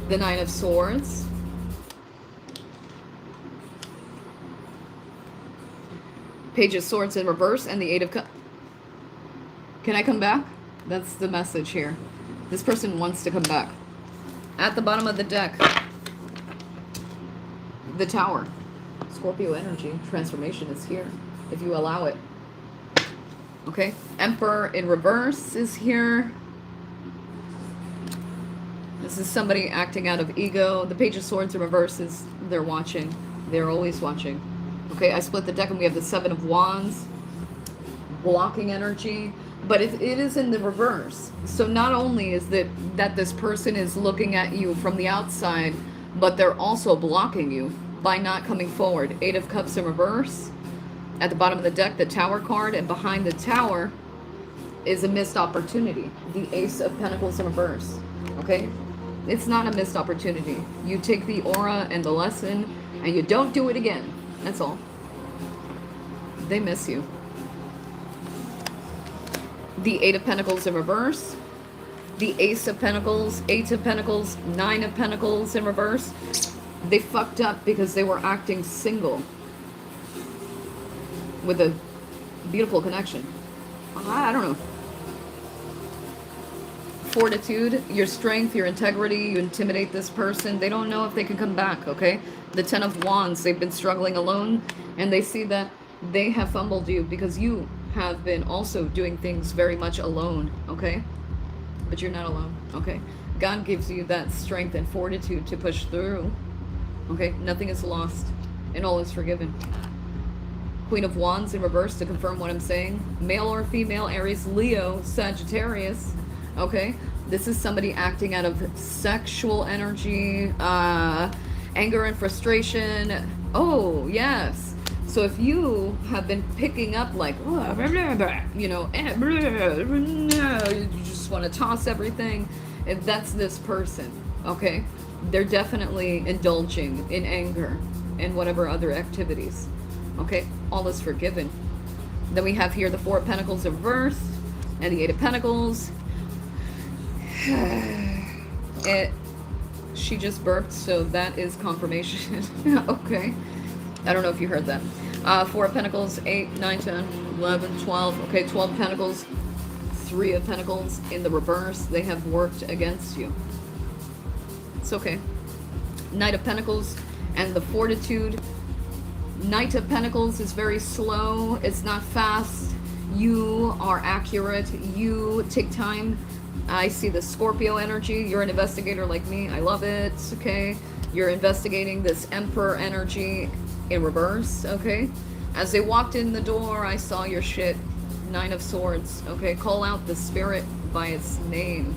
The Nine of Swords. Page of Swords in reverse and the Eight of Cups. Can I come back? That's the message here. This person wants to come back. At the bottom of the deck, the Tower. Scorpio energy. Transformation is here, if you allow it. Okay. Emperor in reverse is here. This is somebody acting out of ego. The Page of Swords in reverse is they're watching. They're always watching. Okay, I split the deck and we have the Seven of Wands. Blocking energy. But it is in the reverse. So not only is that this person is looking at you from the outside, but they're also blocking you by not coming forward. Eight of Cups in reverse. At the bottom of the deck, the Tower card. And behind the Tower is a missed opportunity. The Ace of Pentacles in reverse. Okay? It's not a missed opportunity. You take the aura and the lesson, and you don't do it again. That's all. They miss you. The Eight of Pentacles in reverse. The Ace of Pentacles, Eight of Pentacles, Nine of Pentacles in reverse. They fucked up because they were acting single. With a beautiful connection. I don't know. Fortitude, your strength, your integrity, you intimidate this person. They don't know if they can come back, okay? The Ten of Wands, they've been struggling alone, and they see that they have fumbled you because you have been also doing things very much alone, okay? But you're not alone, okay? God gives you that strength and fortitude to push through, okay? Nothing is lost and all is forgiven. Queen of Wands in reverse to confirm what I'm saying. Male or female, Aries, Leo, Sagittarius, okay? This is somebody acting out of sexual energy, anger and frustration. Oh, yes. So if you have been picking up like, you know, you just want to toss everything, that's this person, okay? They're definitely indulging in anger and whatever other activities, okay? All is forgiven. Then we have here the Four of Pentacles in reverse and the Eight of Pentacles. She just burped, so that is confirmation. Okay. I don't know if you heard that. Four of Pentacles, 8, 9, 10, 11, 12. Okay, 12 of Pentacles, 3 of Pentacles in the reverse. They have worked against you. It's okay. Knight of Pentacles and the Fortitude. Knight of Pentacles is very slow. It's not fast. You are accurate. You take time. I see the Scorpio energy. You're an investigator like me. I love it. Okay. You're investigating this Emperor energy in reverse. Okay. As they walked in the door, I saw your shit. 9 of Swords. Okay. Call out the spirit by its name.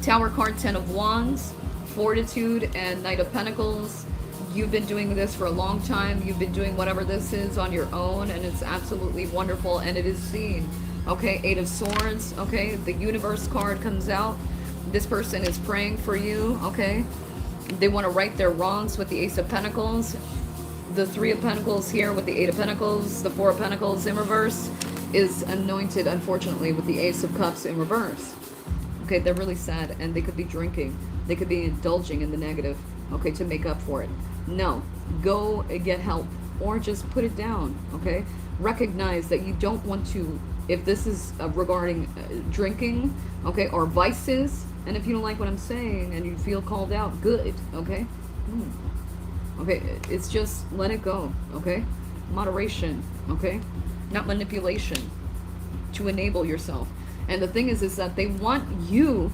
Tower card, 10 of Wands, Fortitude, and Knight of Pentacles. You've been doing this for a long time. You've been doing whatever this is on your own, and it's absolutely wonderful, and it is seen. Okay, 8 of Swords. Okay, the Universe card comes out. This person is praying for you. Okay, they want to right their wrongs with the Ace of Pentacles. The 3 of Pentacles here with the 8 of Pentacles. The 4 of Pentacles in reverse is anointed, unfortunately, with the Ace of Cups in reverse. Okay, they're really sad, and they could be drinking. They could be indulging in the negative, okay, to make up for it. No, go and get help, or just put it down, okay? Recognize that you don't want to, if this is regarding drinking, okay, or vices, and if you don't like what I'm saying and you feel called out, good, okay? Okay, it's just let it go, okay? Moderation, okay? Not manipulation, to enable yourself. And the thing is that they want you,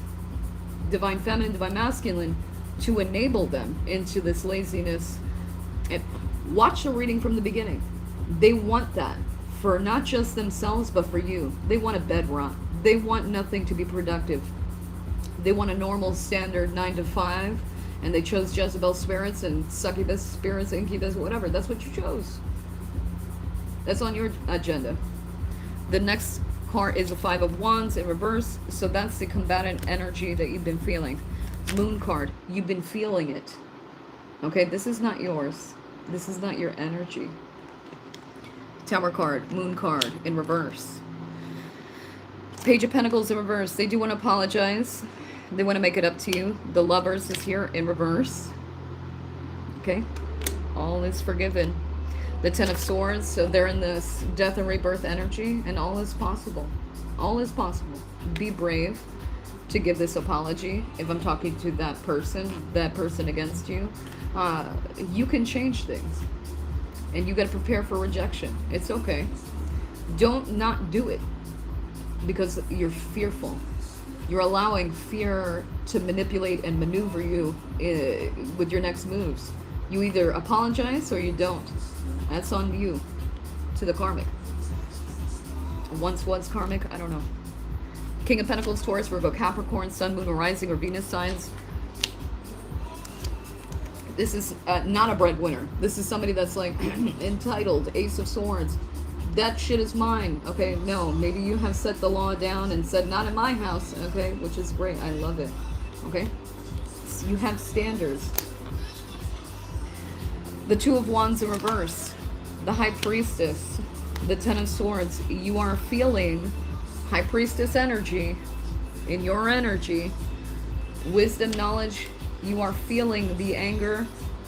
divine feminine, divine masculine, to enable them into this laziness. And watch the reading from the beginning. They want that for not just themselves, but for you. They want a bed rot. They want nothing to be productive. They want a normal standard 9 to 5, and they chose Jezebel spirits and succubus spirits, incubus, whatever. That's what you chose. That's on your agenda. The next card is the 5 of Wands in reverse, so that's the combatant energy that you've been feeling. Moon card, you've been feeling it. Okay, this is not yours. This is not your energy. Tower card, Moon card in reverse. Page of Pentacles in reverse. They do want to apologize. They want to make it up to you. The Lovers is here in reverse. Okay, all is forgiven. The 10 of Swords, so they're in this death and rebirth energy, and all is possible. All is possible. Be brave to give this apology. If I'm talking to that person against you, you can change things. And you got to prepare for rejection. It's okay. Don't not do it because you're fearful. You're allowing fear to manipulate and maneuver you with your next moves. You either apologize or you don't. That's on you, to the karmic. Once was karmic, I don't know. King of Pentacles, Taurus, Virgo, Capricorn, Sun, Moon, or Rising, or Venus signs. This is not a breadwinner. This is somebody that's like entitled, Ace of Swords. That shit is mine. Okay, no, maybe you have set the law down and said, not in my house, okay, which is great. I love it. Okay, so you have standards. The 2 of Wands in reverse. The High Priestess, the 10 of Swords. You are feeling High Priestess energy in your energy. Wisdom, knowledge. You are feeling the anger,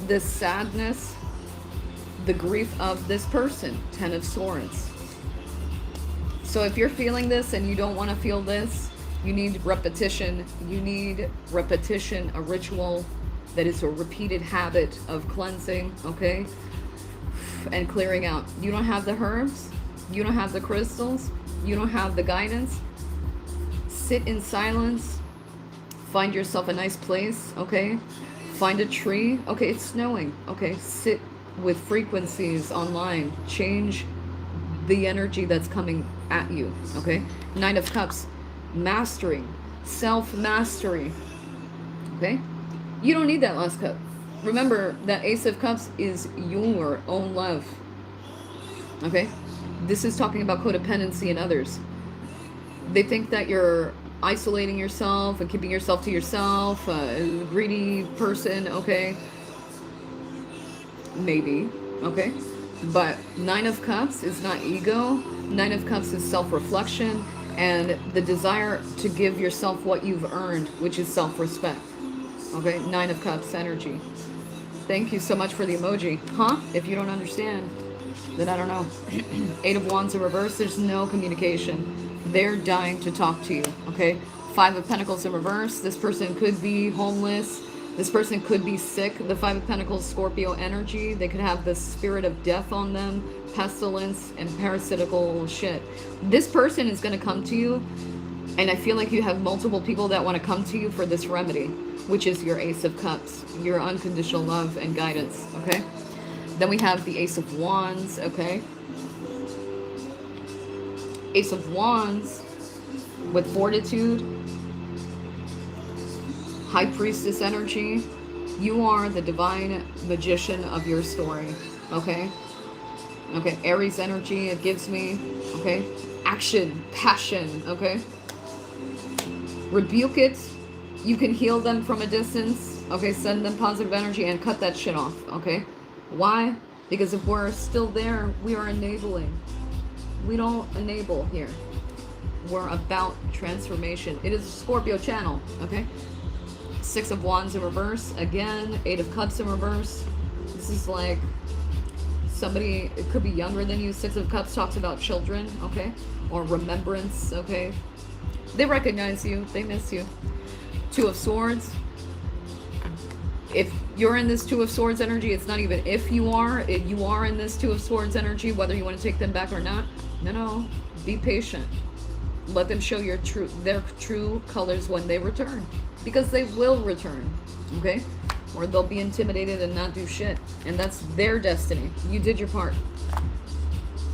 the sadness, the grief of this person. 10 of Swords. So if you're feeling this and you don't want to feel this, you need repetition. You need repetition, a ritual that is a repeated habit of cleansing, okay? And clearing out. You don't have the herbs? You don't have the crystals. You don't have the guidance. Sit in silence. Find yourself a nice place, okay? Find a tree. Okay, it's snowing. Okay, sit with frequencies online. Change the energy that's coming at you, okay? Nine of Cups. Mastery. Self-mastery. Okay? You don't need that last cup. Remember that Ace of Cups is your own love. Okay? This is talking about codependency in others. They think that you're isolating yourself and keeping yourself to yourself, a greedy person, okay? Maybe, okay? But Nine of Cups is not ego. Nine of Cups is self-reflection and the desire to give yourself what you've earned, which is self-respect. Okay? Nine of Cups energy. Thank you so much for the emoji. Huh? If you don't understand, then I don't know. Eight of Wands in reverse, there's no communication. They're dying to talk to you, okay? Five of Pentacles in reverse, this person could be homeless. This person could be sick. The Five of Pentacles, Scorpio energy. They could have the spirit of death on them, pestilence, and parasitical shit. This person is going to come to you, and I feel like you have multiple people that want to come to you for this remedy, which is your Ace of Cups, your unconditional love and guidance, okay? Then we have the Ace of Wands, okay? Ace of Wands with fortitude. High Priestess energy. You are the divine magician of your story, okay? Okay, Aries energy, it gives me, okay? Action, passion, okay? Rebuke it. You can heal them from a distance, okay? Send them positive energy and cut that shit off, okay? Why? Because if we're still there, we are enabling. We don't enable here. We're about transformation. It is a Scorpio channel, okay? Six of Wands in reverse. Again, Eight of Cups in reverse. This is like somebody, it could be younger than you. Six of Cups talks about children, okay? Or remembrance, okay? They recognize you. They miss you. Two of Swords. If you're in this Two of Swords energy, it's not even if you are. You are in this Two of Swords energy, whether you want to take them back or not. No. Be patient. Let them show their true colors when they return. Because they will return, okay? Or they'll be intimidated and not do shit. And that's their destiny. You did your part.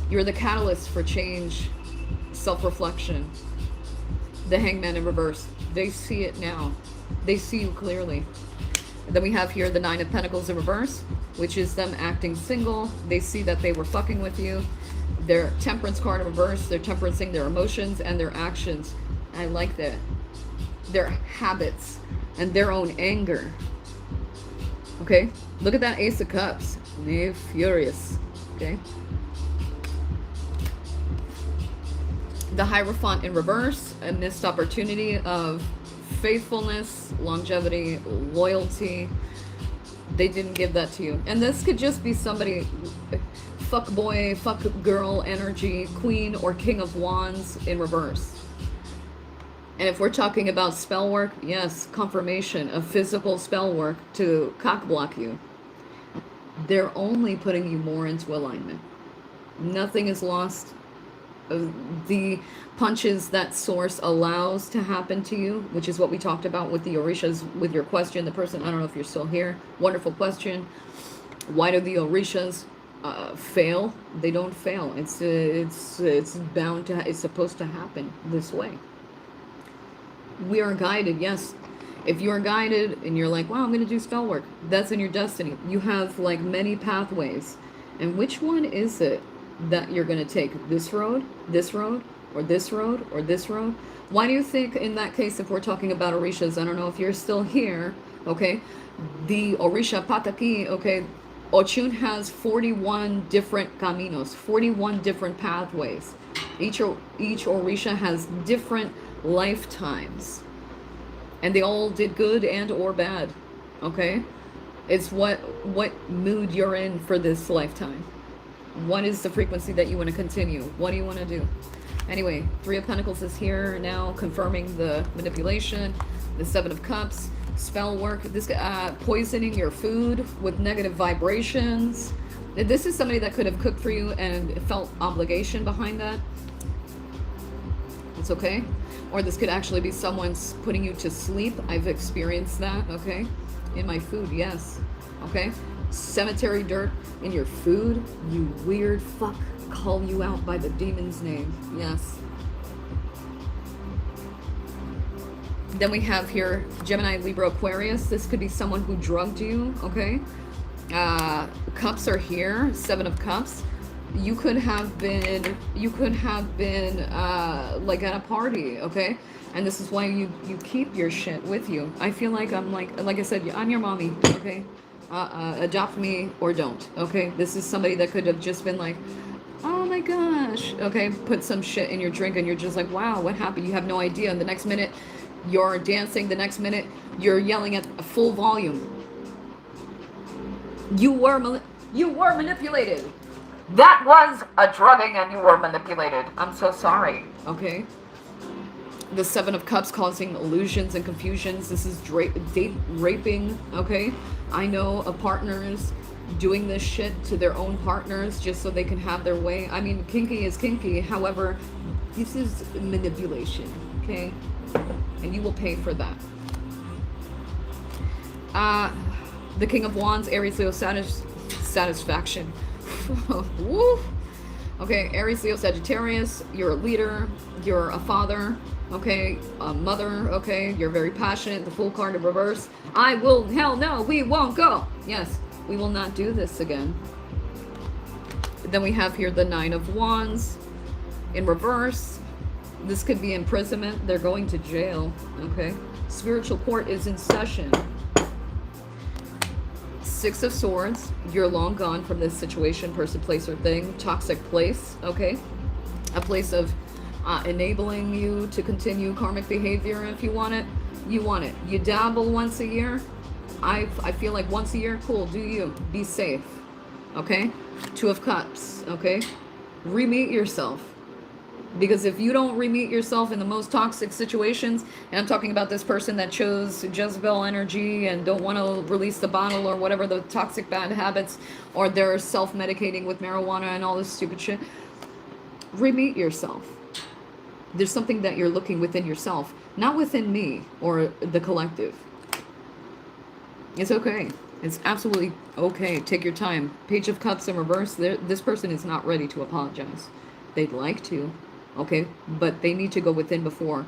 You're the catalyst for change, self-reflection. The Hangman in reverse. They see it now. They see you clearly. And then we have here the Nine of Pentacles in reverse, which is them acting single. They see that they were fucking with you. Their Temperance card in reverse. They're temperancing their emotions and their actions. I like that. Their habits and their own anger. Okay? Look at that Ace of Cups. They're furious. Okay? The Hierophant in reverse. A missed opportunity of faithfulness, longevity, loyalty. They didn't give that to you. And this could just be somebody, fuck boy, fuck girl energy, Queen or King of Wands in reverse. And if we're talking about spell work, yes, confirmation of physical spell work to cock block you. They're only putting you more into alignment. Nothing is lost. The punches that source allows to happen to you, which is what we talked about with the Orishas, with your question, the person, I don't know if you're still here. Wonderful question. Why do the Orishas fail? They don't fail. It's bound to, it's supposed to happen this way. We are guided, yes. If you are guided and you're like, wow, I'm going to do spell work, that's in your destiny. You have like many pathways. And which one is it that you're going to take? This road, or this road, or this road? Why do you think in that case, if we're talking about Orishas, I don't know if you're still here, okay? The Orisha Pataki, okay, Ochun has 41 different caminos, 41 different pathways. Each Orisha has different lifetimes, and they all did good and or bad, okay? It's what mood you're in for this lifetime. What is the frequency that you want to continue? What do you want to do? Anyway, Three of Pentacles is here now, confirming the manipulation. The Seven of Cups, spell work. This poisoning your food with negative vibrations. This is somebody that could have cooked for you and felt obligation behind that. It's okay. Or this could actually be someone's putting you to sleep. I've experienced that, okay? In my food, yes. Okay? Cemetery dirt in your food, you weird fuck. Call you out by the demon's name. Yes. Then we have here Gemini, Libra, Aquarius. This could be someone who drugged you, okay? Cups are here, 7 of Cups. You could have been like at a party, okay? And this is why you keep your shit with you. I feel like I'm like I said, I'm your mommy, okay? Adopt me or don't, okay? This is somebody that could have just been like, oh my gosh, okay? Put some shit in your drink and you're just like, wow, what happened? You have no idea. And the next minute, you're dancing. The next minute, you're yelling at a full volume. You were manipulated. That was a drugging and you were manipulated. I'm so sorry, okay? The 7 of Cups causing illusions and confusions. This is date raping, okay? I know of partners doing this shit to their own partners just so they can have their way. I mean, kinky is kinky. However, this is manipulation, okay? And you will pay for that. The King of Wands, Aries, Leo, satisfaction. Woo. Okay, Aries, Leo, Sagittarius, you're a leader, you're a father, okay, a mother, okay, you're very passionate. The Fool card in reverse. I will, hell no, we won't go. Yes, we will not do this again. Then we have here the 9 of Wands in reverse. This could be imprisonment. They're going to jail, okay. Spiritual court is in session. 6 of Swords, you're long gone from this situation, person, place, or thing. Toxic place, okay? A place of enabling you to continue karmic behavior. If you want it, you want it. You dabble once a year. I feel like once a year, cool, do you. Be safe, okay? 2 of Cups, okay? Re-meet yourself. Because if you don't re-meet yourself in the most toxic situations, and I'm talking about this person that chose Jezebel energy and don't want to release the bottle or whatever the toxic bad habits, or they're self-medicating with marijuana and all this stupid shit, re-meet yourself. There's something that you're looking within yourself, not within me or the collective. It's okay. It's absolutely okay. Take your time. Page of Cups in reverse. This person is not ready to apologize. They'd like to. Okay, but they need to go within before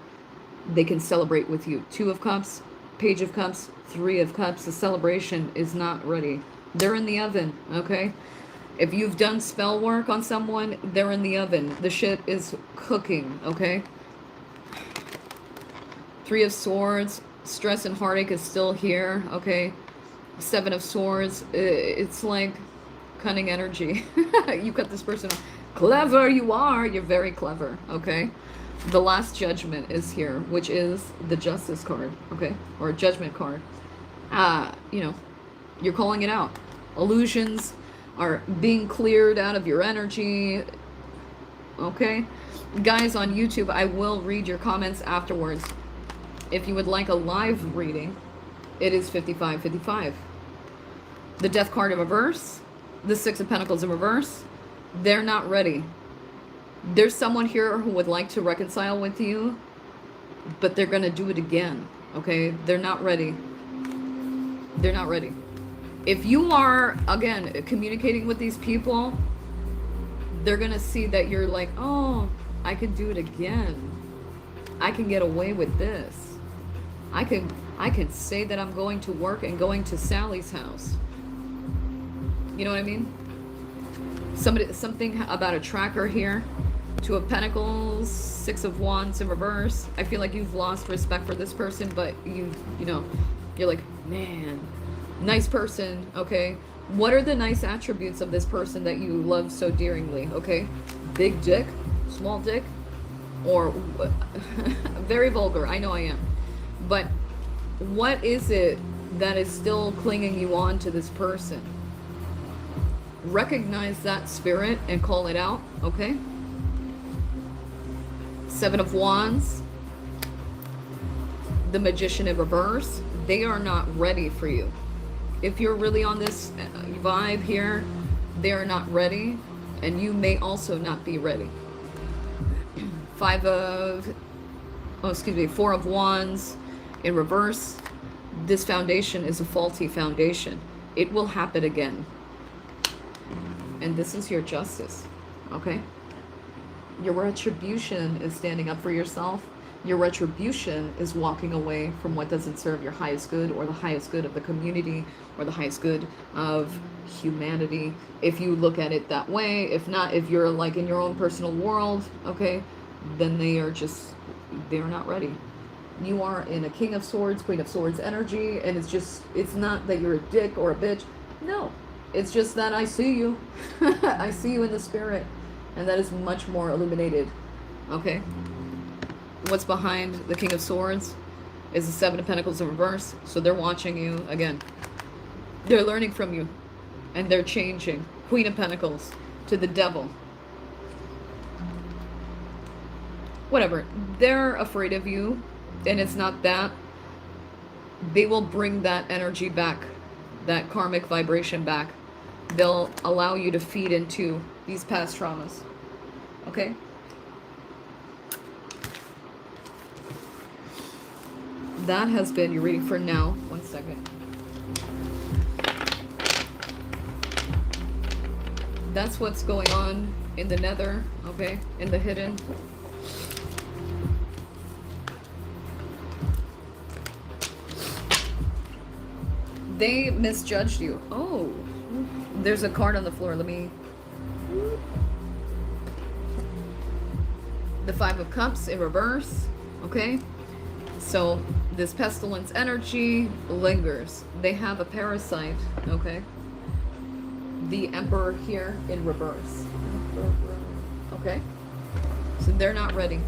they can celebrate with you. 2 of Cups, Page of Cups, 3 of Cups. The celebration is not ready. They're in the oven, okay? If you've done spell work on someone, they're in the oven. The shit is cooking, okay? 3 of Swords, stress and heartache is still here, okay? 7 of Swords, it's like cunning energy. You cut this person off. Clever you are. You're very clever, okay? The Last Judgment is here, which is the Justice card, okay? Or a Judgment card. You know, you're calling it out. Illusions are being cleared out of your energy, okay? Guys on YouTube, I will read your comments afterwards. If you would like a live reading, it is 5555. The Death card in reverse. The 6 of Pentacles in reverse. They're not ready. There's someone here who would like to reconcile with you, but they're going to do it again, okay? They're not ready. They're not ready. If you are, again, communicating with these people, they're going to see that you're like, oh, I can do it again. I can get away with this. I can say that I'm going to work and going to Sally's house. You know what I mean? Something about a tracker here. 2 of Pentacles, 6 of Wands in reverse. I feel like you've lost respect for this person, but you know, you're like, man, nice person, okay? What are the nice attributes of this person that you love so dearly, okay? Big dick, small dick, or very vulgar, I know I am. But what is it that is still clinging you on to this person? Recognize that spirit and call it out, okay? 7 of Wands. The Magician in reverse. They are not ready for you. If you're really on this vibe here, They are not ready, and you may also not be ready. Four of Wands in reverse. This foundation is a faulty foundation. It will happen again. And this is your justice, okay? Your retribution is standing up for yourself. Your retribution is walking away from what doesn't serve your highest good or the highest good of the community or the highest good of humanity. If you look at it that way, if not, if you're like in your own personal world, okay, then they're not ready. You are in a King of Swords, Queen of Swords energy, and it's not that you're a dick or a bitch. No, it's just that I see you. I see you in the spirit, and that is much more illuminated, okay? What's behind the King of Swords is the Seven of Pentacles in reverse. So they're watching you again. They're learning from you. And they're changing. Queen of Pentacles to the Devil. Whatever. They're afraid of you. And it's not that. They will bring that energy back. That karmic vibration back. They'll allow you to feed into these past traumas. Okay? That has been your reading for now. 1 second. That's what's going on in the nether, okay? In the hidden. They misjudged you. Oh, there's a card on the floor. Let me... The Five of Cups in reverse, okay? So this pestilence energy lingers. They have a parasite, okay? The Emperor here in reverse. Okay? So they're not ready.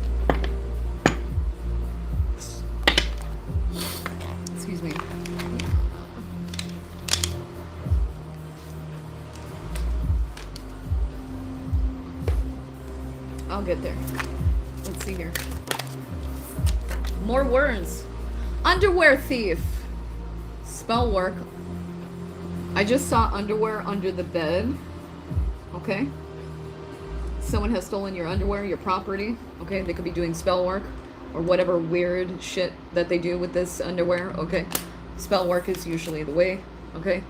Excuse me. I'll get there. Let's see here. More words. Underwear thief. Spell work. I just saw underwear under the bed. Okay. Someone has stolen your underwear, your property. Okay. They could be doing spell work or whatever weird shit that they do with this underwear. Okay. Spell work is usually the way. Okay.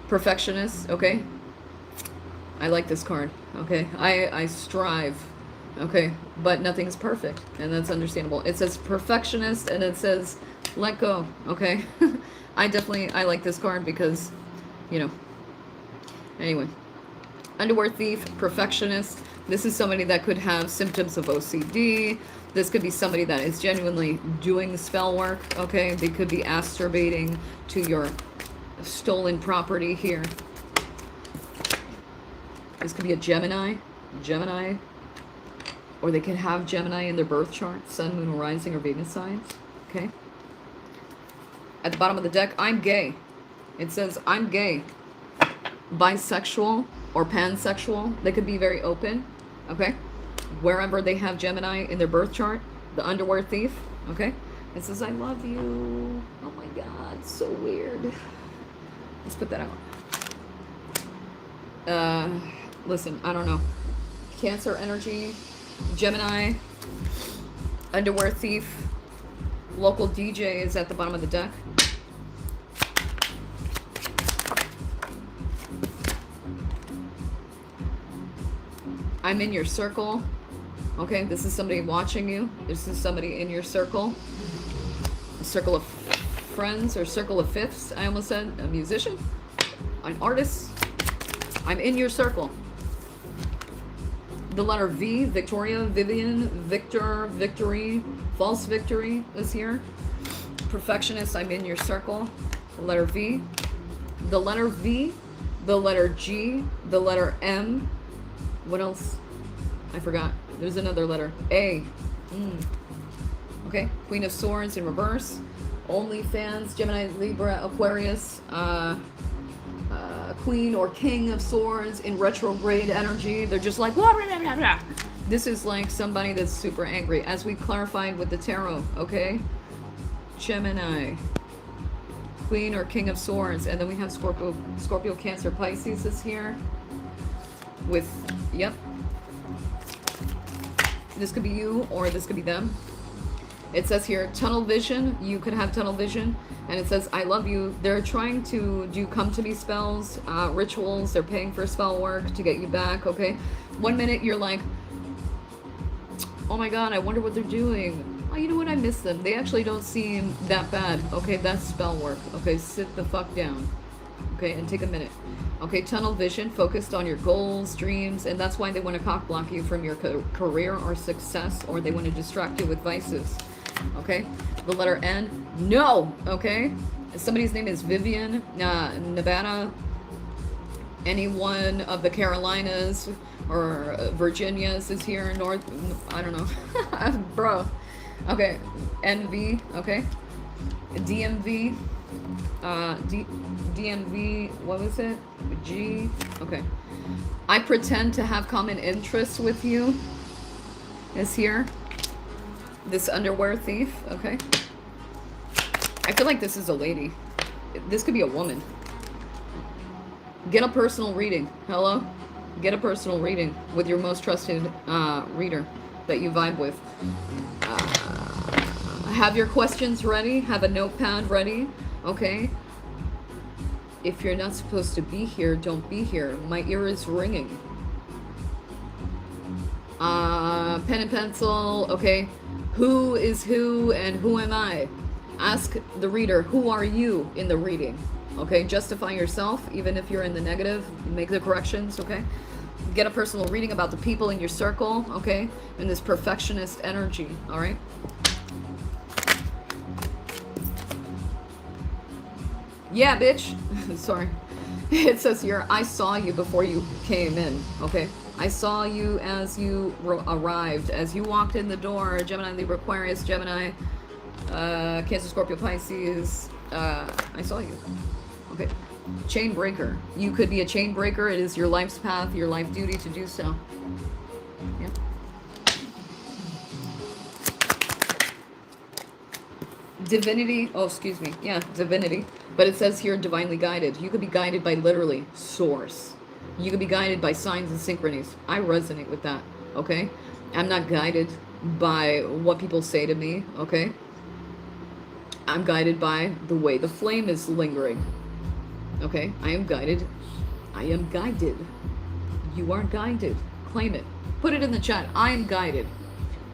Perfectionist. Okay. I like this card. Okay. I strive. Okay, but nothing's perfect, and that's understandable. It says perfectionist, and it says let go, okay? I like this card because, you know, anyway. Underwear thief, perfectionist. This is somebody that could have symptoms of OCD. This could be somebody that is genuinely doing spell work, okay? They could be masturbating to your stolen property here. This could be a Gemini. Or they could have Gemini in their birth chart, Sun, Moon, Rising, or Venus signs. Okay. At the bottom of the deck, I'm gay. It says, I'm gay. Bisexual or pansexual. They could be very open. Okay. Wherever they have Gemini in their birth chart, the underwear thief. Okay. It says, I love you. Oh my God. So weird. Let's put that out. Listen, I don't know. Cancer energy. Gemini, underwear thief, local DJ is at the bottom of the deck. I'm in your circle. Okay, this is somebody watching you. This is somebody in your circle. A circle of friends or circle of fifths, I almost said. A musician, an artist. I'm in your circle. The letter V, Victoria, Vivian, Victor, victory, false victory is here. Perfectionist, I'm in your circle. The letter V. The letter V, the letter G, the letter M. What else? I forgot. There's another letter. A. Okay, Queen of Swords in reverse. OnlyFans, Gemini, Libra, Aquarius. Queen or King of Swords in retrograde energy. They're just like, blah, blah, blah, blah. This is like somebody that's super angry, as we clarified with the tarot, okay? Gemini, Queen or King of Swords, and then we have Scorpio, Cancer, Pisces is here. with, yep. This could be you or this could be them. It says here, tunnel vision. You could have tunnel vision. And it says, I love you. They're trying to do come to me spells, rituals. They're paying for spell work to get you back, okay? 1 minute you're like, oh my god, I wonder what they're doing. Oh, you know what? I miss them. They actually don't seem that bad. Okay, that's spell work. Okay, sit the fuck down. Okay, and take a minute. Okay, tunnel vision, focused on your goals, dreams, and that's why they want to cock block you from your career or success, or they want to distract you with vices. Okay, the letter N, no. Okay, somebody's name is Vivian, Nevada, anyone of the Carolinas or Virginias is here, North, I don't know, bro. Okay, NV, okay, DMV, DMV, what was it? G, okay. I pretend to have common interests with you is here. This underwear thief, okay. I feel like this is a lady. This could be a woman. Get a personal reading. Hello? Get a personal reading with your most trusted reader that you vibe with. Have your questions ready. Have a notepad ready. Okay? If you're not supposed to be here, don't be here. My ear is ringing. Pen and pencil. Okay. Who is who and who am I? Ask the reader, who are you in the reading? Okay, justify yourself, even if you're in the negative. Make the corrections, okay? Get a personal reading about the people in your circle, okay? And this perfectionist energy, all right? Yeah, bitch. Sorry. It says here, I saw you before you came in, okay? I saw you as you arrived, as you walked in the door. Gemini, Libra, Aquarius, Gemini, Cancer, Scorpio, Pisces. I saw you. Okay. Chain breaker. You could be a chain breaker. It is your life's path, your life duty to do so. Yeah. Divinity. Oh, excuse me. Yeah, divinity. But it says here, divinely guided. You could be guided by literally source. You could be guided by signs and synchronies. I resonate with that, okay? I'm not guided by what people say to me, okay? I'm guided by the way the flame is lingering, okay? I am guided. I am guided. You are guided. Claim it. Put it in the chat. I am guided,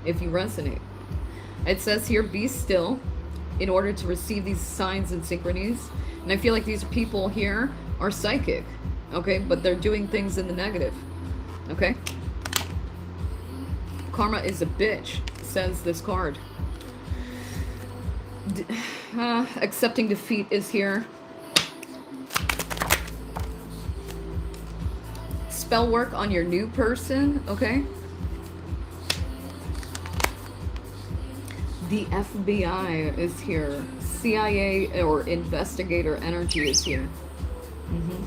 if you resonate. It says here, be still in order to receive these signs and synchronies. And I feel like these people here are psychic. Okay, but they're doing things in the negative. Okay? Karma is a bitch, says this card. Accepting defeat is here. Spell work on your new person, okay? The FBI is here. CIA or investigator energy is here.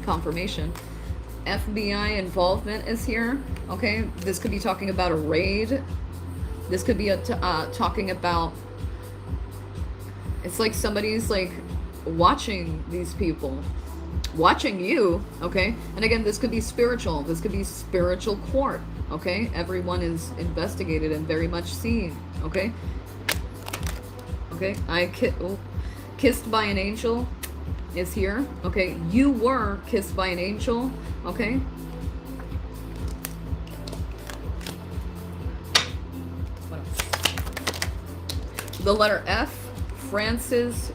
Confirmation. FBI involvement is here. Okay, this could be talking about a raid. This could be talking about. It's like somebody's like watching these people, watching you. Okay, and again, this could be spiritual. This could be spiritual court. Okay, everyone is investigated and very much seen. Okay. Okay, kissed by an angel is here. Okay, you were kissed by an angel. Okay. What else? The letter F, France.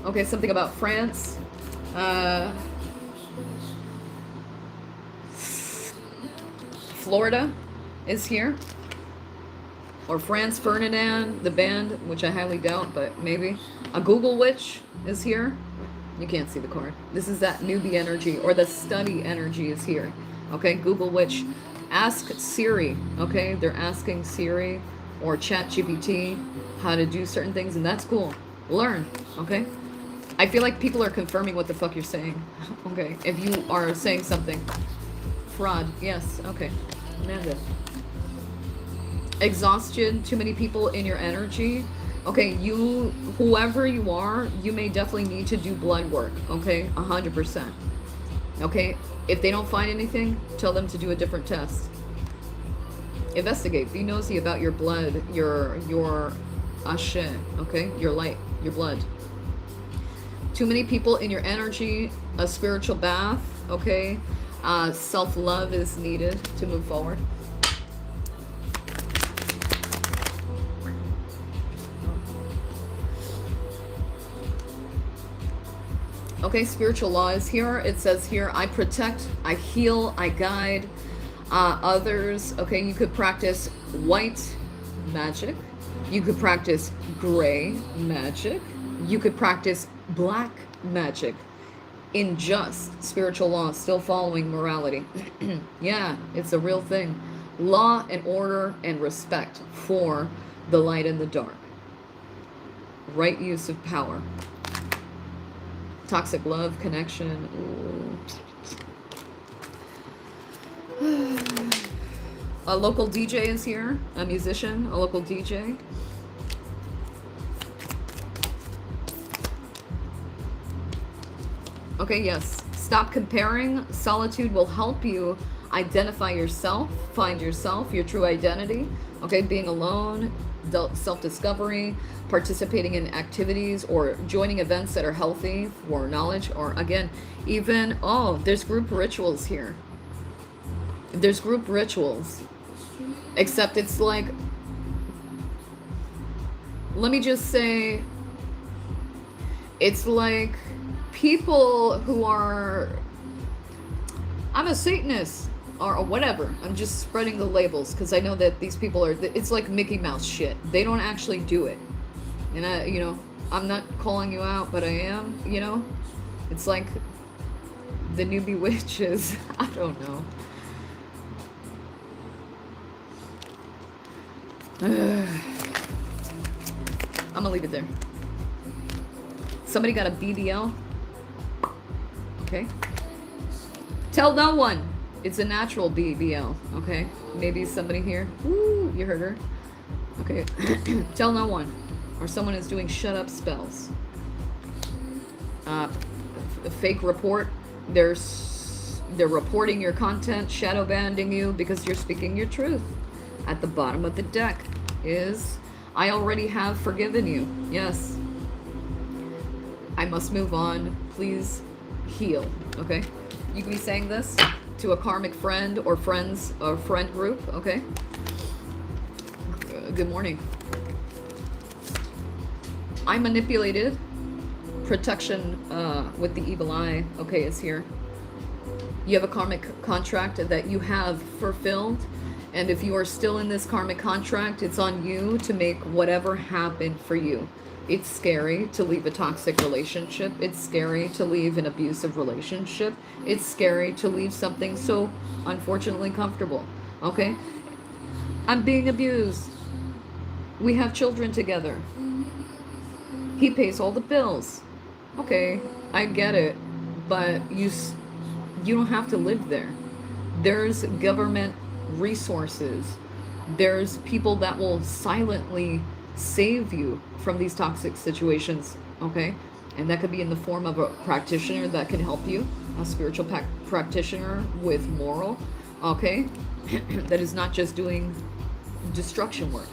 Okay, something about France. Florida is here. Or Franz Ferdinand, the band, which I highly doubt, but maybe. A Google witch is here. You can't see the card. This is that newbie energy, or the study energy is here. Okay, Google witch. Ask Siri, okay? They're asking Siri or ChatGPT how to do certain things, and that's cool. Learn, okay? I feel like people are confirming what the fuck you're saying. Okay, if you are saying something. Fraud, yes, okay. Amanda. Exhaustion, too many people in your energy. Okay, whoever you are, you may definitely need to do blood work, okay? 100%. Okay? If they don't find anything, tell them to do a different test. Investigate. Be nosy about your blood, your ashe, okay? Your light, your blood. Too many people in your energy, a spiritual bath, okay? Self-love is needed to move forward. Okay, spiritual law is here. It says here, I protect, I heal, I guide others. Okay, you could practice white magic. You could practice gray magic. You could practice black magic. In just spiritual law, still following morality. Yeah, it's a real thing. Law and order and respect for the light and the dark. Right use of power. Toxic love, connection. Ooh. A local DJ is here. A musician, a local DJ. Okay, yes. Stop comparing. Solitude will help you identify yourself, find yourself, your true identity. Okay, being alone, self-discovery, participating in activities or joining events that are healthy for knowledge, or again, even, oh, there's group rituals here. There's group rituals. Except it's like, let me just say, it's like people who are, I'm a Satanist, or whatever. I'm just spreading the labels because I know that these people are, it's like Mickey Mouse shit. They don't actually do it. And I, you know, I'm not calling you out, but I am, you know. It's like the newbie witches. I don't know. I'm gonna leave it there. Somebody got a BBL? Okay. Tell no one. It's a natural BBL, okay? Maybe somebody here. Woo, you heard her. Okay. Tell no one. Or someone is doing shut up spells. A fake report. They're reporting your content, shadow banding you because you're speaking your truth. At the bottom of the deck is, I already have forgiven you. Yes. I must move on. Please heal. Okay? You can be saying this to a karmic friend or friends or friend group. Okay? Good morning. I manipulated. Protection with the evil eye. Okay, is here. You have a karmic contract that you have fulfilled. And if you are still in this karmic contract, it's on you to make whatever happen for you. It's scary to leave a toxic relationship. It's scary to leave an abusive relationship. It's scary to leave something so unfortunately comfortable. Okay? I'm being abused. We have children together. He pays all the bills. Okay, I get it. But you don't have to live there. There's government resources. There's people that will silently save you from these toxic situations, okay? And that could be in the form of a practitioner that can help you, a spiritual practitioner with moral, okay? That is not just doing destruction work.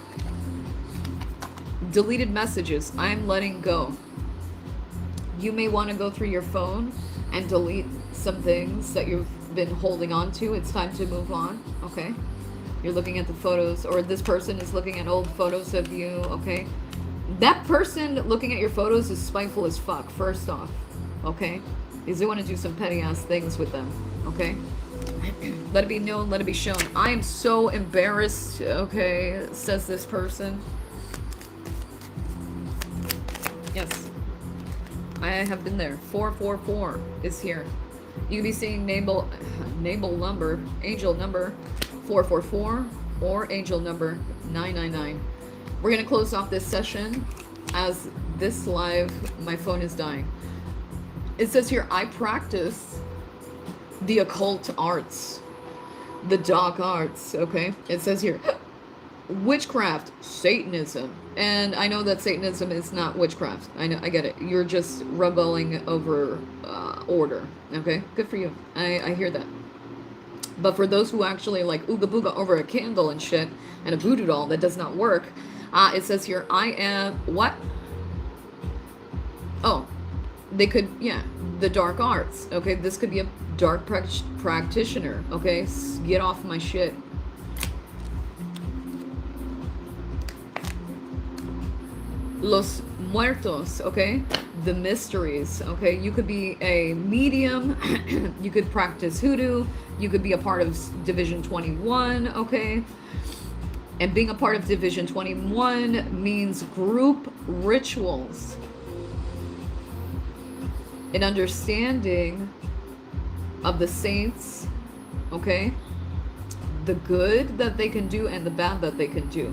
Deleted messages. I'm letting go. You may want to go through your phone and delete some things that you've been holding on to. It's time to move on, okay? You're looking at the photos, or this person is looking at old photos of you, okay? That person looking at your photos is spiteful as fuck, first off, okay? Because they want to do some petty ass things with them, okay? Let it be known, let it be shown. I am so embarrassed, okay, says this person. Yes. I have been there. 444 is here. You can be seeing naval number, angel number 444 or angel number 999. We're going to close off this session as this live, my phone is dying. It says here, I practice the occult arts, the dark arts, okay? It says here, Witchcraft, Satanism. And I know that Satanism is not witchcraft. I know, I get it. You're just rebelling over order. Okay, good for you. I hear that. But for those who actually like ooga booga over a candle and shit and a voodoo doll that does not work, it says here, I am what? Oh, they could, yeah, the dark arts. Okay, this could be a dark practitioner. Okay, get off my shit. Los Muertos, okay? The mysteries, okay? You could be a medium, you could practice hoodoo, you could be a part of Division 21, okay? And being a part of Division 21 means group rituals. An understanding of the saints, okay? The good that they can do and the bad that they can do.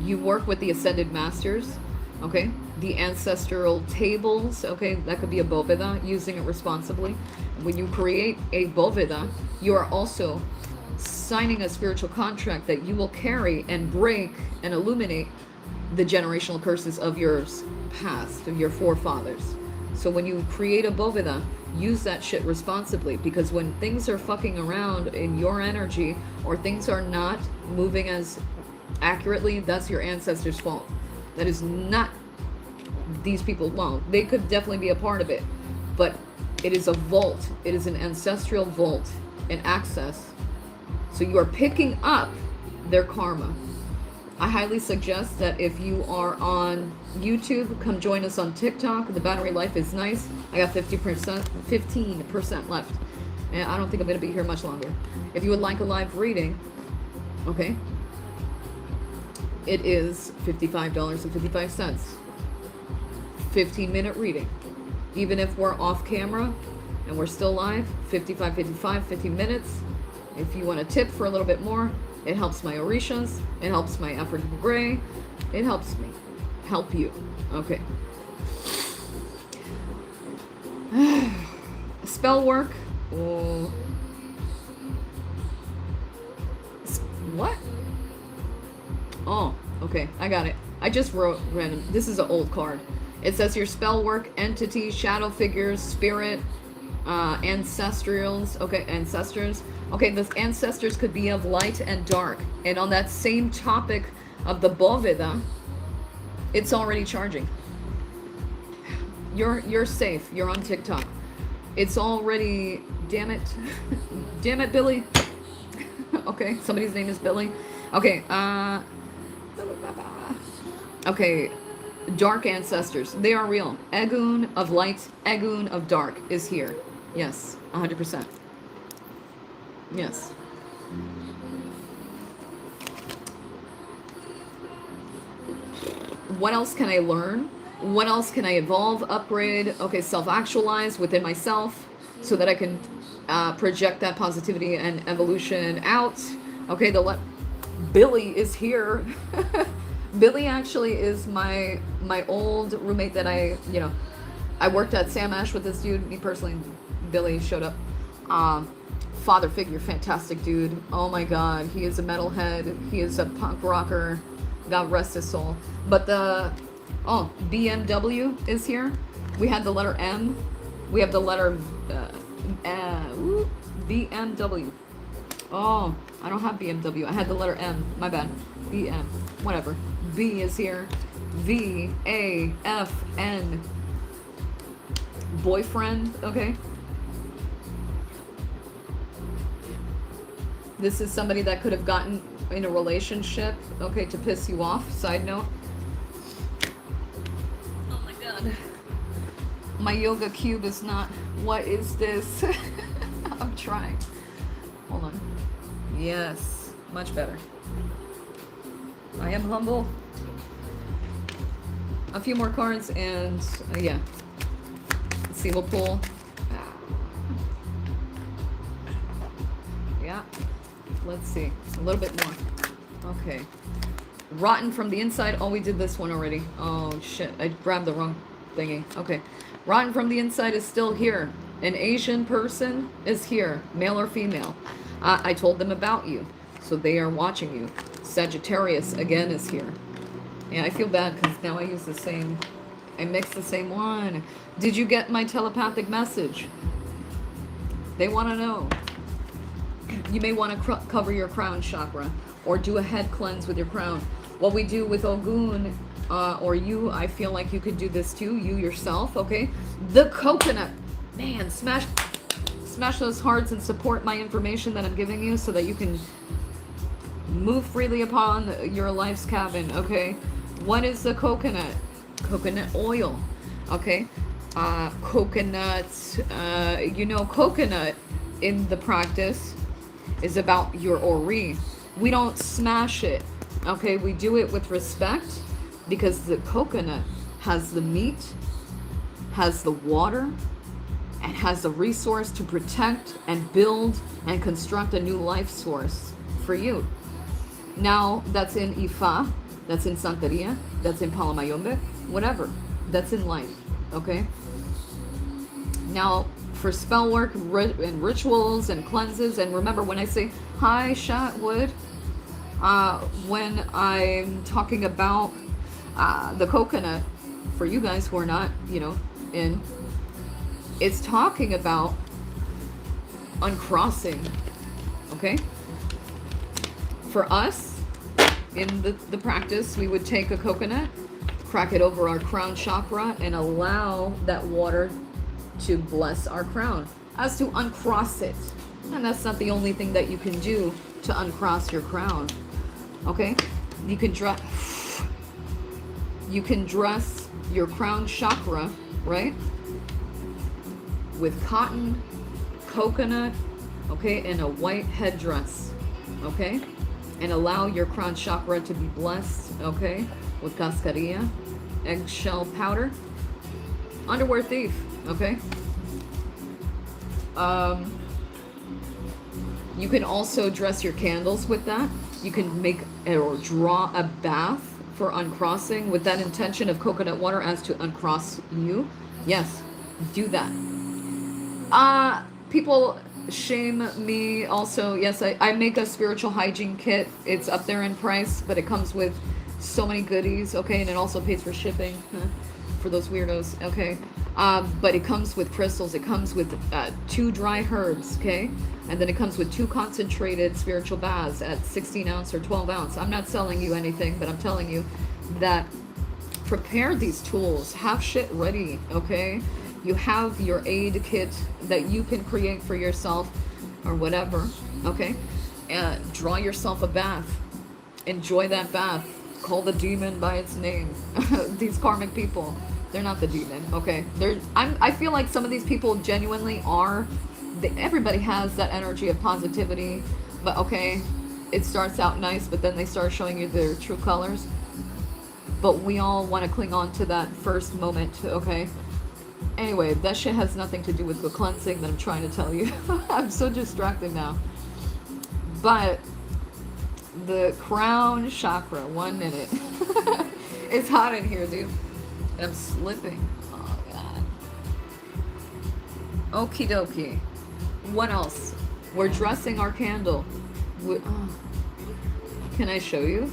You work with the Ascended Masters, okay? The ancestral tables, okay? That could be a bóveda, using it responsibly. When you create a bóveda, you are also signing a spiritual contract that you will carry and break and illuminate the generational curses of yours past, of your forefathers. So when you create a bóveda, use that shit responsibly, because when things are fucking around in your energy or things are not moving as accurately, that's your ancestors' fault. That is not these people. Well, they could definitely be a part of it, but it is a vault. It is an ancestral vault and access. So you are picking up their karma. I highly suggest that if you are on YouTube, come join us on TikTok. The battery life is nice. I got 15% left, and I don't think I'm going to be here much longer. If you would like a live reading, okay, it is $55.55. 15-minute reading. Even if we're off camera and we're still live, 55, 15 minutes. If you want to tip for a little bit more, it helps my Orishas, it helps my African Gray, it helps me help you. Okay. Spell work. Oh. What? Oh, okay, I got it. I just wrote random. This is an old card. It says your spell work, entity, shadow figures, spirit, ancestrals. Okay, ancestors. Okay, the ancestors could be of light and dark. And on that same topic of the bóveda, it's already charging. You're safe. You're on TikTok. It's already, damn it. Damn it, Billy. Okay, somebody's name is Billy. Okay, okay, dark ancestors. They are real. Egun of light, Egun of dark is here. Yes, 100%. Yes. What else can I learn? What else can I evolve, upgrade? Okay, self-actualize within myself so that I can project that positivity and evolution out. Okay, Billy is here. Billy actually is my old roommate that I worked at Sam Ash with this dude. Me personally, Billy showed up. Father figure, fantastic dude. Oh my god, he is a metalhead. He is a punk rocker. God rest his soul. But BMW is here. We had the letter M. We have the letter BMW. Oh, I don't have BMW. I had the letter M. My bad. BM. Whatever. B is here. VAFN. Boyfriend. Okay. This is somebody that could have gotten in a relationship, okay, to piss you off. Side note. Oh my god. My yoga cube is not. What is this? I'm trying. Hold on. Yes. Much better. I am humble. A few more cards and yeah. Let's see, we'll pull. Yeah. Let's see. A little bit more. Okay. Rotten from the inside. Oh, we did this one already. Oh, shit. I grabbed the wrong thingy. Okay. Rotten from the inside is still here. An Asian person is here. Male or female. I told them about you. So they are watching you. Sagittarius again is here. Yeah, I feel bad because now I use the same, I mix the same one. Did you get my telepathic message? They want to know. You may want to cover your crown chakra or do a head cleanse with your crown. What we do with Ogun, or you, I feel like you could do this too, you yourself, okay? The coconut. Man, smash those hearts and support my information that I'm giving you so that you can move freely upon your life's cabin, okay? What is the coconut? Coconut oil, okay? Coconut, you know, coconut in the practice is about your ori. We don't smash it, okay? We do it with respect because the coconut has the meat, has the water, and has the resource to protect and build and construct a new life source for you. Now, that's in Ifa, that's in Santeria, that's in Palamayombe, whatever. That's in life, okay? Now, for spell work and rituals and cleanses, and remember when I say, hi, Shatwood, when I'm talking about the coconut, for you guys who are not, you know, in, it's talking about uncrossing, okay? For us, in the practice, we would take a coconut, crack it over our crown chakra, and allow that water to bless our crown, as to uncross it. And that's not the only thing that you can do to uncross your crown, okay? You can dress your crown chakra, right, with cotton, coconut, okay, and a white headdress, okay? And allow your crown chakra to be blessed, okay, with cascarilla, eggshell powder, underwear thief, okay? You can also dress your candles with that. You can make or draw a bath for uncrossing with that intention of coconut water as to uncross you. Yes, do that. People shame me also. Yes, I make a spiritual hygiene kit. It's up there in price, but it comes with so many goodies, okay? And it also pays for shipping for those weirdos, okay? But it comes with crystals. It comes with 2 dry herbs, okay? And then it comes with 2 concentrated spiritual baths at 16 ounce or 12 ounce. I'm not selling you anything, but I'm telling you that prepare these tools. Have shit ready, okay? You have your aid kit that you can create for yourself or whatever, okay? Draw yourself a bath. Enjoy that bath. Call the demon by its name. These karmic people, they're not the demon, okay? I feel like some of these people genuinely are. Everybody has that energy of positivity, but okay, it starts out nice, but then they start showing you their true colors. But we all want to cling on to that first moment, okay? Anyway, that shit has nothing to do with the cleansing that I'm trying to tell you. I'm so distracted now. But the crown chakra, 1 minute. It's hot in here, dude. And I'm slipping. Oh, God. Okie dokie. What else? We're dressing our candle. Can I show you?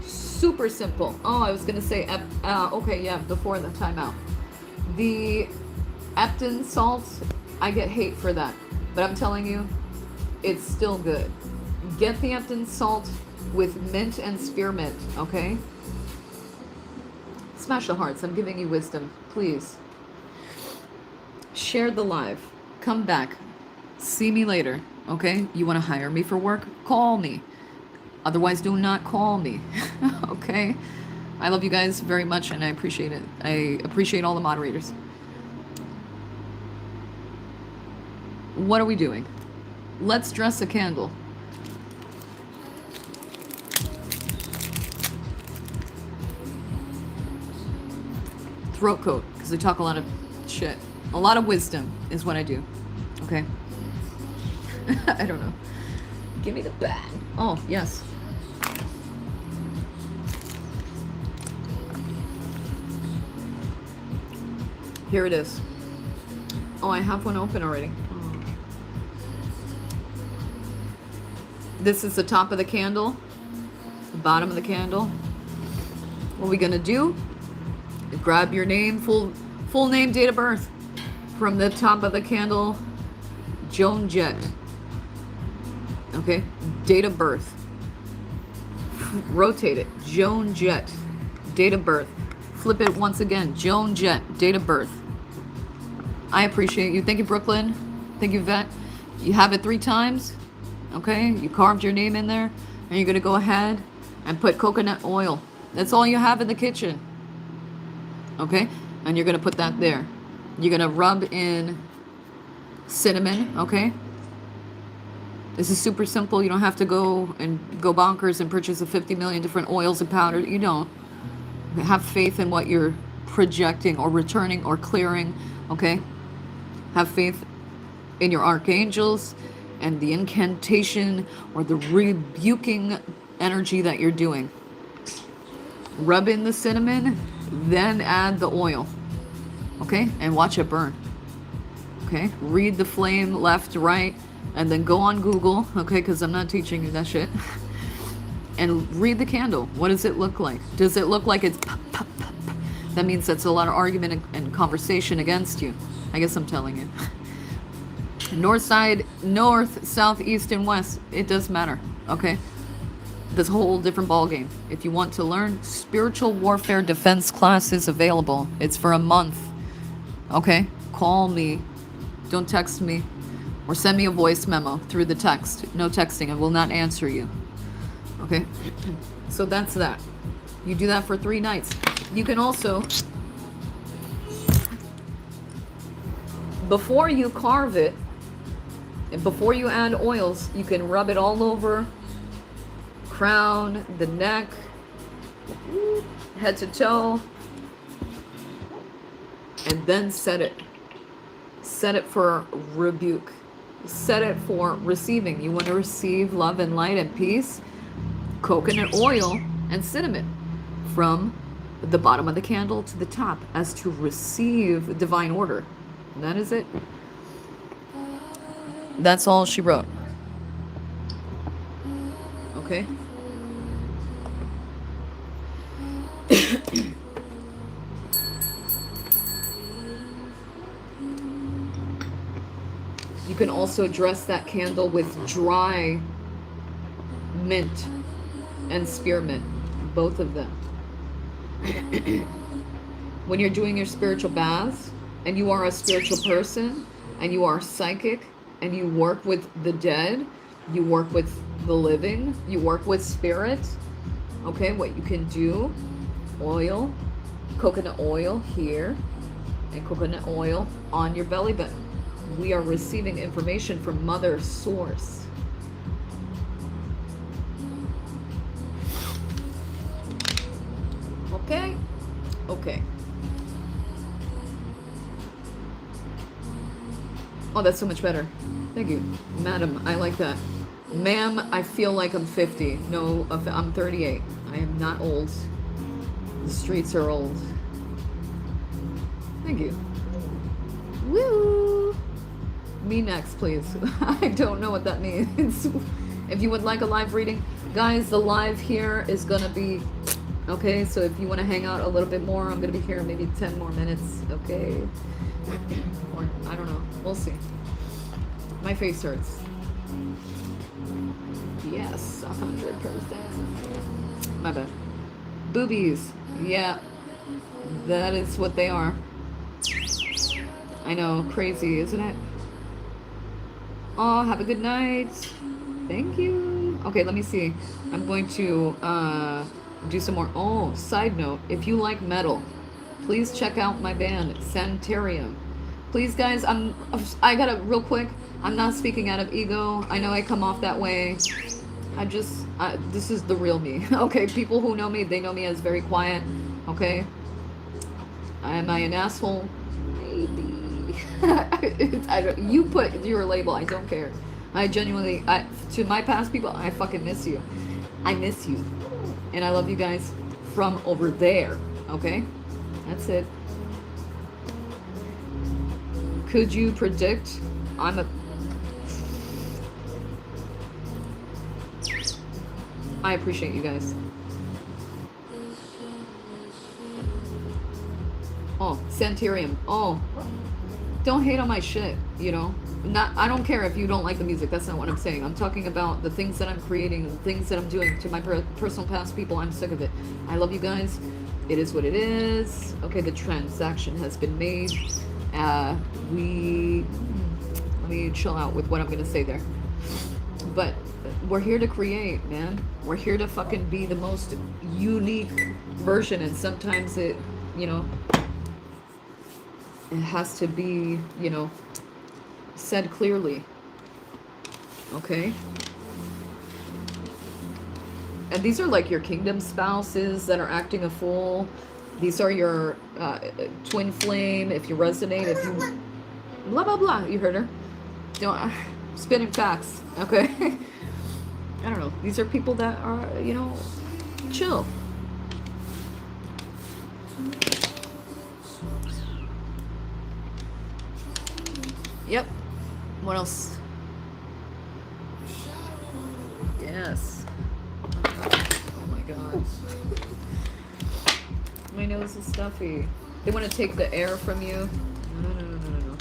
Super simple. Oh, I was going to say, okay, yeah, before the timeout. The Epsom salt, I get hate for that. But I'm telling you, it's still good. Get the Epsom salt with mint and spearmint, okay? Smash the hearts. I'm giving you wisdom. Please. Share the live. Come back. See me later, okay? You want to hire me for work? Call me. Otherwise, do not call me, okay? I love you guys very much, and I appreciate it. I appreciate all the moderators. What are we doing? Let's dress a candle. Throat coat, because I talk a lot of shit. A lot of wisdom is what I do, okay? I don't know. Give me the bag. Oh, yes. Here it is. Oh, I have one open already. This is the top of the candle, the bottom of the candle. What we're gonna do, grab your name, full name, date of birth. From the top of the candle, Joan Jett. Okay, date of birth. Rotate it, Joan Jett, date of birth. Flip it once again, Joan Jett, date of birth. I appreciate you. Thank you, Brooklyn. Thank you, Vet. You have it 3 times. Okay, you carved your name in there, and you're gonna go ahead and put coconut oil. That's all you have in the kitchen. Okay, and you're gonna put that there. You're gonna rub in cinnamon. Okay, this is super simple. You don't have to go bonkers and purchase 50 million different oils and powder. You don't. Have faith in what you're projecting or returning or clearing. Okay, have faith in your archangels and the incantation or the rebuking energy that you're doing. Rub in the cinnamon, then add the oil. Okay, and watch it burn. Okay, read the flame left, right, and then go on Google. Okay, because I'm not teaching you that shit. And read the candle. What does it look like? Does it look like it's pop, pop, pop? That means that's a lot of argument and conversation against you. I guess I'm telling you. North side, north, south, east, and west. It does matter. Okay? This whole different ball game. If you want to learn, spiritual warfare defense class is available. It's for a month. Okay? Call me. Don't text me. Or send me a voice memo through the text. No texting. I will not answer you. Okay? So that's that. You do that for 3 nights. You can also, before you carve it, and before you add oils, you can rub it all over, crown, the neck, head to toe, and then set it. Set it for rebuke. Set it for receiving. You want to receive love and light and peace? Coconut oil and cinnamon from the bottom of the candle to the top as to receive divine order. And that is it. That's all she wrote. Okay? You can also dress that candle with dry mint and spearmint, both of them. When you're doing your spiritual baths and you are a spiritual person and you are psychic and you work with the dead, you work with the living, you work with spirits, okay, what you can do, oil, coconut oil here, and coconut oil on your belly button. We are receiving information from Mother Source. Okay? Okay. Oh, that's so much better. Thank you. Madam, I like that. Ma'am, I feel like I'm 50. No, I'm 38. I am not old. The streets are old. Thank you. Woo! Me next, please. I don't know what that means. If you would like a live reading, guys, the live here is gonna be, okay, so if you want to hang out a little bit more, I'm gonna be here maybe 10 more minutes, okay? Or, I don't know, we'll see. My face hurts. Yes, 100%. My bad. Boobies, yeah, that is what they are. I know, crazy, isn't it? Oh, have a good night. Thank you. Okay, let me see. I'm going to do some more. Oh, side note, if you like metal, please check out my band, Santera. Please, guys, I gotta, real quick, I'm not speaking out of ego. I know I come off that way. This is the real me. Okay, people who know me, they know me as very quiet. Okay? Am I an asshole? Maybe. You put your label, I don't care. I genuinely, to my past people, I fucking miss you. I miss you. And I love you guys from over there. Okay? That's it. Could you predict? I appreciate you guys. Oh, Santerium. Oh, don't hate on my shit, you know. I don't care if you don't like the music. That's not what I'm saying. I'm talking about the things that I'm creating, the things that I'm doing to my personal past people. I'm sick of it. I love you guys. It is what it is. Okay, the transaction has been made. Let me chill out with what I'm gonna say there. But we're here to create, man. We're here to fucking be the most unique version, and sometimes it, you know, it has to be, you know, said clearly. Okay? And these are like your kingdom spouses that are acting a fool. These are your twin flame, if you resonate, if you... Blah, blah, blah. You heard her. Don't... Spinning facts. Okay? I don't know. These are people that are, you know, chill. Yep. What else? Yes. Oh my god. My nose is stuffy. They want to take the air from you. No, no, no, no, no, no.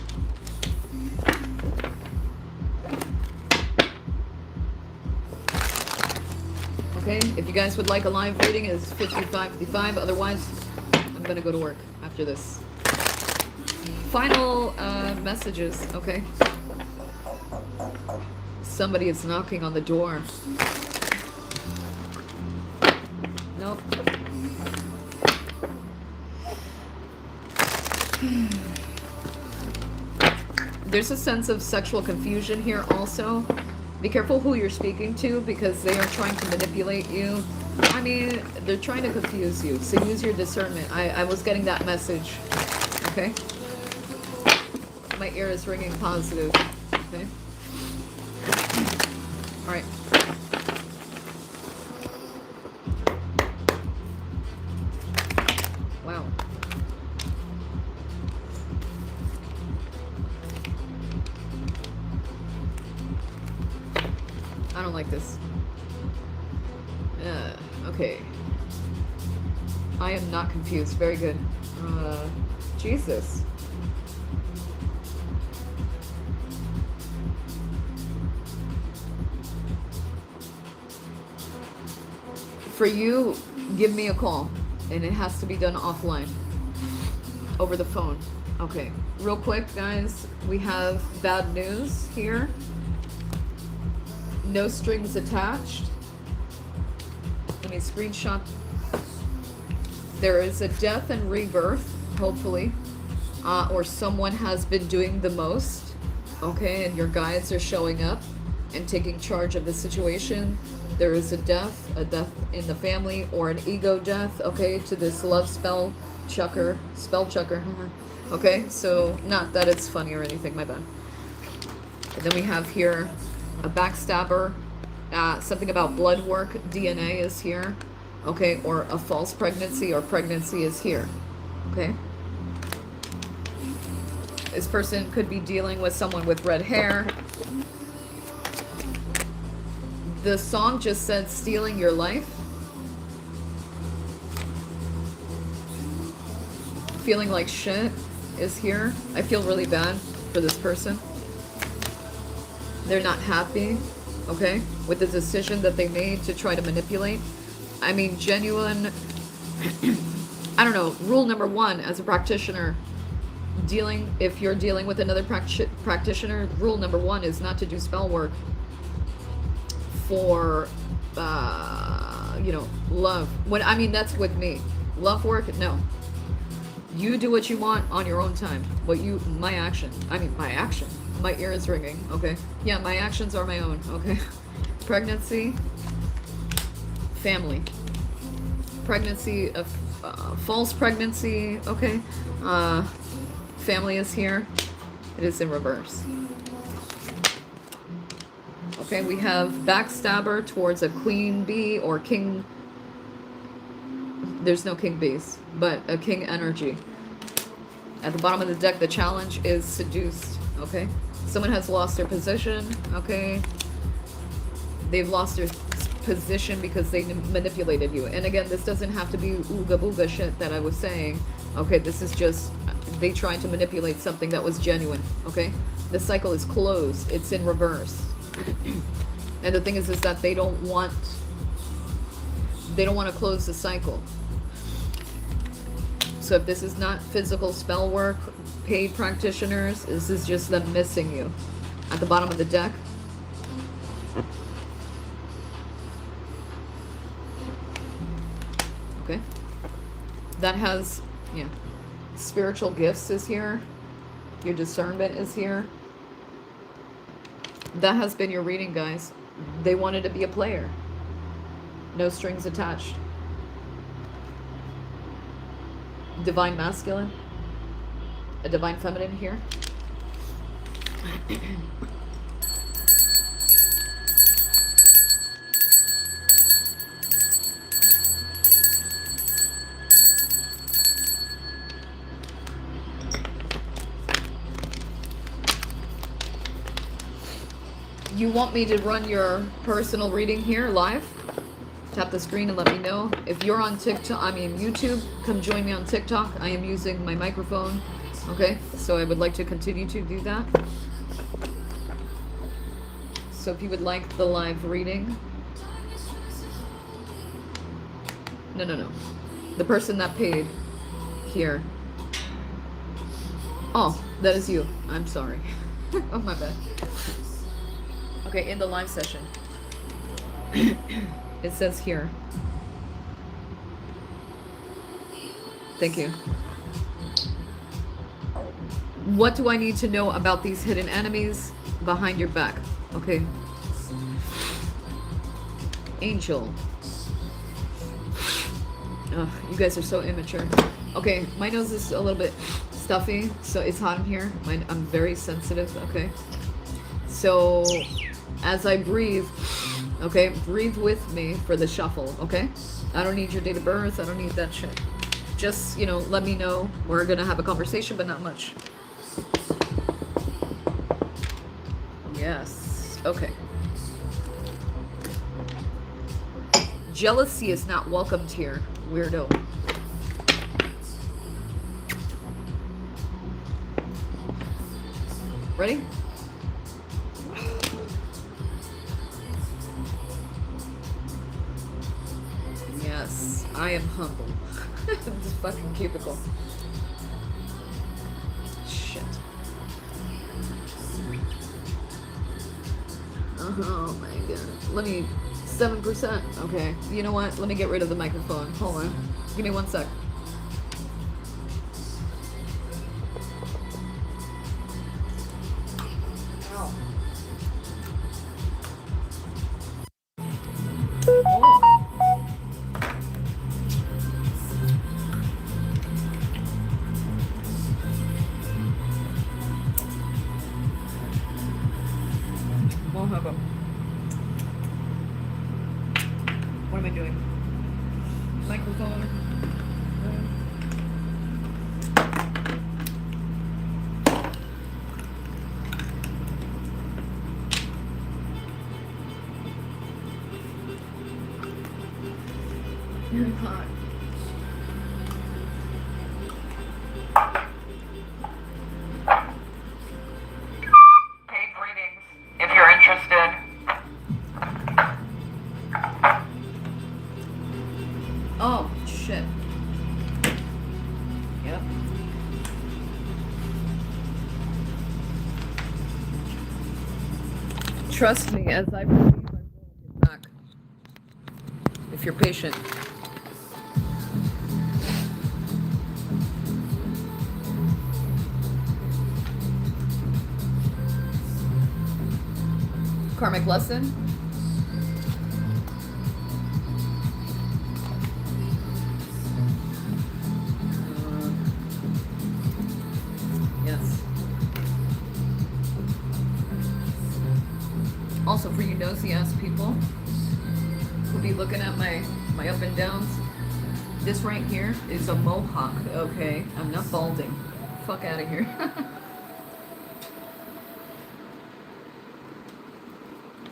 Okay, if you guys would like a live reading, it's 55.55. Otherwise, I'm gonna go to work after this. Final messages, okay? Somebody is knocking on the door. Nope. There's a sense of sexual confusion here also. Be careful who you're speaking to, because they are trying to manipulate you. I mean, they're trying to confuse you. So use your discernment. I was getting that message. Okay? My ear is ringing positive. Okay? Alright. Wow. I don't like this. Okay. I am not confused. Very good. Jesus. For you, give me a call. And it has to be done offline. Over the phone. Okay. Real quick, guys. We have bad news here. No strings attached. Let me screenshot. There is a death and rebirth, hopefully. Or someone has been doing the most. Okay, and your guides are showing up and taking charge of the situation. There is a death in the family, or an ego death, okay, to this love spell chucker. Okay, so not that it's funny or anything, my bad. And then we have here a backstabber, something about blood work, DNA is here, okay, or a false pregnancy, or pregnancy is here, okay. This person could be dealing with someone with red hair. The song just said stealing your life. Feeling like shit is here. I feel really bad for this person. They're not happy, okay, with the decision that they made to try to manipulate. I mean, genuine, I don't know, rule number one as a practitioner, if you're dealing with another practitioner, rule number one is not to do spell work for, you know, love. I mean, that's with me. Love work, no. You do what you want on your own time. My action. My ear is ringing, okay? Yeah, my actions are my own, okay? Pregnancy, family. Pregnancy, false pregnancy, okay? Family is here. It is in reverse. Okay, we have backstabber towards a queen bee or king. There's no king bees, but a king energy. At the bottom of the deck, the challenge is seduced, okay? Someone has lost their position, okay? They've lost their position because they manipulated you. And again, this doesn't have to be ooga booga shit that I was saying. Okay, this is just they tried to manipulate something that was genuine. Okay, the cycle is closed. It's in reverse. And the thing is that they don't want to close the cycle. So if this is not physical spell work, paid practitioners, this is just them missing you. At the bottom of the deck. Okay. That has, yeah. Spiritual gifts is here. Your discernment is here. That has been your reading, guys. They wanted to be a player. No strings attached. Divine masculine. A divine feminine here. You want me to run your personal reading here live? Tap the screen and let me know. If you're on TikTok, I mean YouTube, come join me on TikTok. I am using my microphone. Okay, so I would like to continue to do that. So if you would like the live reading. No. The person that paid here. Oh, that is you. I'm sorry. Oh, my bad. Okay, in the live session. It says here. Thank you. What do I need to know about these hidden enemies behind your back? Okay. Angel. Ugh, you guys are so immature. Okay, my nose is a little bit stuffy, so it's hot in here. I'm very sensitive, okay? So, as I breathe, okay, breathe with me for the shuffle, okay? I don't need your date of birth, I don't need that shit. Just, you know, let me know. We're gonna have a conversation, but not much. Yes, okay. Jealousy is not welcomed here, weirdo. Ready? Yes, I am humble. This fucking cubicle. Shit. Oh my god. Let me... 7%. Okay. You know what? Let me get rid of the microphone. Hold on. Give me 1 sec. Ow. Won't have them. What am I doing? Microphone. You're hot. Paid readings, if you're interested. Oh, shit. Yep. Trust me, as I believe, I will get back. If you're patient. Karmic lesson. Yes. Also, for you nosy ass people who be looking at my up and downs, this right here is a mohawk. Okay, I'm not balding. Fuck out of here.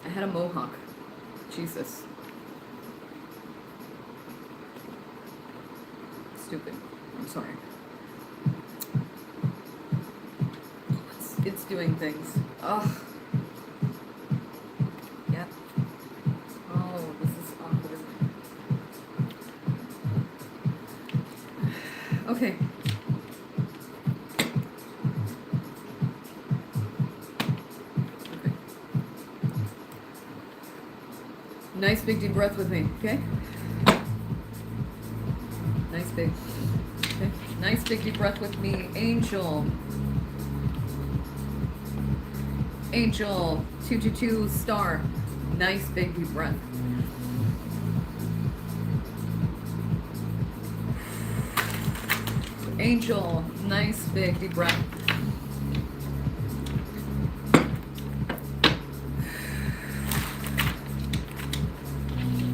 I had a mohawk. Jesus. stupid. I'm sorry. It's doing things. Ugh. Yep. Oh, this is awkward. Okay. Okay. Nice big deep breath with me, okay? Nice big. Okay. Nice big deep breath with me, Angel. Angel 222 star. Nice big deep breath. Angel, nice big deep breath.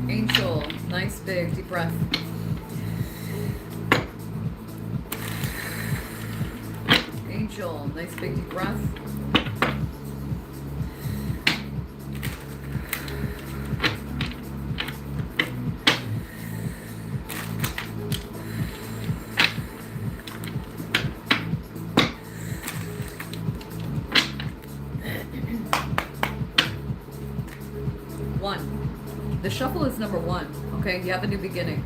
Angel, nice big deep breath. Angel, nice big deep breath. The shuffle is number 1, okay? You have a new beginning.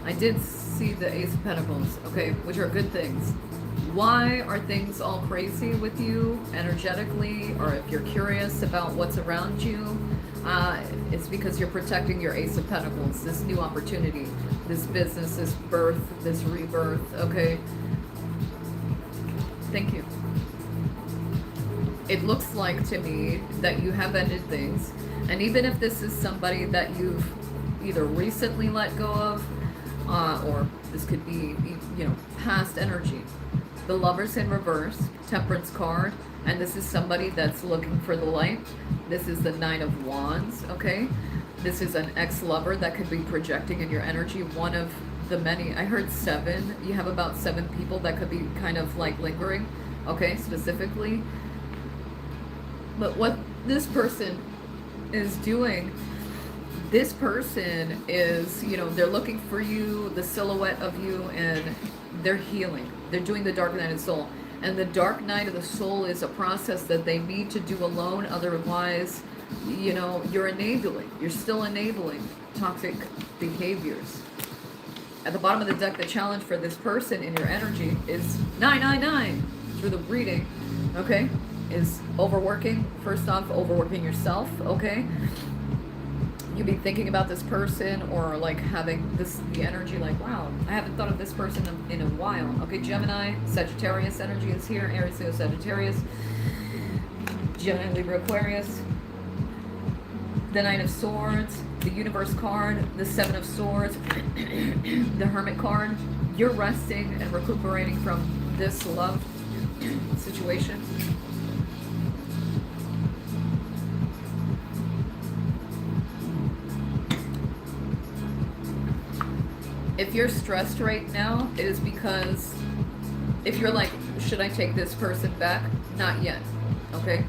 I did see the Ace of Pentacles, okay? Which are good things. Why are things all crazy with you energetically, or if you're curious about what's around you, it's because you're protecting your Ace of Pentacles, this new opportunity, this business, this birth, this rebirth, okay? Thank you. It looks like to me that you have ended things. And even if this is somebody that you've either recently let go of, or this could be, you know, past energy. The Lover's in reverse, Temperance card, and this is somebody that's looking for the light. This is the Nine of Wands, okay? This is an ex-lover that could be projecting in your energy. One of the many, I heard 7. You have about 7 people that could be kind of like lingering, okay, specifically. But what this person is doing, this person is, you know, they're looking for you, the silhouette of you, and they're healing. They're doing the dark night of the soul. And the dark night of the soul is a process that they need to do alone. Otherwise, you know, you're enabling. You're still enabling toxic behaviors. At the bottom of the deck, the challenge for this person in your energy is 999 through the reading, okay? Is overworking. First off, overworking yourself, okay? You be thinking about this person, or like having this, the energy like, wow, I haven't thought of this person in a while. Okay, Gemini, Sagittarius energy is here. Aries, Leo, Sagittarius. Gemini, Libra, Aquarius. The Nine of Swords, the Universe card, the Seven of Swords, the Hermit card. You're resting and recuperating from this love situation. If you're stressed right now, it is because if you're like, should I take this person back? Not yet, okay?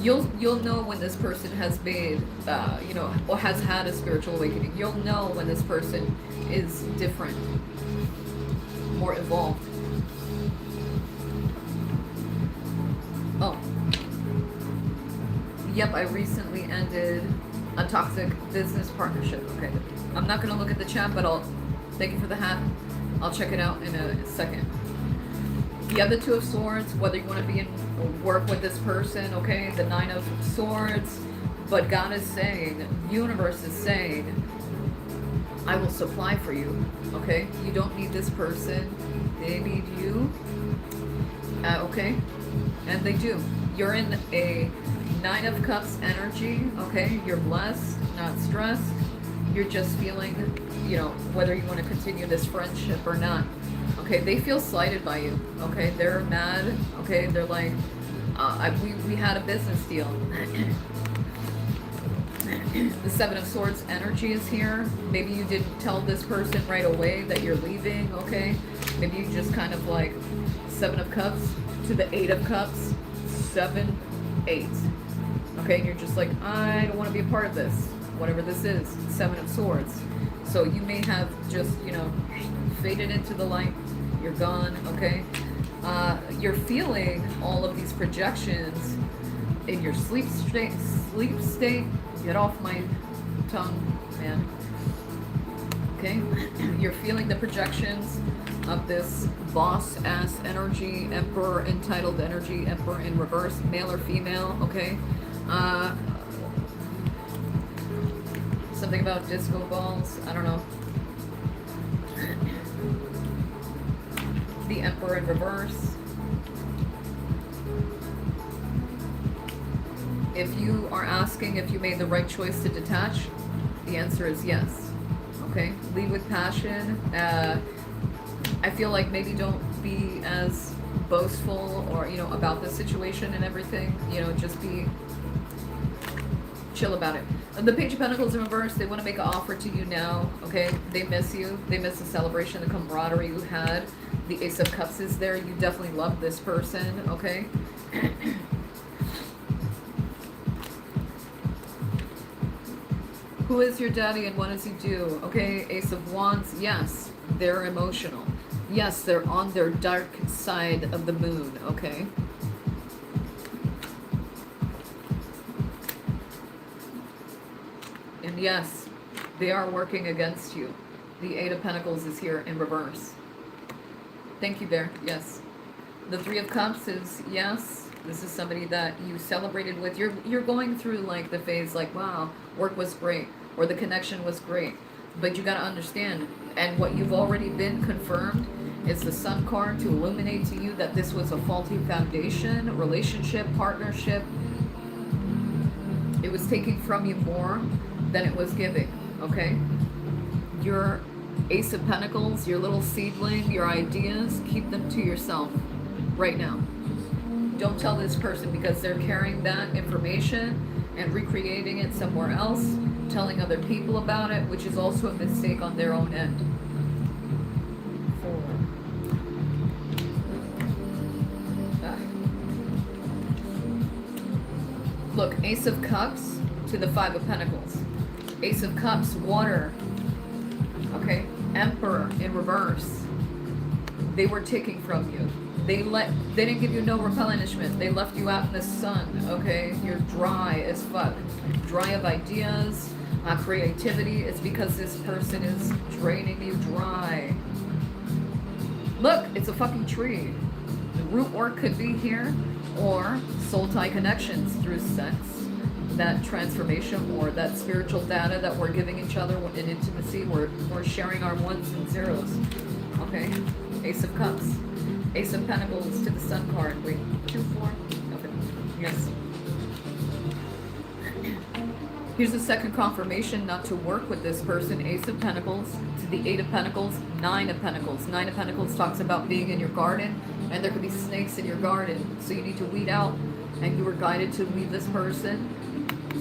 You'll know when this person has made, you know, or has had a spiritual awakening. You'll know when this person is different, more evolved. Oh. Yep, I recently ended a toxic business partnership. Okay, I'm not gonna look at the chat, but I'll thank you for the hat. I'll check it out in a second. You have the Two of Swords, whether you want to be in work with this person, okay? The Nine of Swords, but God is saying, universe is saying, I will supply for you, okay? You don't need this person, they need you, okay? And they do. You're in a Nine of Cups energy, okay? You're blessed, not stressed. You're just feeling, you know, whether you want to continue this friendship or not. Okay, they feel slighted by you. Okay, they're mad. Okay, they're like, we had a business deal. The Seven of Swords energy is here. Maybe you didn't tell this person right away that you're leaving. Okay, maybe you just kind of like Seven of Cups to the Eight of Cups. 7, 8. Okay, and you're just like, I don't want to be a part of this. Whatever this is. Seven of Swords. So you may have just, faded into the light. You're gone, okay? You're feeling all of these projections in your sleep state. Get off my tongue, man. Okay? You're feeling the projections of this boss ass energy, emperor entitled energy, emperor in reverse, male or female, okay? Something about disco balls, I don't know. The emperor in reverse. If you are asking if you made the right choice to detach, the answer is yes. Okay? Lead with passion. I feel like maybe don't be as boastful or, about the situation and everything. Just be chill about it. The Page of Pentacles in reverse, they want to make an offer to you now, okay? They miss you. They miss the celebration, the camaraderie you had. The Ace of Cups is there. You definitely love this person, okay? Who is your daddy and what does he do? Okay, Ace of Wands, yes, they're emotional. Yes, they're on their dark side of the moon, okay? And yes, they are working against you. The Eight of Pentacles is here in reverse. Thank you, Bear. Yes. The Three of Cups is yes. This is somebody that you celebrated with. You're going through like the phase like, wow, work was great or the connection was great. But you got to understand, and what you've already been confirmed is the Sun card to illuminate to you that this was a faulty foundation, relationship, partnership. It was taking from you more than it was giving, okay? Your Ace of Pentacles, your little seedling, your ideas, keep them to yourself right now. Don't tell this person because they're carrying that information and recreating it somewhere else, telling other people about it, which is also a mistake on their own end. 4. Look, Ace of Cups to the Five of Pentacles. Ace of Cups, water. Okay, Emperor in reverse. They were taking from you. They didn't give you no replenishment. They left you out in the sun, okay? You're dry as fuck. Dry of ideas, creativity. It's because this person is draining you dry. Look, it's a fucking tree. The root work could be here, or soul tie connections through sex. That transformation or that spiritual data that we're giving each other in intimacy. We're sharing our ones and zeros. Okay? Ace of Cups. Ace of Pentacles to the Sun card. Wait, 2, 4. Okay. Yes. Here's the second confirmation not to work with this person. Ace of Pentacles to the Eight of Pentacles, Nine of Pentacles. Nine of Pentacles talks about being in your garden, and there could be snakes in your garden. So you need to weed out, and you were guided to leave this person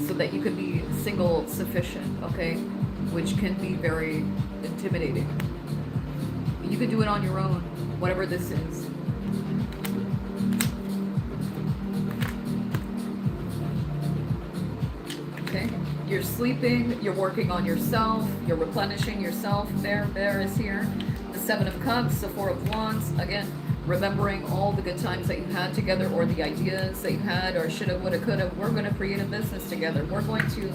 so that you could be single sufficient, okay? Which can be very intimidating. You can do it on your own, whatever this is. Okay? You're sleeping, you're working on yourself, you're replenishing yourself. Bear is here. The Seven of Cups, the Four of Wands, again, remembering all the good times that you had together or the ideas that you had or shoulda, woulda, coulda. We're going to create a business together. We're going to,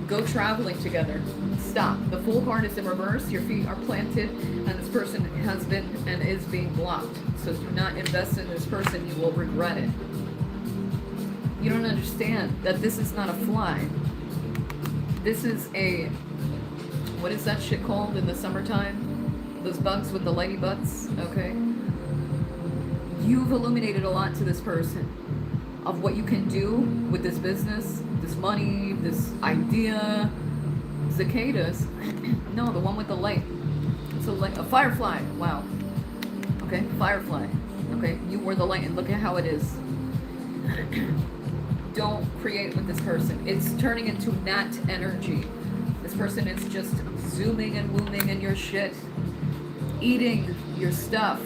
go traveling together. Stop. The Fool card is in reverse. Your feet are planted and this person has been and is being blocked. So do not invest in this person. You will regret it. You don't understand that this is not a fly. This is a, what is that shit called in the summertime? Those bugs with the lighty butts, okay? You've illuminated a lot to this person of what you can do with this business, this money, this idea. Cicadas. No, the one with the light. So like a firefly. Wow. Okay, firefly. Okay, you were the light and look at how it is. Don't create with this person. It's turning into gnat energy. This person is just zooming and booming in your shit. Eating your stuff.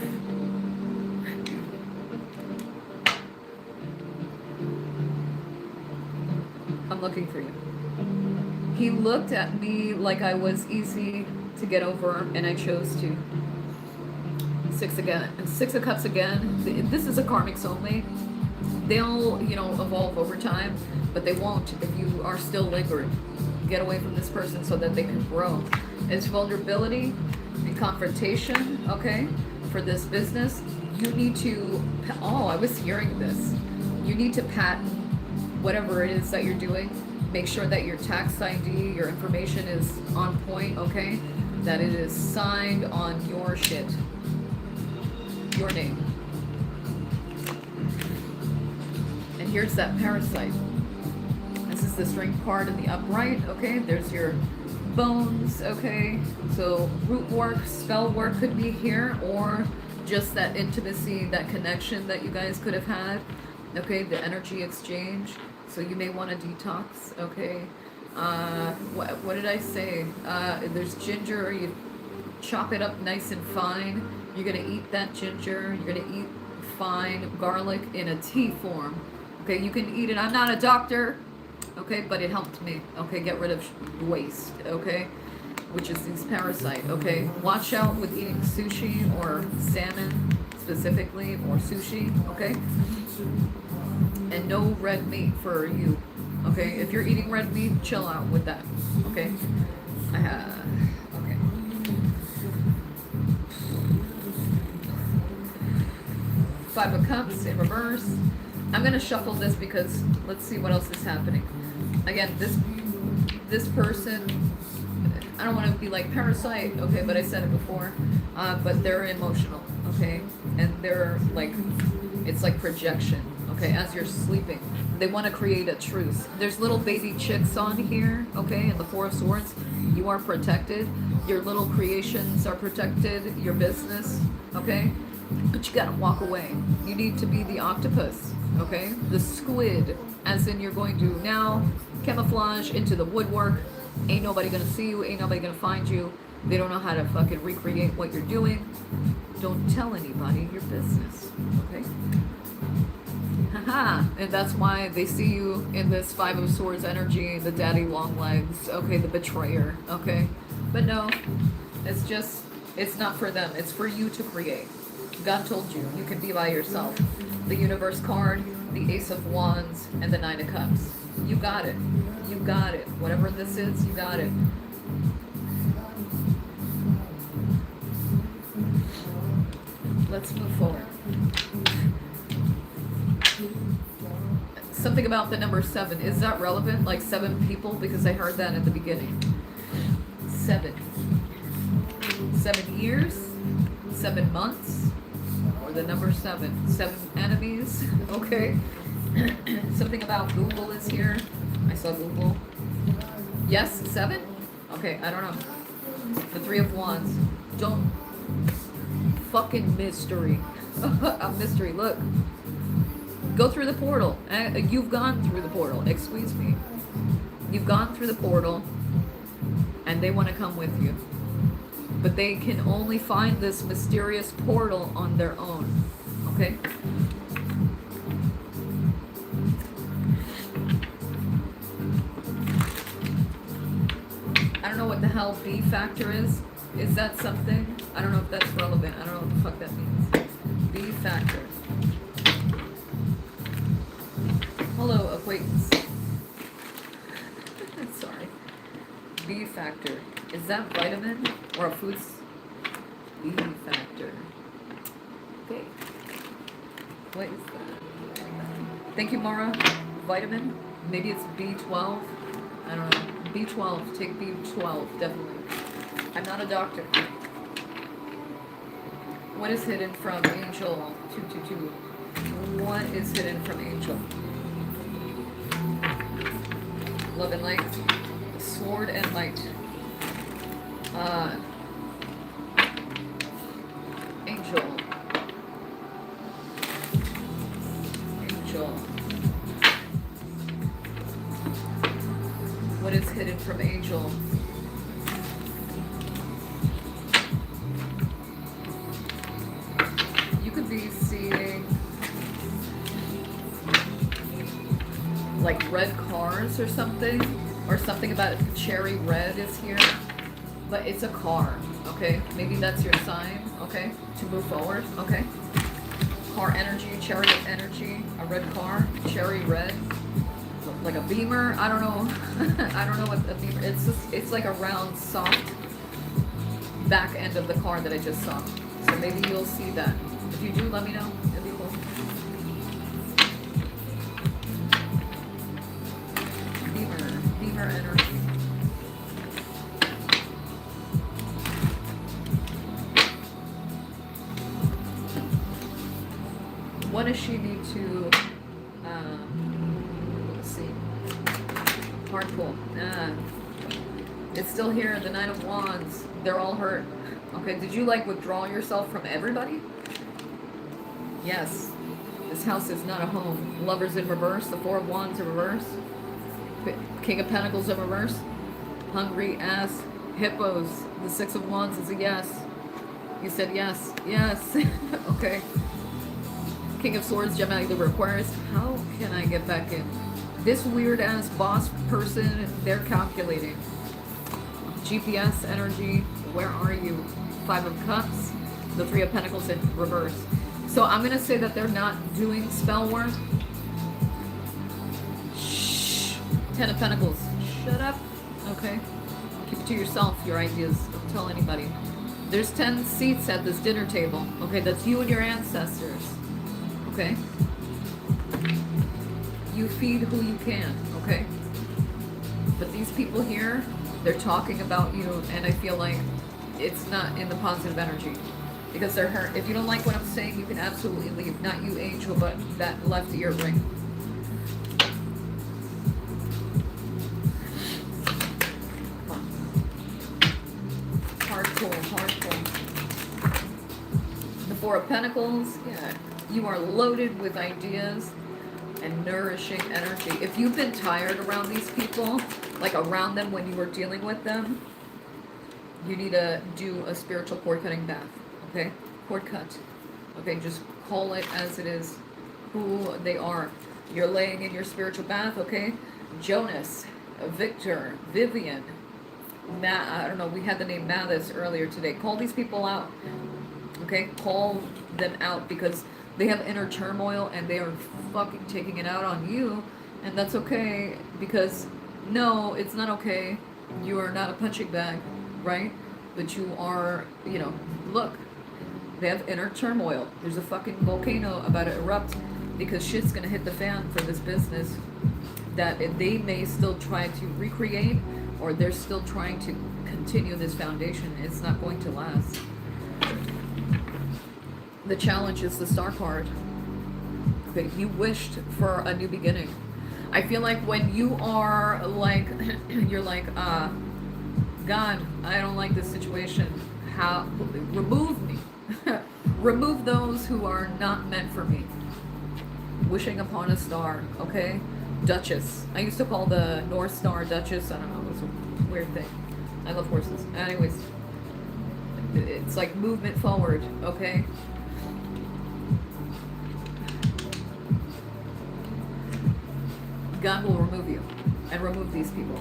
I'm looking for you. He looked at me like I was easy to get over, and I chose to. Six again. Six of Cups again. This is a karmics only. They'll, you know, evolve over time, but they won't if you are still lingering. Get away from this person so that they can grow. It's vulnerability and confrontation, okay? For this business, you need to, oh, I was hearing this. You need to patent whatever it is that you're doing. Make sure that your tax ID, your information is on point, okay? That it is signed on your shit. Your name. And here's that parasite. This is the string card in the upright, okay? There's your bones, okay? So root work, spell work could be here, or just that intimacy, that connection that you guys could have had, okay? The energy exchange. So you may want to detox, okay? What did I say? There's ginger. You chop it up nice and fine. You're going to eat that ginger. You're going to eat fine garlic in a tea form. Okay, you can eat it. I'm not a doctor, okay, but it helped me. Okay, get rid of waste, okay, which is these parasite, okay. Watch out with eating sushi or salmon specifically, or sushi, okay. And no red meat for you, okay. If you're eating red meat, chill out with that, okay. Okay. Five of Cups in reverse. I'm gonna shuffle this because let's see what else is happening. Again, this person, I don't want to be like parasite, okay, but I said it before, but they're emotional, okay, and they're like, it's like projection, okay, as you're sleeping. They want to create a truce. There's little baby chicks on here, okay, and the Four of Swords. You are protected. Your little creations are protected. Your business, okay, but you gotta walk away. You need to be the octopus, okay, the squid, as in you're going to now camouflage into the woodwork. Ain't nobody gonna see you, ain't nobody gonna find you. They don't know how to fucking recreate what you're doing. Don't tell anybody your business, okay? Haha, and that's why they see you in this Five of Swords energy, the daddy long legs, okay, the betrayer, okay? But no, it's just, it's not for them, it's for you to create. God told you, you can be by yourself. The Universe card, the Ace of Wands, and the Nine of Cups. You got it. You got it. Whatever this is, you got it. Let's move forward. Something about the number 7. Is that relevant? Like 7 people? Because I heard that at the beginning. 7. 7 years? 7 months? Or the number 7. 7 enemies? Okay. Something about Google is here. I saw Google. Yes, 7? Okay, I don't know. The Three of Wands. Don't fucking mystery. A mystery. Look. Go through the portal. You've gone through the portal. Excuse me. You've gone through the portal, and they want to come with you. But they can only find this mysterious portal on their own. Okay? I don't know what the hell B factor is. Is that something? I don't know if that's relevant. I don't know what the fuck that means. B factor. Hello, acquaintance. Sorry. B factor. Is that vitamin or a food? B factor. Okay. What is that? Thank you, Mara. Vitamin? Maybe it's B12. I don't know. B12. Take B12, definitely. I'm not a doctor. What is hidden from Angel 222? What is hidden from Angel? Love and light. Sword and light. Angel. Angel. What is hidden from Angel? You could be seeing like red cars or something. or something about cherry red is here, but it's a car, okay? Maybe that's your sign, okay? To move forward, okay? Car energy, chariot energy, a red car, cherry red, like a Beamer. I don't know. I don't know what a Beamer. It's like a round, soft back end of the car that I just saw. So maybe you'll see that. If you do, let me know. It'd be cool. Beamer energy. What does she need to, let's see, hard pull. It's still here, the Nine of Wands. They're all hurt. Okay, did you like withdraw yourself from everybody? Yes. This house is not a home. Lovers in reverse, the Four of Wands in reverse. King of Pentacles in reverse. Hungry ass hippos. The Six of Wands is a yes. You said yes. Yes. Okay. King of Swords, Gemini, the Aquarius. How can I get back in? This weird ass boss person, they're calculating. GPS energy, where are you? Five of Cups, the Three of Pentacles in reverse. So I'm going to say that they're not doing spell work. Shh. Ten of Pentacles. Shut up. Okay. Keep it to yourself, your ideas. Don't tell anybody. There's 10 seats at this dinner table. Okay, that's you and your ancestors. Okay? You feed who you can, okay? But these people here, they're talking about you, and I feel like it's not in the positive energy. Because they're hurt. If you don't like what I'm saying, you can absolutely leave. Not you, Angel, but that left ear ring. Hard pull, hard pull. The Four of Pentacles, yeah. You are loaded with ideas and nourishing energy. If you've been tired around these people, like around them when you were dealing with them, you need to do a spiritual cord cutting bath, okay? Cord cut. Okay, just call it as it is, who they are. You're laying in your spiritual bath, okay? Jonas, Victor, Vivian, Matt, I don't know, we had the name Mathis earlier today. Call these people out, okay? Call them out because they have inner turmoil and they are fucking taking it out on you, and that's okay because no, it's not okay. You are not a punching bag, right? But you are, you know, look, they have inner turmoil. There's a fucking volcano about to erupt because shit's gonna hit the fan for this business that they may still try to recreate, or they're still trying to continue this foundation. It's not going to last. The challenge is the Star card. Okay, you wished for a new beginning. I feel like when you are like, you're like, God, I don't like this situation. How, remove me. Remove those who are not meant for me. Wishing upon a star, okay? Duchess. I used to call the North Star Duchess. I don't know, it was a weird thing. I love horses. Anyways, it's like movement forward, okay? God will remove you and remove these people.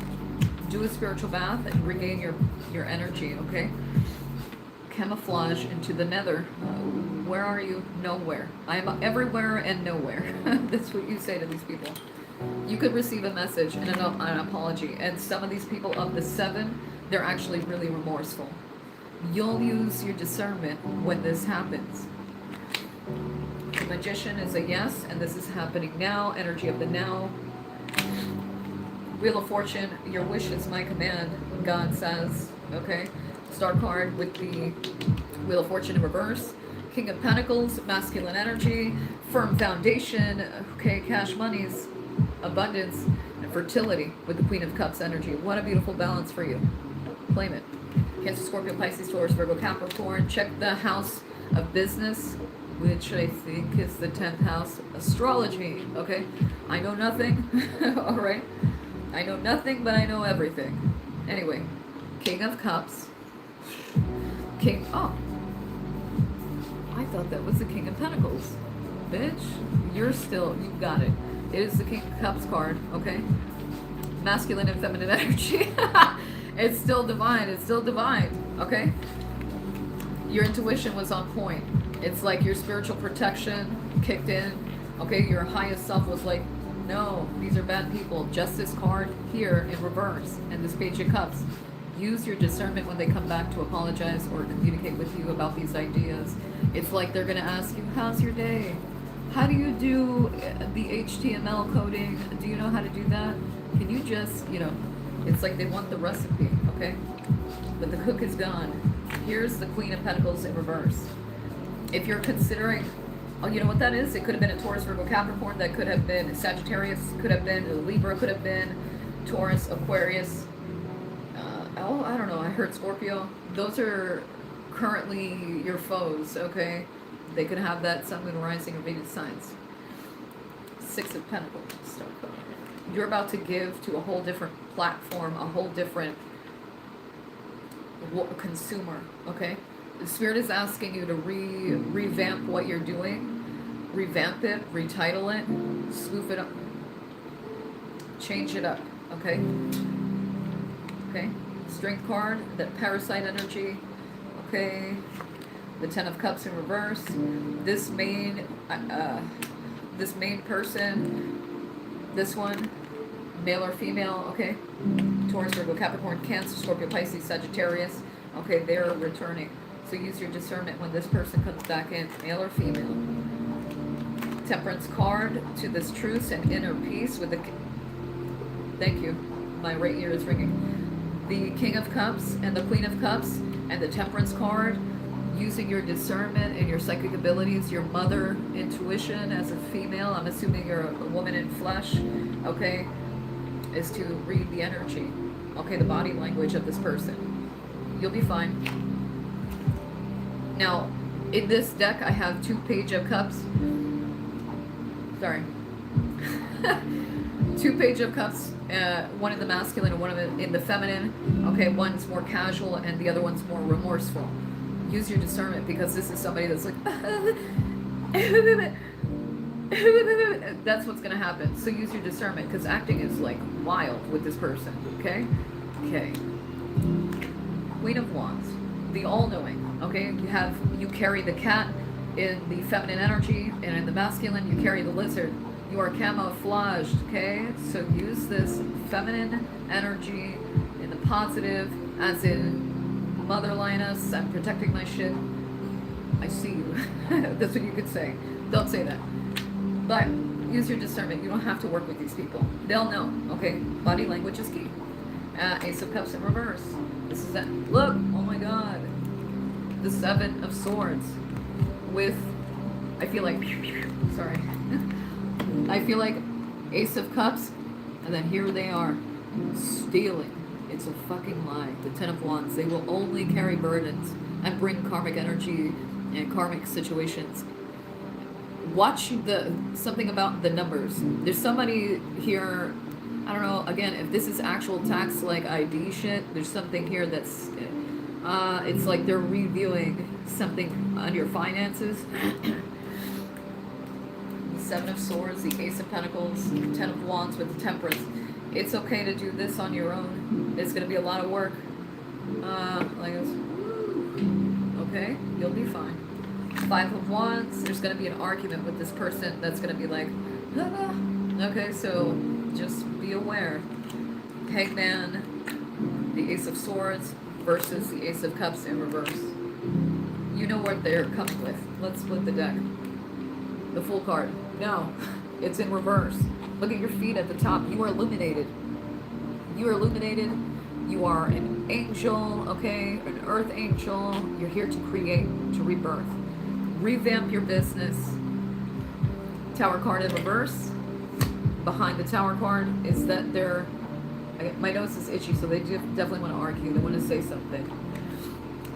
Do a spiritual bath and regain your energy, okay? Camouflage into the nether. Where are you? Nowhere. I am everywhere and nowhere. That's what you say to these people. You could receive a message and an apology. And some of these people of the 7, they're actually really remorseful. You'll use your discernment when this happens. The Magician is a yes, and this is happening now. Energy of the now. Wheel of Fortune, your wish is my command, God says, okay? Star card with the Wheel of Fortune in reverse. King of Pentacles, masculine energy, firm foundation, okay, cash monies, abundance, and fertility with the Queen of Cups energy. What a beautiful balance for you. Claim it. Cancer, Scorpio, Pisces, Taurus, Virgo, Capricorn. Check the house of business, which I think is the 10th house. Astrology, okay? I know nothing, all right? I know nothing, but I know everything. Anyway, King of Cups. Oh. I thought that was the King of Pentacles. Bitch, you got it. It is the King of Cups card, okay? masculine and feminine energy. It's still divine. It's still divine. Okay? Your intuition was on point. It's like your spiritual protection kicked in. Okay? Your highest self was like, no, these are bad people. Justice card here in reverse. And this Page of Cups. Use your discernment when they come back to apologize or communicate with you about these ideas. It's like they're going to ask you, how's your day? How do you do the HTML coding? Do you know how to do that? Can you just, you know, it's like they want the recipe, okay? But the cook is gone. Here's the Queen of Pentacles in reverse. If you're considering, oh, you know what that is? It could have been a Taurus, Virgo, Capricorn. That could have been Sagittarius. Could have been a Libra. Could have been Taurus, Aquarius. Oh, I don't know. I heard Scorpio. Those are currently your foes, okay? They could have that Sun, Moon, Rising, or Venus signs. Six of Pentacles. You're about to give to a whole different platform, a whole different consumer, okay? The Spirit is asking you to revamp what you're doing. Revamp it, retitle it, spoof it up, change it up, okay? Okay? Strength card, that parasite energy, okay? The Ten of Cups in reverse. This main person, this one, male or female, okay? Taurus, Virgo, Capricorn, Cancer, Scorpio, Pisces, Sagittarius. Okay, they're returning. So use your discernment when this person comes back in, male or female. Temperance card to this truce and inner peace with the... Thank you. My right ear is ringing. The King of Cups and the Queen of Cups and the Temperance card, using your discernment and your psychic abilities, your mother intuition as a female, I'm assuming you're a woman in flesh, okay, is to read the energy, okay, the body language of this person. You'll be fine. Now, in this deck, I have two Page of Cups. Sorry. Two Page of Cups, one in the masculine and one in the feminine. Okay, one's more casual and the other one's more remorseful. Use your discernment, because this is somebody that's like, that's what's going to happen. So use your discernment, because acting is like wild with this person, okay? Okay. Queen of Wands, the all-knowing, okay? You carry the cat in the feminine energy, and in the masculine, you carry the lizard. You are camouflaged, okay? So use this feminine energy in the positive, as in Mother Linus, I'm protecting my shit. I see you. That's what you could say. Don't say that. But use your discernment. You don't have to work with these people. They'll know, okay? Body language is key. Ace of Cups in reverse. This is that. Look, oh my God. The Seven of Swords with, I feel like, sorry. I feel like Ace of Cups, and then here they are, stealing. It's a fucking lie. The Ten of Wands. They will only carry burdens and bring karmic energy and karmic situations. Watch something about the numbers. There's somebody here, I don't know, again, if this is actual tax like ID shit, there's something here that's, it's like they're reviewing something on your finances. The Seven of Swords, the Ace of Pentacles, the Ten of Wands with the Temperance. It's okay to do this on your own. It's going to be a lot of work. Like this. Okay, you'll be fine. Five of Wands, there's going to be an argument with this person that's going to be like, ah. Okay, so just be aware. Hangman, the Ace of Swords versus the Ace of Cups in reverse. You know what they're coming with. Let's split the deck. The Full card. No, it's in reverse. Look at your feet at the top. You are illuminated. You are illuminated. You are an angel, okay? An earth angel. You're here to create, to rebirth. Revamp your business. Tower card in reverse. Behind the Tower card is that they're... My nose is itchy, so they definitely want to argue. They want to say something.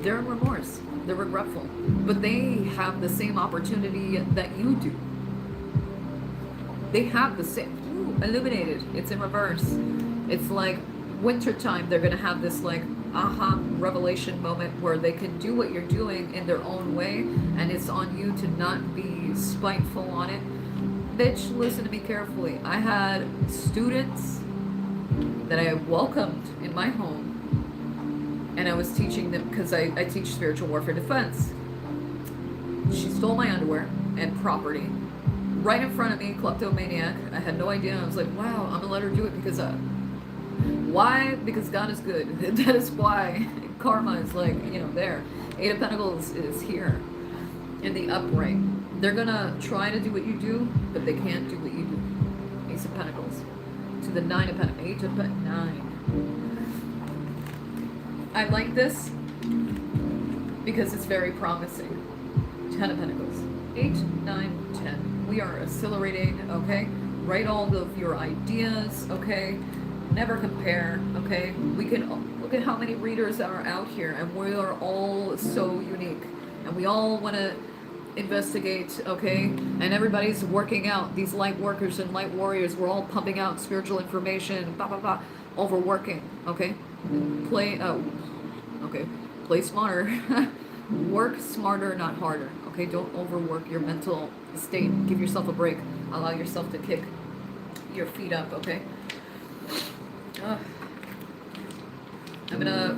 They're in remorse. They're regretful. But they have the same opportunity that you do. They have the same... Ooh, illuminated. It's in reverse. It's like wintertime. They're going to have this like aha revelation moment where they can do what you're doing in their own way, and it's on you to not be spiteful on it. Bitch, listen to me carefully. I had students that I welcomed in my home, and I was teaching them, because I teach spiritual warfare defense. She stole my underwear and property right in front of me, kleptomaniac. I had no idea. I was like, wow, I'm gonna let her do it because why? Because God is good. That is why. Karma is like, you know, there. Eight of Pentacles is here in the upright. They're gonna try to do what you do, but they can't do what you do. Ace of Pentacles to the Nine of Pentacles. Eight of Pentacles. 9. I like this because it's very promising. 10 of Pentacles. 8, 9, 10. We are accelerating, okay? Write all of your ideas, okay? Never compare, okay? We can look at how many readers are out here, and we are all so unique. And we all want to investigate, okay? And everybody's working out. These light workers and light warriors, we're all pumping out spiritual information, blah, blah, blah. Overworking, okay? Play smarter. Work smarter, not harder. Okay, don't overwork your mental state. Give yourself a break. Allow yourself to kick your feet up, okay? I'm gonna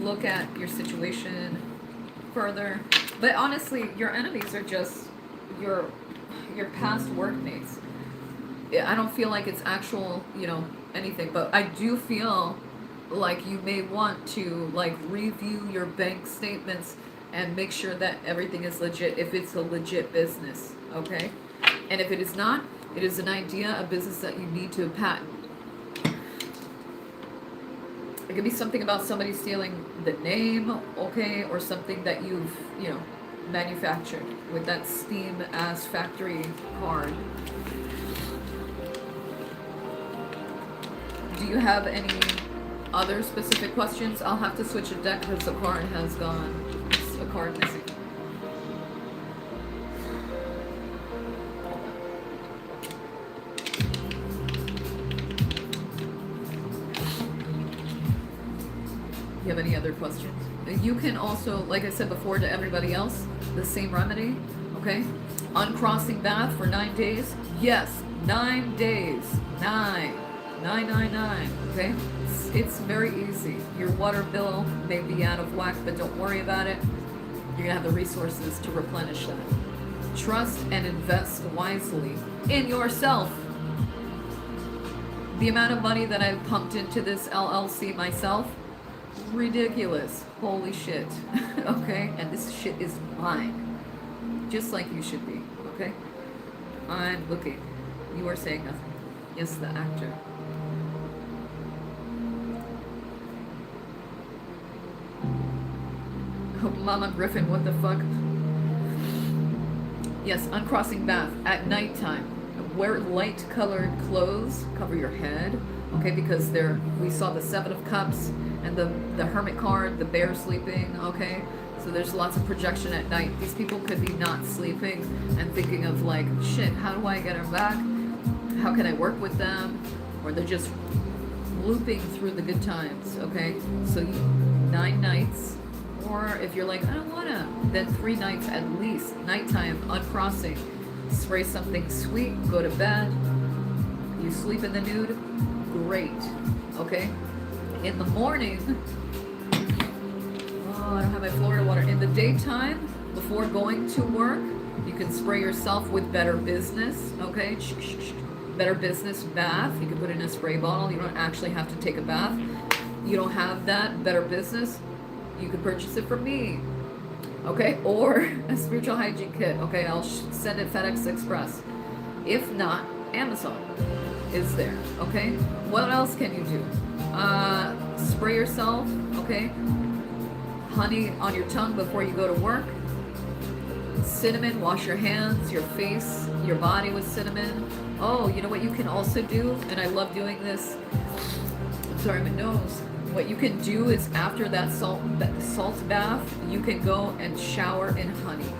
look at your situation further. But honestly, your enemies are just your past workmates. I don't feel like it's actual, you know, anything. But I do feel like you may want to, like, review your bank statements and make sure that everything is legit, if it's a legit business, okay? And if it is not, it is an idea, a business that you need to patent. It could be something about somebody stealing the name, okay? Or something that you've, you know, manufactured with that Steam-ass factory card. Do you have any other specific questions? I'll have to switch a deck because the card has gone. A card missing. You have any other questions? You can also, like I said before to everybody else, the same remedy, okay? Uncrossing bath for 9 days. Yes, 9 days. 9, 9, okay? It's very easy. Your water bill may be out of whack, but don't worry about it. You're gonna have the resources to replenish that. Trust and invest wisely in yourself. The amount of money that I've pumped into this LLC myself, ridiculous. Holy shit. Okay? And this shit is mine. Just like you should be. Okay? I'm looking. You are saying nothing. Yes, the actor. Oh, Mama Griffin, what the fuck? Yes, uncrossing bath at nighttime. Wear light colored clothes. Cover your head. Okay, because we saw the 7 of Cups and the Hermit card, the bear sleeping. Okay, so there's lots of projection at night. These people could be not sleeping and thinking of, like, shit, how do I get her back? How can I work with them? Or they're just looping through the good times. Okay, so 9 nights. Or if you're like, I don't wanna, then 3 nights at least. Nighttime, uncrossing. Spray something sweet, go to bed. You sleep in the nude, great. Okay? In the morning, oh, I don't have my Florida water. In the daytime, before going to work, you can spray yourself with Better Business. Okay? Better Business bath. You can put it in a spray bottle. You don't actually have to take a bath. You don't have that, Better Business. You can purchase it from me, okay? Or a spiritual hygiene kit, okay? I'll send it FedEx Express. If not, Amazon is there, okay? What else can you do? Spray yourself, okay? Honey on your tongue before you go to work. Cinnamon, wash your hands, your face, your body with cinnamon. Oh, you know what you can also do? And I love doing this. I'm sorry, my nose. What you can do is after that salt bath, you can go and shower in honey.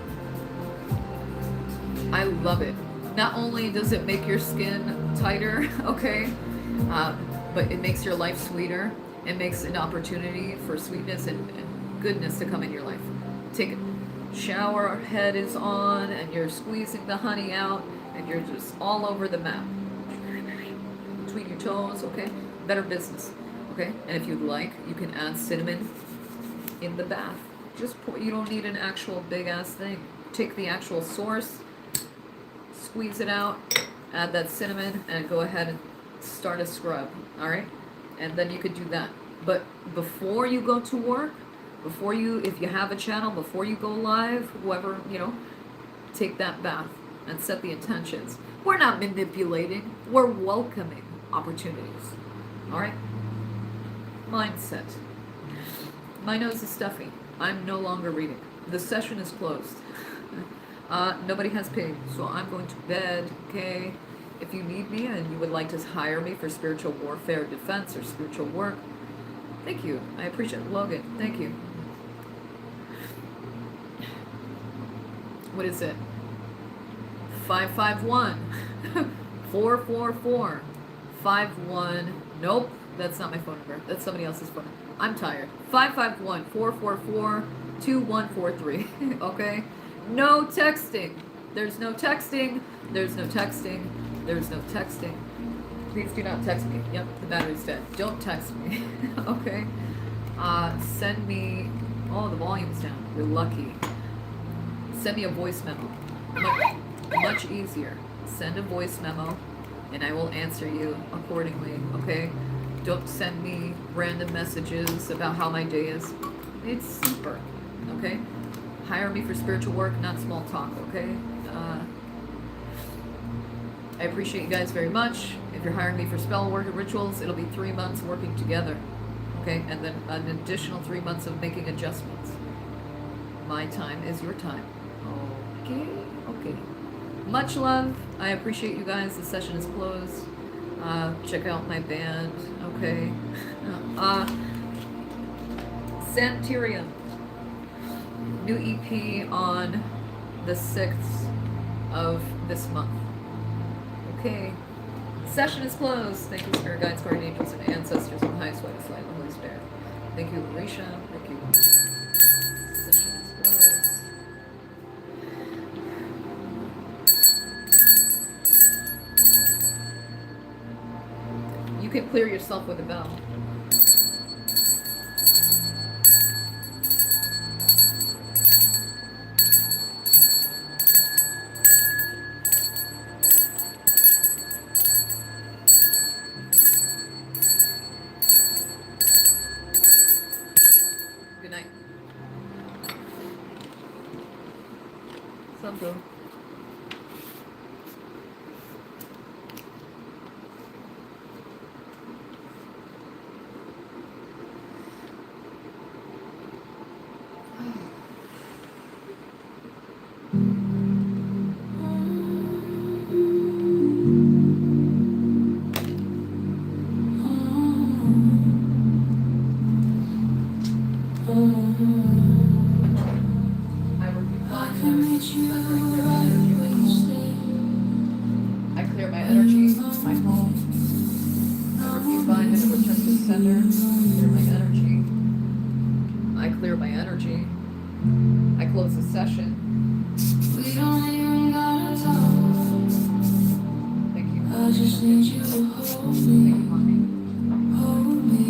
I love it. Not only does it make your skin tighter, okay, but it makes your life sweeter. It makes an opportunity for sweetness and goodness to come in your life. Take a shower, head is on, and you're squeezing the honey out, and you're just all over the map. Between your toes, okay? better business. Okay, and if you'd like, you can add cinnamon in the bath. Just pour, you don't need an actual big ass thing. Take the actual source, squeeze it out, add that cinnamon, and go ahead and start a scrub. All right, and then you could do that. But before you go to work, before you, if you have a channel, before you go live, whoever, you know, take that bath and set the intentions. We're not manipulating, we're welcoming opportunities. All right? Mindset. My nose is stuffy. I'm no longer reading. The session is closed. Nobody has paid, so I'm going to bed, okay? If you need me and you would like to hire me for spiritual warfare defense or spiritual work, thank you. I appreciate it. Logan, thank you. What is it? 551 444 51. Nope, that's not my phone number. That's somebody else's phone number. I'm tired. 551 444 2143. Okay? No texting. There's no texting. There's no texting. There's no texting. Please do not text me. Yep, the battery's dead. Don't text me. Okay? Send me. Oh, the volume's down. You're lucky. Send me a voice memo. Much easier. Send a voice memo and I will answer you accordingly, okay? Don't send me random messages about how my day is. It's super, okay? Hire me for spiritual work, not small talk, okay? I appreciate you guys very much. If you're hiring me for spell work and rituals, it'll be 3 months working together, okay? And then an additional 3 months of making adjustments. My time is your time. Okay, okay. Much love. I appreciate you guys. The session is closed. Check out my band. Okay. Santera. New EP on the 6th of this month. Okay. Session is closed. Thank you, Spirit Guides, Guardian Angels, and Ancestors on High Sweat, Slide, the Holy Spirit. Thank you, Orisha. Thank you. Session is closed. You can clear yourself with a bell. Good night. Some go. I clear my energy, my home. I refuse bind and it returns to sender. Clear my energy. I clear my energy. I close the session. Thank you. I just need you to hold me. Thank you, mommy. Hold me.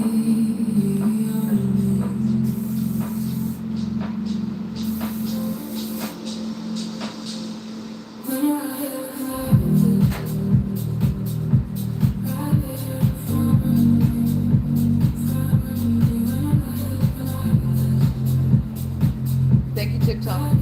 Thank you, Tik Tok.